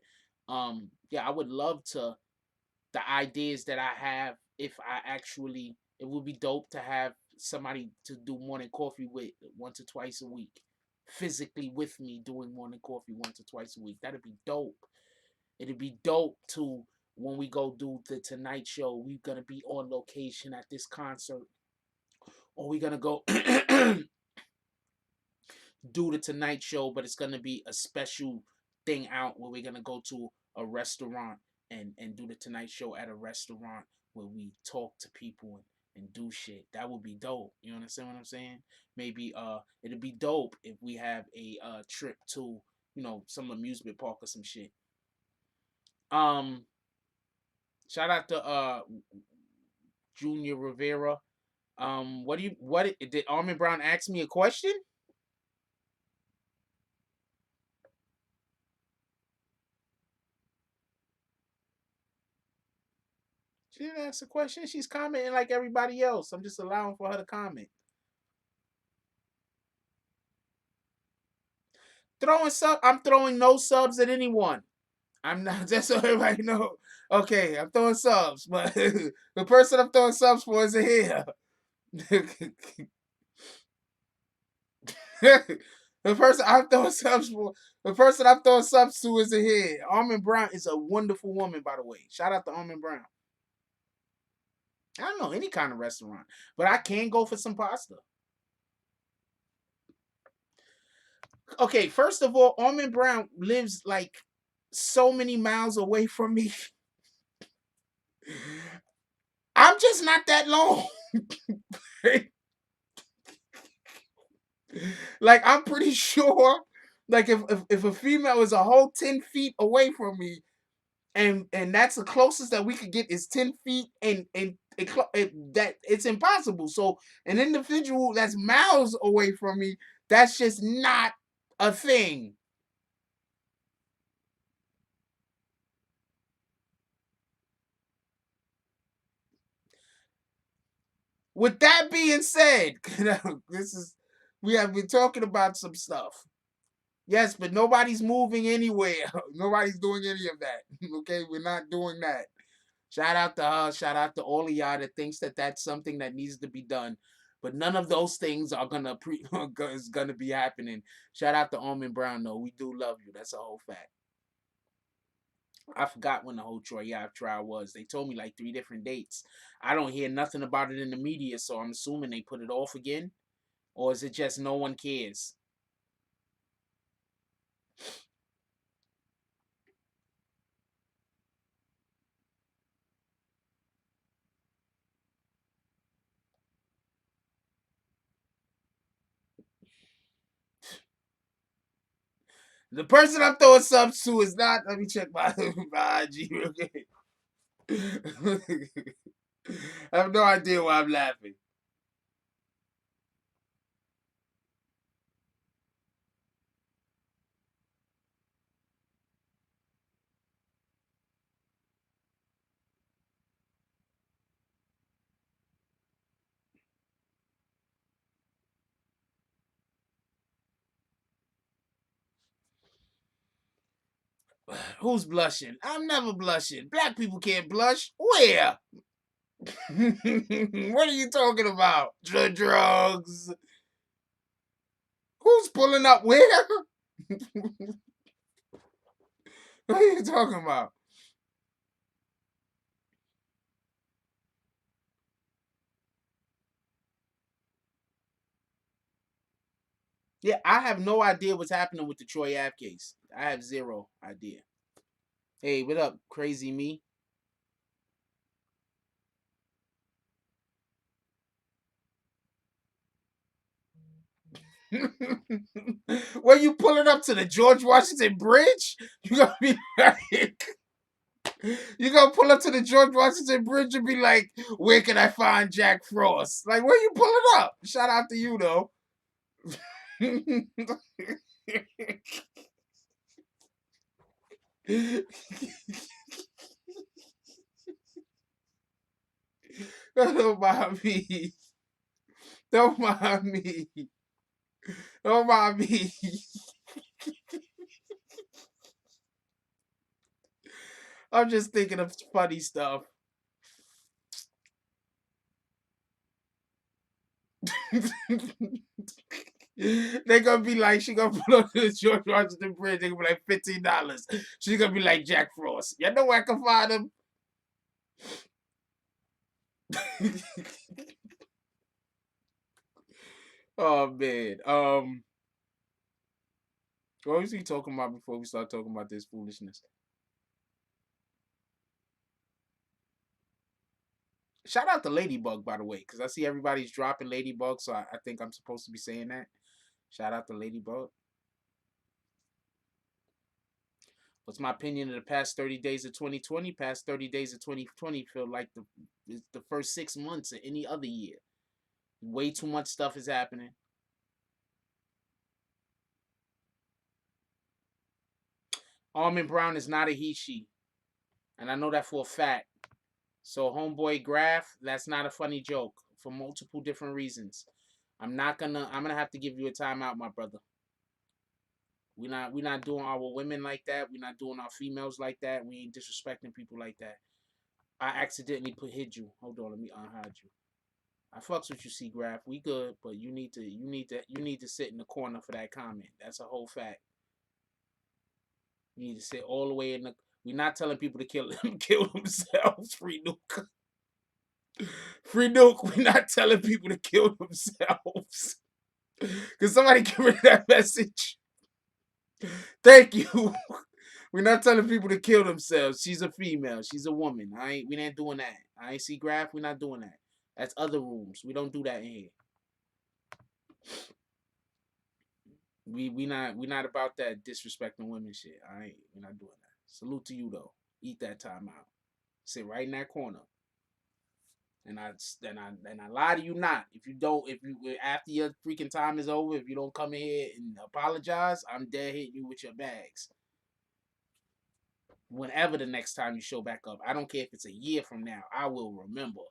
yeah, I would love to the ideas that I have if I actually it would be dope to have somebody to do morning coffee with once or twice a week. Physically with me doing morning coffee once or twice a week. That'd be dope. It'd be dope to when we go do the Tonight Show, we're gonna be on location at this concert. Or we're gonna go do the Tonight Show, but it's gonna be a special thing out where we're gonna go to a restaurant and do the Tonight Show at a restaurant where we talk to people and do shit. That would be dope. You understand what I'm saying? Maybe it'd be dope if we have a trip to some amusement park or some shit. Um, Shout out to Junior Rivera. What did Armin Brown ask me a question? She didn't ask a question. She's commenting like everybody else. I'm just allowing for her to comment. I'm throwing no subs at anyone. I'm not. Just so everybody know. Okay, I'm throwing subs, but the person I'm throwing subs for isn't here. The person I'm throwing subs for, the person I'm throwing subs to isn't here. Armin Brown is a wonderful woman, by the way. Shout out to Armin Brown. I don't know any kind of restaurant, but I can go for some pasta. Okay, first of all, Armin Brown lives like so many miles away from me. I'm just not that long. Like I'm pretty sure, like if a female is a whole 10 feet away from me, and that's the closest that we could get is 10 feet, and that it's impossible. So an individual that's miles away from me, that's just not a thing. With that being said, this is we have been talking about some stuff. Yes, but nobody's moving anywhere. Nobody's doing any of that. Okay, we're not doing that. Shout out to her. Shout out to all of y'all that thinks that that's something that needs to be done. But none of those things are gonna is gonna be happening. Shout out to Almond Brown though. We do love you. That's a whole fact. I forgot when the whole Troy Ave trial was. They told me like 3 different dates. I don't hear nothing about it in the media, so I'm assuming they put it off again. Or is it just no one cares? The person I'm throwing subs to is not. Let me check my, my IG real quick. I have no idea why I'm laughing. Who's blushing? I'm never blushing. Black people can't blush. Where? What are you talking about? Drugs. Who's pulling up where? What are you talking about? Yeah, I have no idea what's happening with the Troy Ave case. I have zero idea. Hey, what up, crazy me? When you pulling up to the George Washington Bridge, you gonna be like, you gonna pull up to the George Washington Bridge and be like, where can I find Jack Frost? Like, where you pulling up? Shout out to you though. Don't mind me. Don't mind me. Don't mind me. I'm just thinking of funny stuff. They gonna be like, she gonna pull up to the George Washington Bridge. They gonna be like $15. She's gonna be like Jack Frost. You know where I can find him? Oh man. What was he talking about before we start talking about this foolishness? Shout out to Ladybug, by the way, because I see everybody's dropping Ladybug, so I think I'm supposed to be saying that. Shout out to Ladybug. What's my opinion of the past 30 days of 2020? Past 30 days of 2020 feel like the first 6 months of any other year. Way too much stuff is happening. Almond Brown is not a he, she. And I know that for a fact. So, homeboy Graph, that's not a funny joke for multiple different reasons. I'm gonna have to give you a timeout, my brother. We not doing our women like that. We're not doing our females like that. We ain't disrespecting people like that. I accidentally hid you. Hold on, let me unhide you. I fucks with you, C Graph. We good, but you need to sit in the corner for that comment. That's a whole fact. You need to sit all the way in the. We're not telling people to kill themselves. Free nuke. Free nuke. We're not telling people to kill themselves. Can somebody give me that message? Thank you. We're not telling people to kill themselves. She's a female. She's a woman. We ain't doing that. I ain't see Graph. We're not doing that. That's other rooms. We don't do that in here. We not about that disrespecting women shit. We're not doing that. Salute to you though. Eat that time out. Sit right in that corner. And I lie to you not. If you after your freaking time is over, if you don't come in here and apologize, I'm dead hitting you with your bags. Whenever the next time you show back up, I don't care if it's a year from now. I will remember.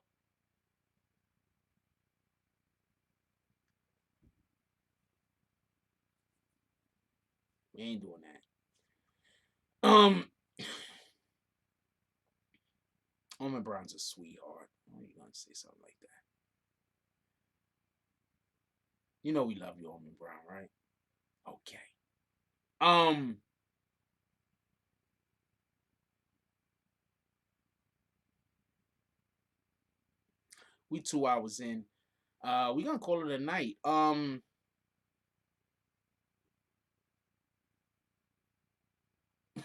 We ain't doing that. Um, Almond Brown's a sweetheart. Why are you gonna say something like that? You know we love you, Almond Brown, right? Okay. Um, we 2 hours in. We gonna call it a night.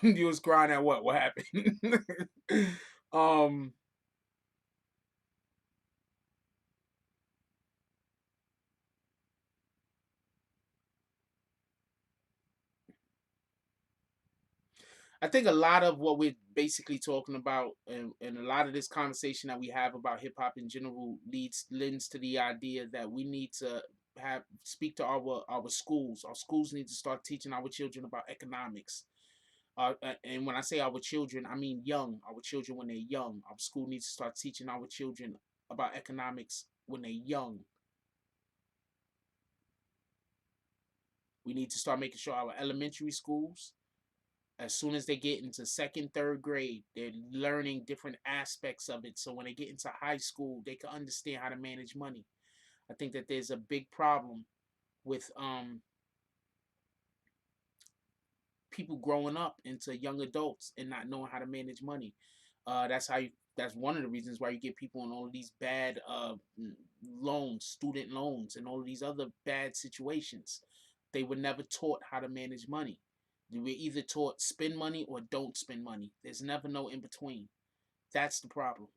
You was crying at what? What happened? um, I think a lot of what we're basically talking about, and a lot of this conversation that we have about hip hop in general, lends to the idea that we need to have speak to our schools. Our schools need to start teaching our children about economics. And when I say our children, I mean young. Our children when they're young. Our school needs to start teaching our children about economics when they're young. We need to start making sure our elementary schools, as soon as they get into second, third grade, they're learning different aspects of it. So when they get into high school, they can understand how to manage money. I think that there's a big problem with people growing up into young adults and not knowing how to manage money. That's how you. That's one of the reasons why you get people in all of these bad loans, student loans, and all of these other bad situations. They were never taught how to manage money. They were either taught spend money or don't spend money. There's never no in between. That's the problem.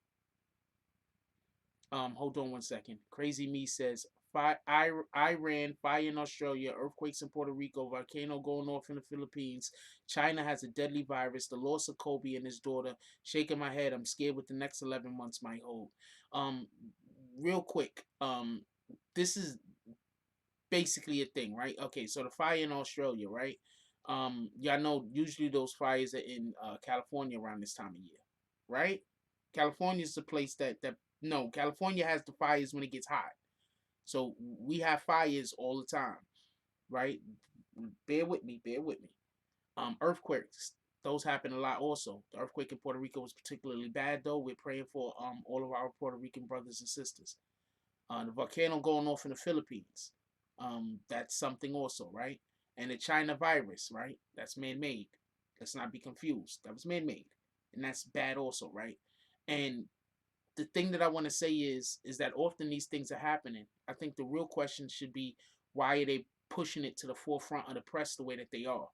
Hold on one second. Crazy Me says Iran, fire in Australia, earthquakes in Puerto Rico, volcano going off in the Philippines. China has a deadly virus. The loss of Kobe and his daughter. Shaking my head. I'm scared what the next 11 months might hold. Um, real quick. This is basically a thing, right? Okay, so the fire in Australia, right? Y'all know usually those fires are in California around this time of year, right? California is the place that no, California has the fires when it gets hot. So we have fires all the time, right? Bear with me, bear with me. Earthquakes, those happen a lot also. The earthquake in Puerto Rico was particularly bad though. We're praying for all of our Puerto Rican brothers and sisters. The volcano going off in the Philippines. That's something also, right? And the China virus, right? That's man-made. Let's not be confused. That was man-made, and that's bad also, right? And the thing that I want to say is that often these things are happening. I think the real question should be, why are they pushing it to the forefront of the press the way that they are?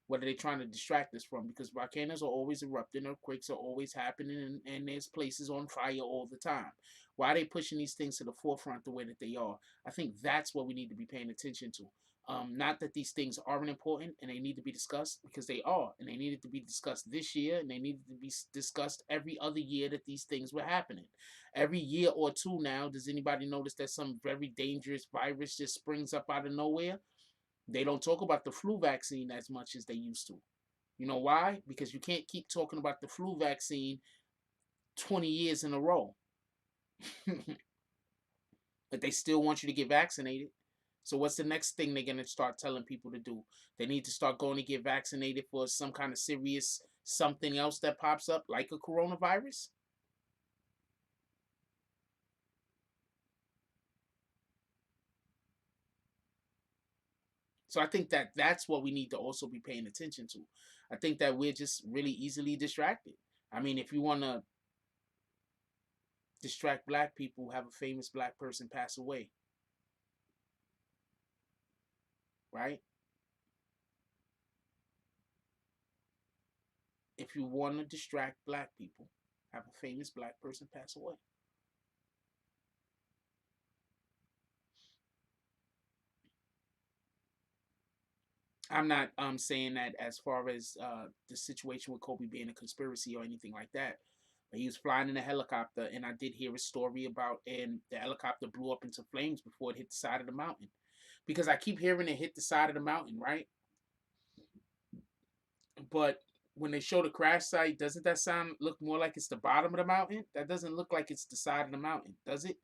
What are they trying to distract us from? Because volcanoes are always erupting, earthquakes are always happening, and there's places on fire all the time. Why are they pushing these things to the forefront the way that they are? I think that's what we need to be paying attention to. Not that these things aren't important and they need to be discussed, because they are, and they needed to be discussed this year, and they needed to be discussed every other year that these things were happening. Every year or two now, does anybody notice that some very dangerous virus just springs up out of nowhere? They don't talk about the flu vaccine as much as they used to. You know why? Because you can't keep talking about the flu vaccine 20 years in a row. But they still want you to get vaccinated. So what's the next thing they're going to start telling people to do? They need to start going to get vaccinated for some kind of serious something else that pops up, like a coronavirus. So I think that that's what we need to also be paying attention to. I think that we're just really easily distracted. I mean, if you want to distract black people, have a famous black person pass away, right? If you want to distract black people, have a famous black person pass away. I'm not saying that as far as the situation with Kobe being a conspiracy or anything like that. But he was flying in a helicopter, and I did hear a story about, and the helicopter blew up into flames before it hit the side of the mountain. Because I keep hearing it hit the side of the mountain, right? But when they show the crash site, doesn't that sound look more like it's the bottom of the mountain? That doesn't look like it's the side of the mountain, does it?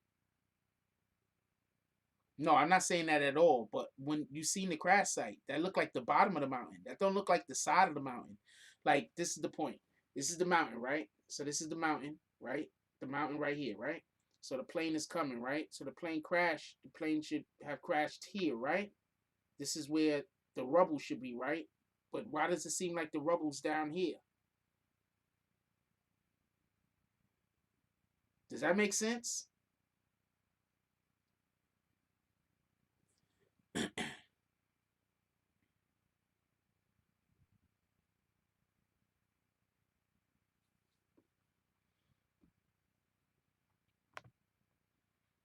No, I'm not saying that at all. But when you seen the crash site, that looked like the bottom of the mountain. That don't look like the side of the mountain. Like, this is the point. This is the mountain, right? So this is the mountain. right? The mountain right here, right? So the plane is coming, right? So the plane crashed. The plane should have crashed here, right? This is where the rubble should be, right? But why does it seem like the rubble's down here? Does that make sense?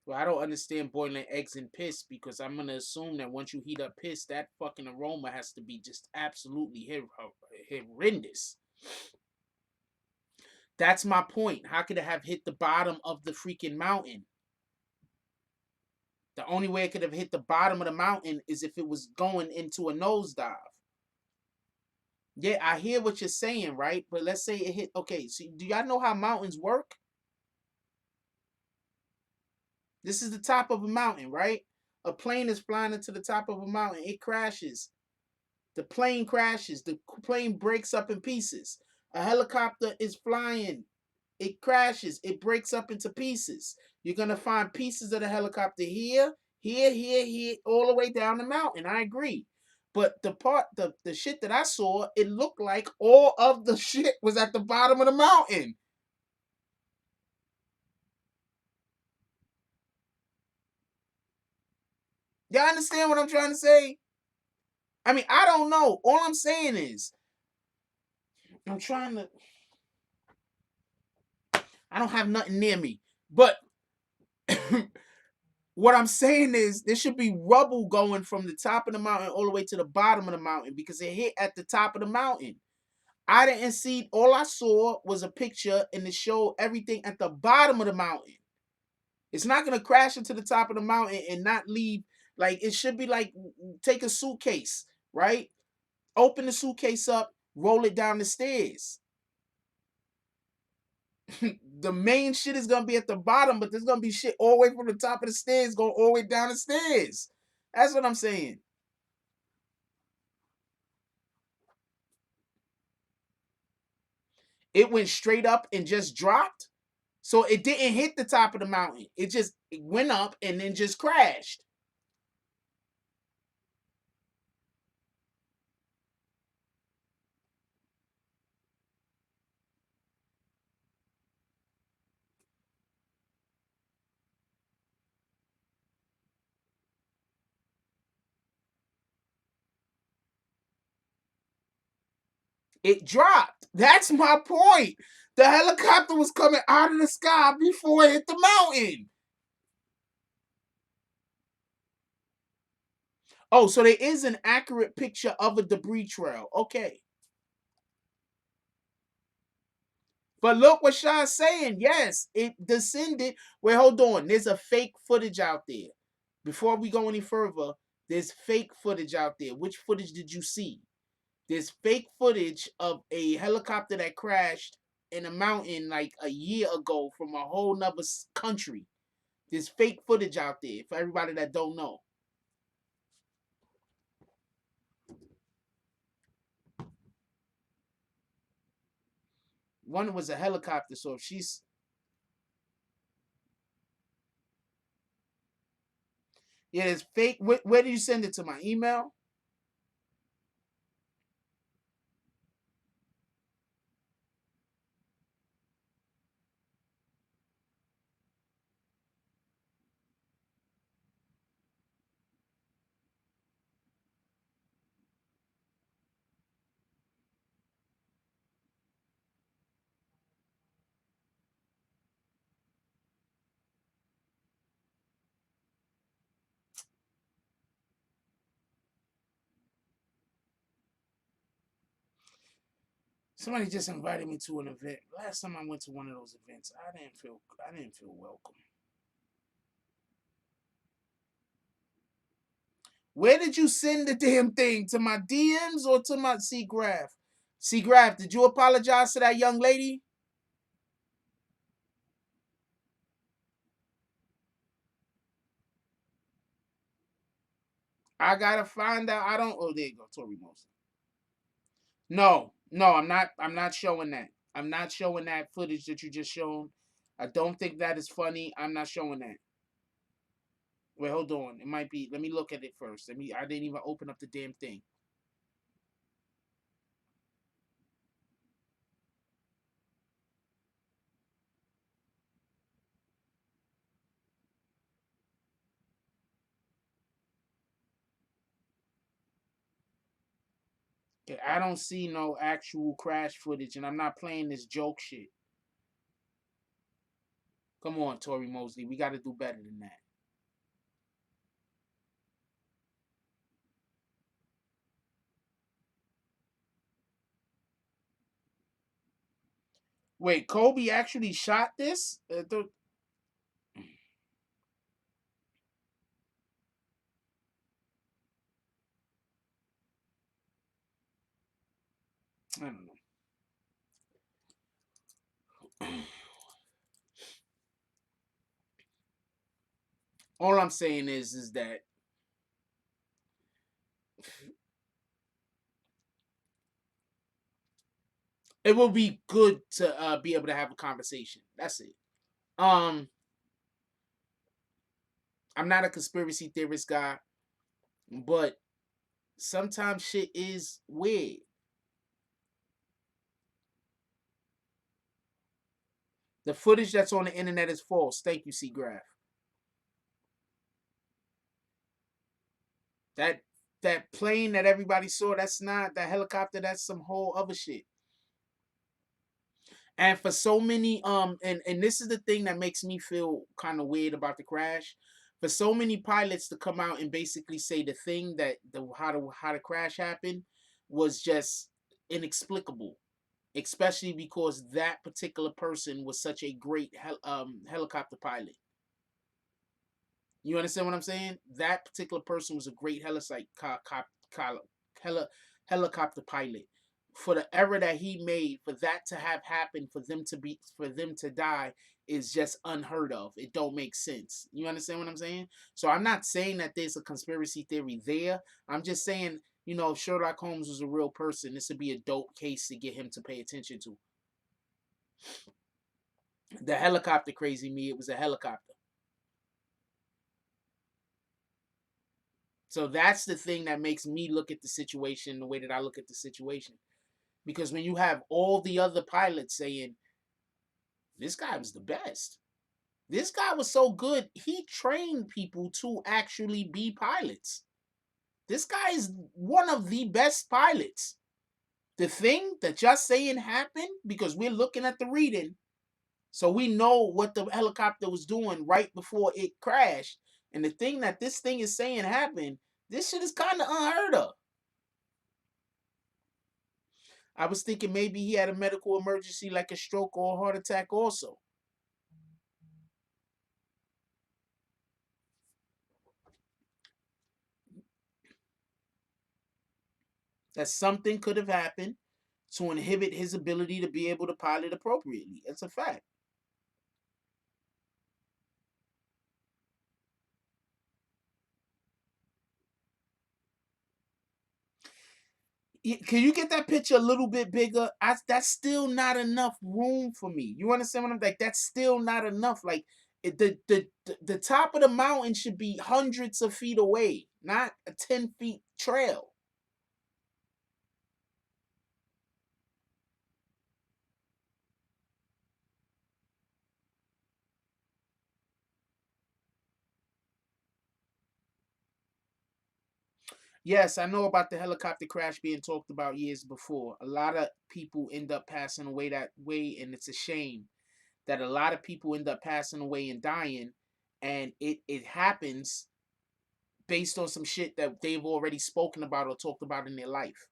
Well, I don't understand boiling eggs in piss because I'm gonna assume that once you heat up piss, that fucking aroma has to be just absolutely horrendous. That's my point. How could it have hit the bottom of the freaking mountain? The only way it could have hit the bottom of the mountain is if it was going into a nosedive. Yeah, I hear what you're saying, right? But let's say it hit. Okay, so do y'all know how mountains work? This is the top of a mountain, right? A plane is flying into the top of a mountain. It crashes. The plane crashes. The plane breaks up in pieces. A helicopter is flying. It crashes. It breaks up into pieces. You're going to find pieces of the helicopter here, here, here, here, all the way down the mountain. I agree. But the shit that I saw, it looked like all of the shit was at the bottom of the mountain. Y'all understand what I'm trying to say? I mean, I don't know. All I'm saying is, I'm trying to. I don't have nothing near me. But what I'm saying is, there should be rubble going from the top of the mountain all the way to the bottom of the mountain because it hit at the top of the mountain. I didn't see, all I saw was a picture and it showed everything at the bottom of the mountain. It's not going to crash into the top of the mountain and not leave. Like, it should be like, take a suitcase, right? Open the suitcase up, roll it down the stairs. The main shit is gonna be at the bottom, but there's gonna be shit all the way from the top of the stairs going all the way down the stairs. That's what I'm saying. It went straight up and just dropped. So it didn't hit the top of the mountain. It went up and then just crashed. It dropped. That's my point. The helicopter was coming out of the sky before it hit the mountain. Oh, so there is an accurate picture of a debris trail. Okay. But look what Sean's saying. Yes, it descended. Wait, hold on. There's a fake footage out there. Before we go any further, there's fake footage out there. Which footage did you see? There's fake footage of a helicopter that crashed in a mountain like a year ago from a whole nother country. There's fake footage out there for everybody that don't know. One was a helicopter, so if she's yeah, it's fake. Where did you send it to my email? Somebody just invited me to an event. Last time I went to one of those events, I didn't feel welcome. Where did you send the damn thing? To my DMs or to my C Graph? C Graph, did you apologize to that young lady? I gotta find out. I don't. Oh, there you go, Tori Mosley. No, I'm not. I'm not showing that. I'm not showing that footage that you just shown. I don't think that is funny. I'm not showing that. Wait, hold on. It might be. Let me look at it first. I didn't even open up the damn thing. I don't see no actual crash footage, and I'm not playing this joke shit. Come on, Tory Mosley. We got to do better than that. Wait, Kobe actually shot this? I don't know. All I'm saying is that it will be good to be able to have a conversation. That's it. Um, I'm not a conspiracy theorist guy, but sometimes shit is weird. The footage that's on the internet is false. Thank you, C. Graph. That that plane that everybody saw, that's not that helicopter. That's some whole other shit. And for so many, and this is the thing that makes me feel kind of weird about the crash. For so many pilots to come out and basically say the thing that how the crash happened was just inexplicable, especially because that particular person was such a great helicopter pilot. You understand what I'm saying? That particular person was a great helicopter pilot. For the error that he made, for that to have happened, for them to die, is just unheard of. It don't make sense. You understand what I'm saying? So I'm not saying that there's a conspiracy theory there. I'm just saying, if Sherlock Holmes was a real person, this would be a dope case to get him to pay attention to. The helicopter crazy me, it was a helicopter. So that's the thing that makes me look at the situation the way that I look at the situation. Because when you have all the other pilots saying, this guy was the best. This guy was so good, he trained people to actually be pilots. This guy is one of the best pilots. The thing that just saying happened, because we're looking at the reading, so we know what the helicopter was doing right before it crashed. And the thing that this thing is saying happened, this shit is kind of unheard of. I was thinking maybe he had a medical emergency like a stroke or a heart attack also. That something could have happened to inhibit his ability to be able to pilot appropriately. It's a fact. Can you get that picture a little bit bigger? That's still not enough room for me. You understand what I'm like? That's still not enough. Like the top of the mountain should be hundreds of feet away, not a 10 feet trail. Yes, I know about the helicopter crash being talked about years before. A lot of people end up passing away that way, and it's a shame that a lot of people end up passing away and dying, and it happens based on some shit that they've already spoken about or talked about in their life.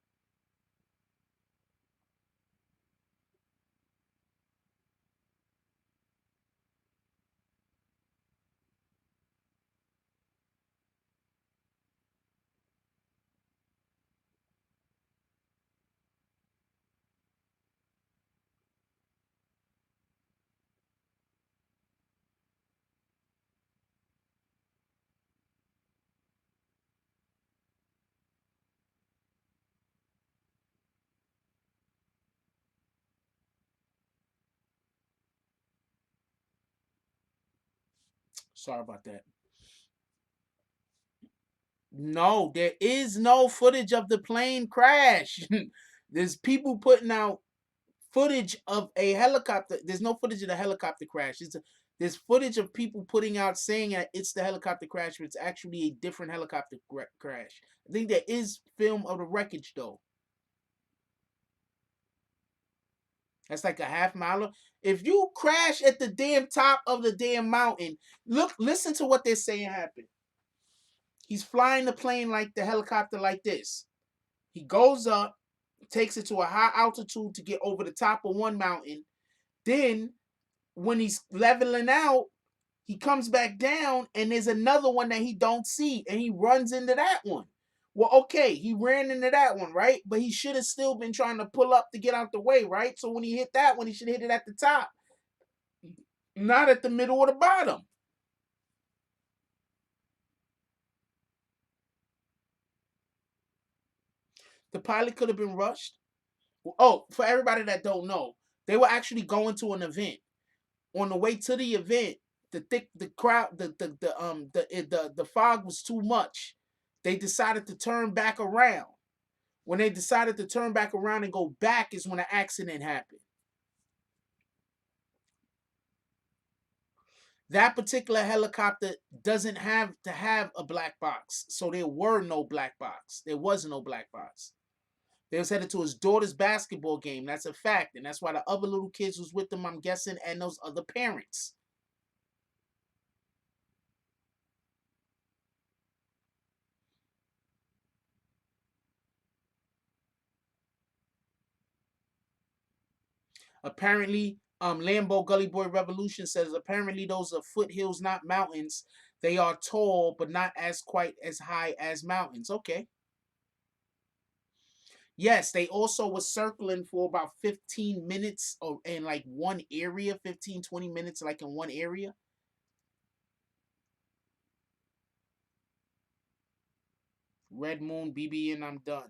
Sorry about that. No, there is no footage of the plane crash. There's people putting out footage of a helicopter. There's no footage of the helicopter crash. There's footage of people putting out saying that it's the helicopter crash, but it's actually a different helicopter crash. I think there is film of the wreckage though. That's like a half miler. If you crash at the damn top of the damn mountain, listen to what they're saying happened. He's flying the plane like the helicopter like this. He goes up, takes it to a high altitude to get over the top of one mountain. Then when he's leveling out, he comes back down and there's another one that he don't see and he runs into that one. Well, okay, he ran into that one, right? But he should have still been trying to pull up to get out the way, right? So when he hit that one, he should hit it at the top, not at the middle or the bottom. The pilot could have been rushed. Oh, for everybody that don't know, they were actually going to an event. On the way to the event, the crowd, the fog was too much. They decided to turn back around. When they decided to turn back around and go back is when an accident happened. That particular helicopter doesn't have to have a black box. So there were no black box. There was no black box. They was headed to his daughter's basketball game. That's a fact. And that's why the other little kids was with them, I'm guessing, and those other parents. Apparently, Lambo Gully Boy Revolution says apparently those are foothills, not mountains. They are tall, but not as quite as high as mountains. Okay. Yes, they also were circling for about 15 minutes or in like one area, 15, 20 minutes like in one area. Red Moon, BBN, I'm done.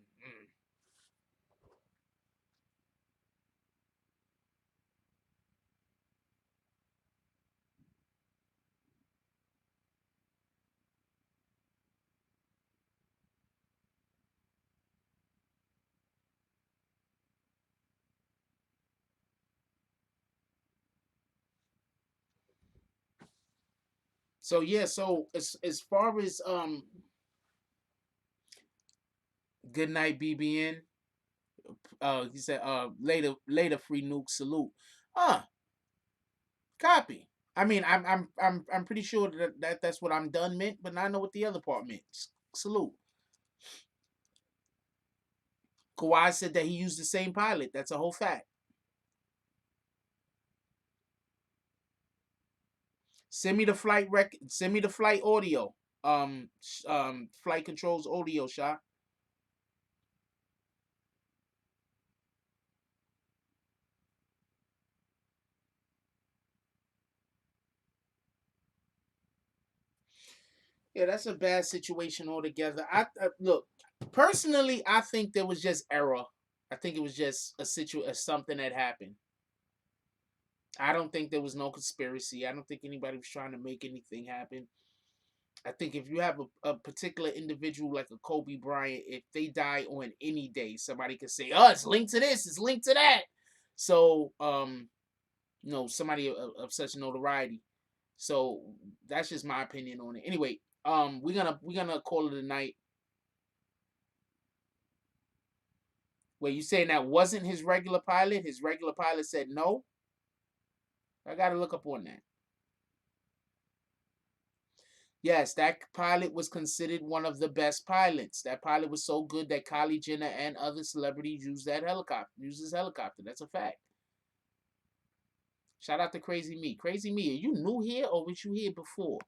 So yeah, so as far as good night BBN, he said later free nuke salute. Copy. I mean, I'm pretty sure that's what I'm done meant, but I know what the other part meant. Salute. Kawhi said that he used the same pilot. That's a whole fact. Send me the Send me the flight audio. Flight controls audio shot. Yeah, that's a bad situation altogether. I look personally. I think there was just error. I think it was just something that happened. I don't think there was no conspiracy. I don't think anybody was trying to make anything happen. I think if you have a particular individual like a Kobe Bryant, if they die on any day, somebody could say, "Oh, it's linked to this, it's linked to that." So, somebody of such notoriety. So that's just my opinion on it. Anyway, we're gonna call it a night. Wait, you saying that wasn't his regular pilot? His regular pilot said no. I gotta look up on that. Yes, that pilot was considered one of the best pilots. That pilot was so good that Kylie Jenner and other celebrities use his helicopter. That's a fact. Shout out to Crazy Me. Crazy Me, are you new here or was you here before?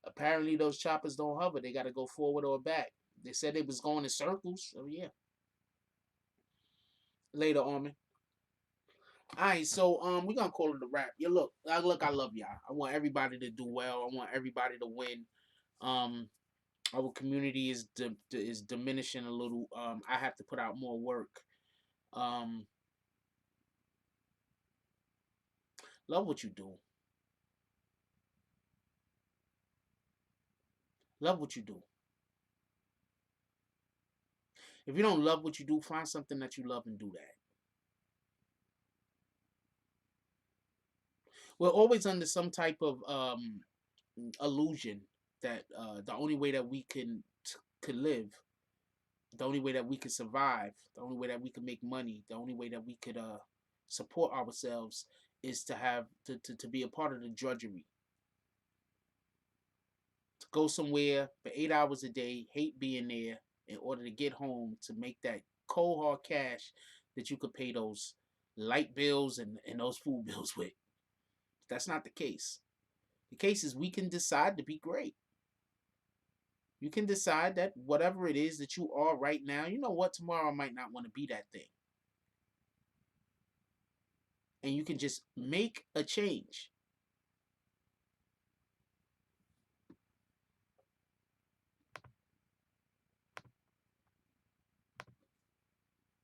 Apparently those choppers don't hover. They gotta go forward or back. They said it was going in circles. So yeah. Later, Armin. All right, so we're gonna call it a wrap. Yeah, look, I love y'all. I want everybody to do well. I want everybody to win. Um, our community is diminishing a little. I have to put out more work. Um, love what you do. Love what you do. If you don't love what you do, find something that you love and do that. We're always under some type of illusion that the only way that we could live, the only way that we could survive, the only way that we could make money, the only way that we could support ourselves is to have to be a part of the drudgery. To go somewhere for 8 hours a day, hate being there in order to get home to make that cold hard cash that you could pay those light bills and those food bills with. That's not the case. The case is we can decide to be great. You can decide that whatever it is that you are right now, you know what, tomorrow I might not want to be that thing. And you can just make a change.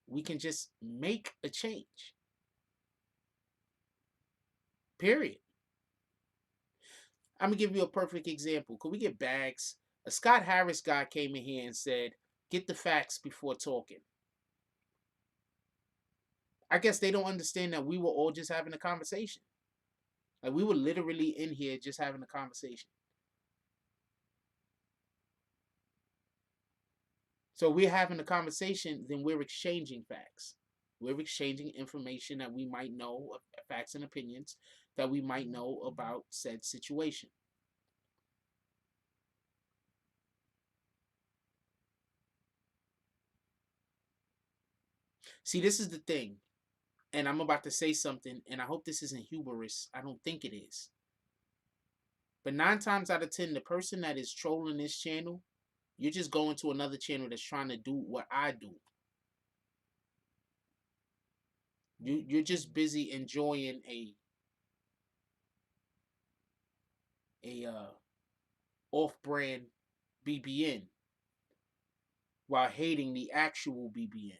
We can just make a change. Period. I'm gonna give you a perfect example. Could we get bags? A Scott Harris guy came in here and said, "Get the facts before talking." I guess they don't understand that we were all just having a conversation. Like we were literally in here just having a conversation. So we're having a conversation, then we're exchanging facts. We're exchanging information that we might know, facts and opinions that we might know about said situation. See, this is the thing, and I'm about to say something, and I hope this isn't hubris. I don't think it is. But 9 times out of 10, the person that is trolling this channel, you're just going to another channel that's trying to do what I do. You're just busy enjoying a off-brand BBN while hating the actual BBN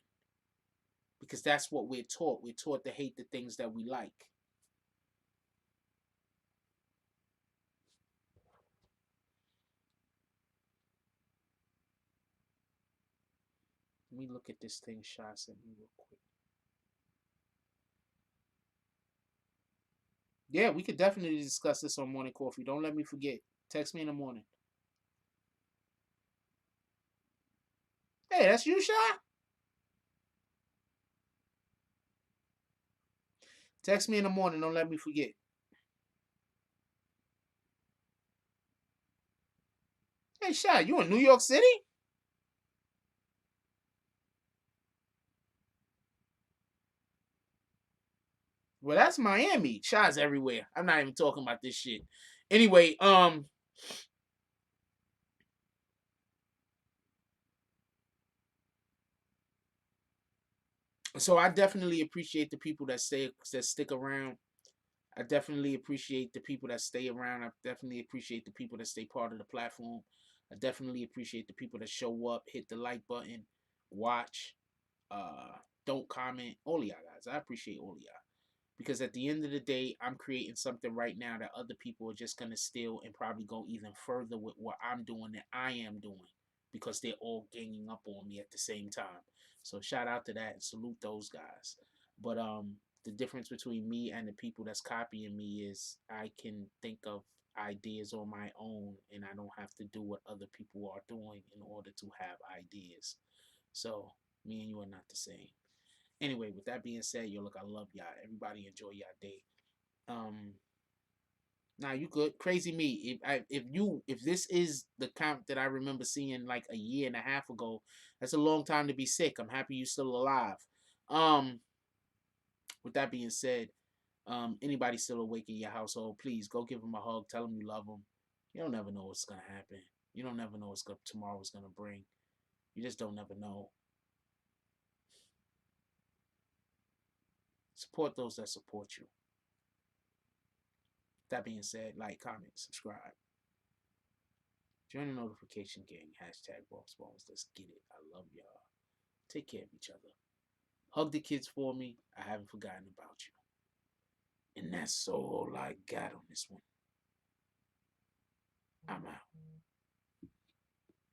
because that's what we're taught. We're taught to hate the things that we like. Let me look at this thing Sha sent me real quick. Yeah, we could definitely discuss this on Morning Coffee. Don't let me forget. Text me in the morning. Hey, that's you, Sha? Text me in the morning. Don't let me forget. Hey, Sha, you in New York City? Well, that's Miami. Sha's everywhere. I'm not even talking about this shit. Anyway, so I definitely appreciate the people that stick around. I definitely appreciate the people that stay around. I definitely appreciate the people that stay part of the platform. I definitely appreciate the people that show up, hit the like button, watch, uh, don't comment. All of y'all guys. I appreciate all of y'all. Because at the end of the day, I'm creating something right now that other people are just gonna steal and probably go even further with what I'm doing that I am doing because they're all ganging up on me at the same time. So shout out to that and salute those guys. But the difference between me and the people that's copying me is I can think of ideas on my own and I don't have to do what other people are doing in order to have ideas. So me and you are not the same. Anyway, with that being said, yo, look, I love y'all. Everybody enjoy y'all day. Um, now you good. Crazy me. If this is the count that I remember seeing like a year and a half ago, that's a long time to be sick. I'm happy you still alive. Um, with that being said, anybody still awake in your household, please go give them a hug. Tell them you love them. You don't never know what's gonna happen. You don't never know what tomorrow's gonna bring. You just don't never know. Support those that support you. That being said, like, comment, subscribe. Join the notification gang. Hashtag Boss Balls. Let's get it. I love y'all. Take care of each other. Hug the kids for me. I haven't forgotten about you. And that's all I got on this one. I'm out.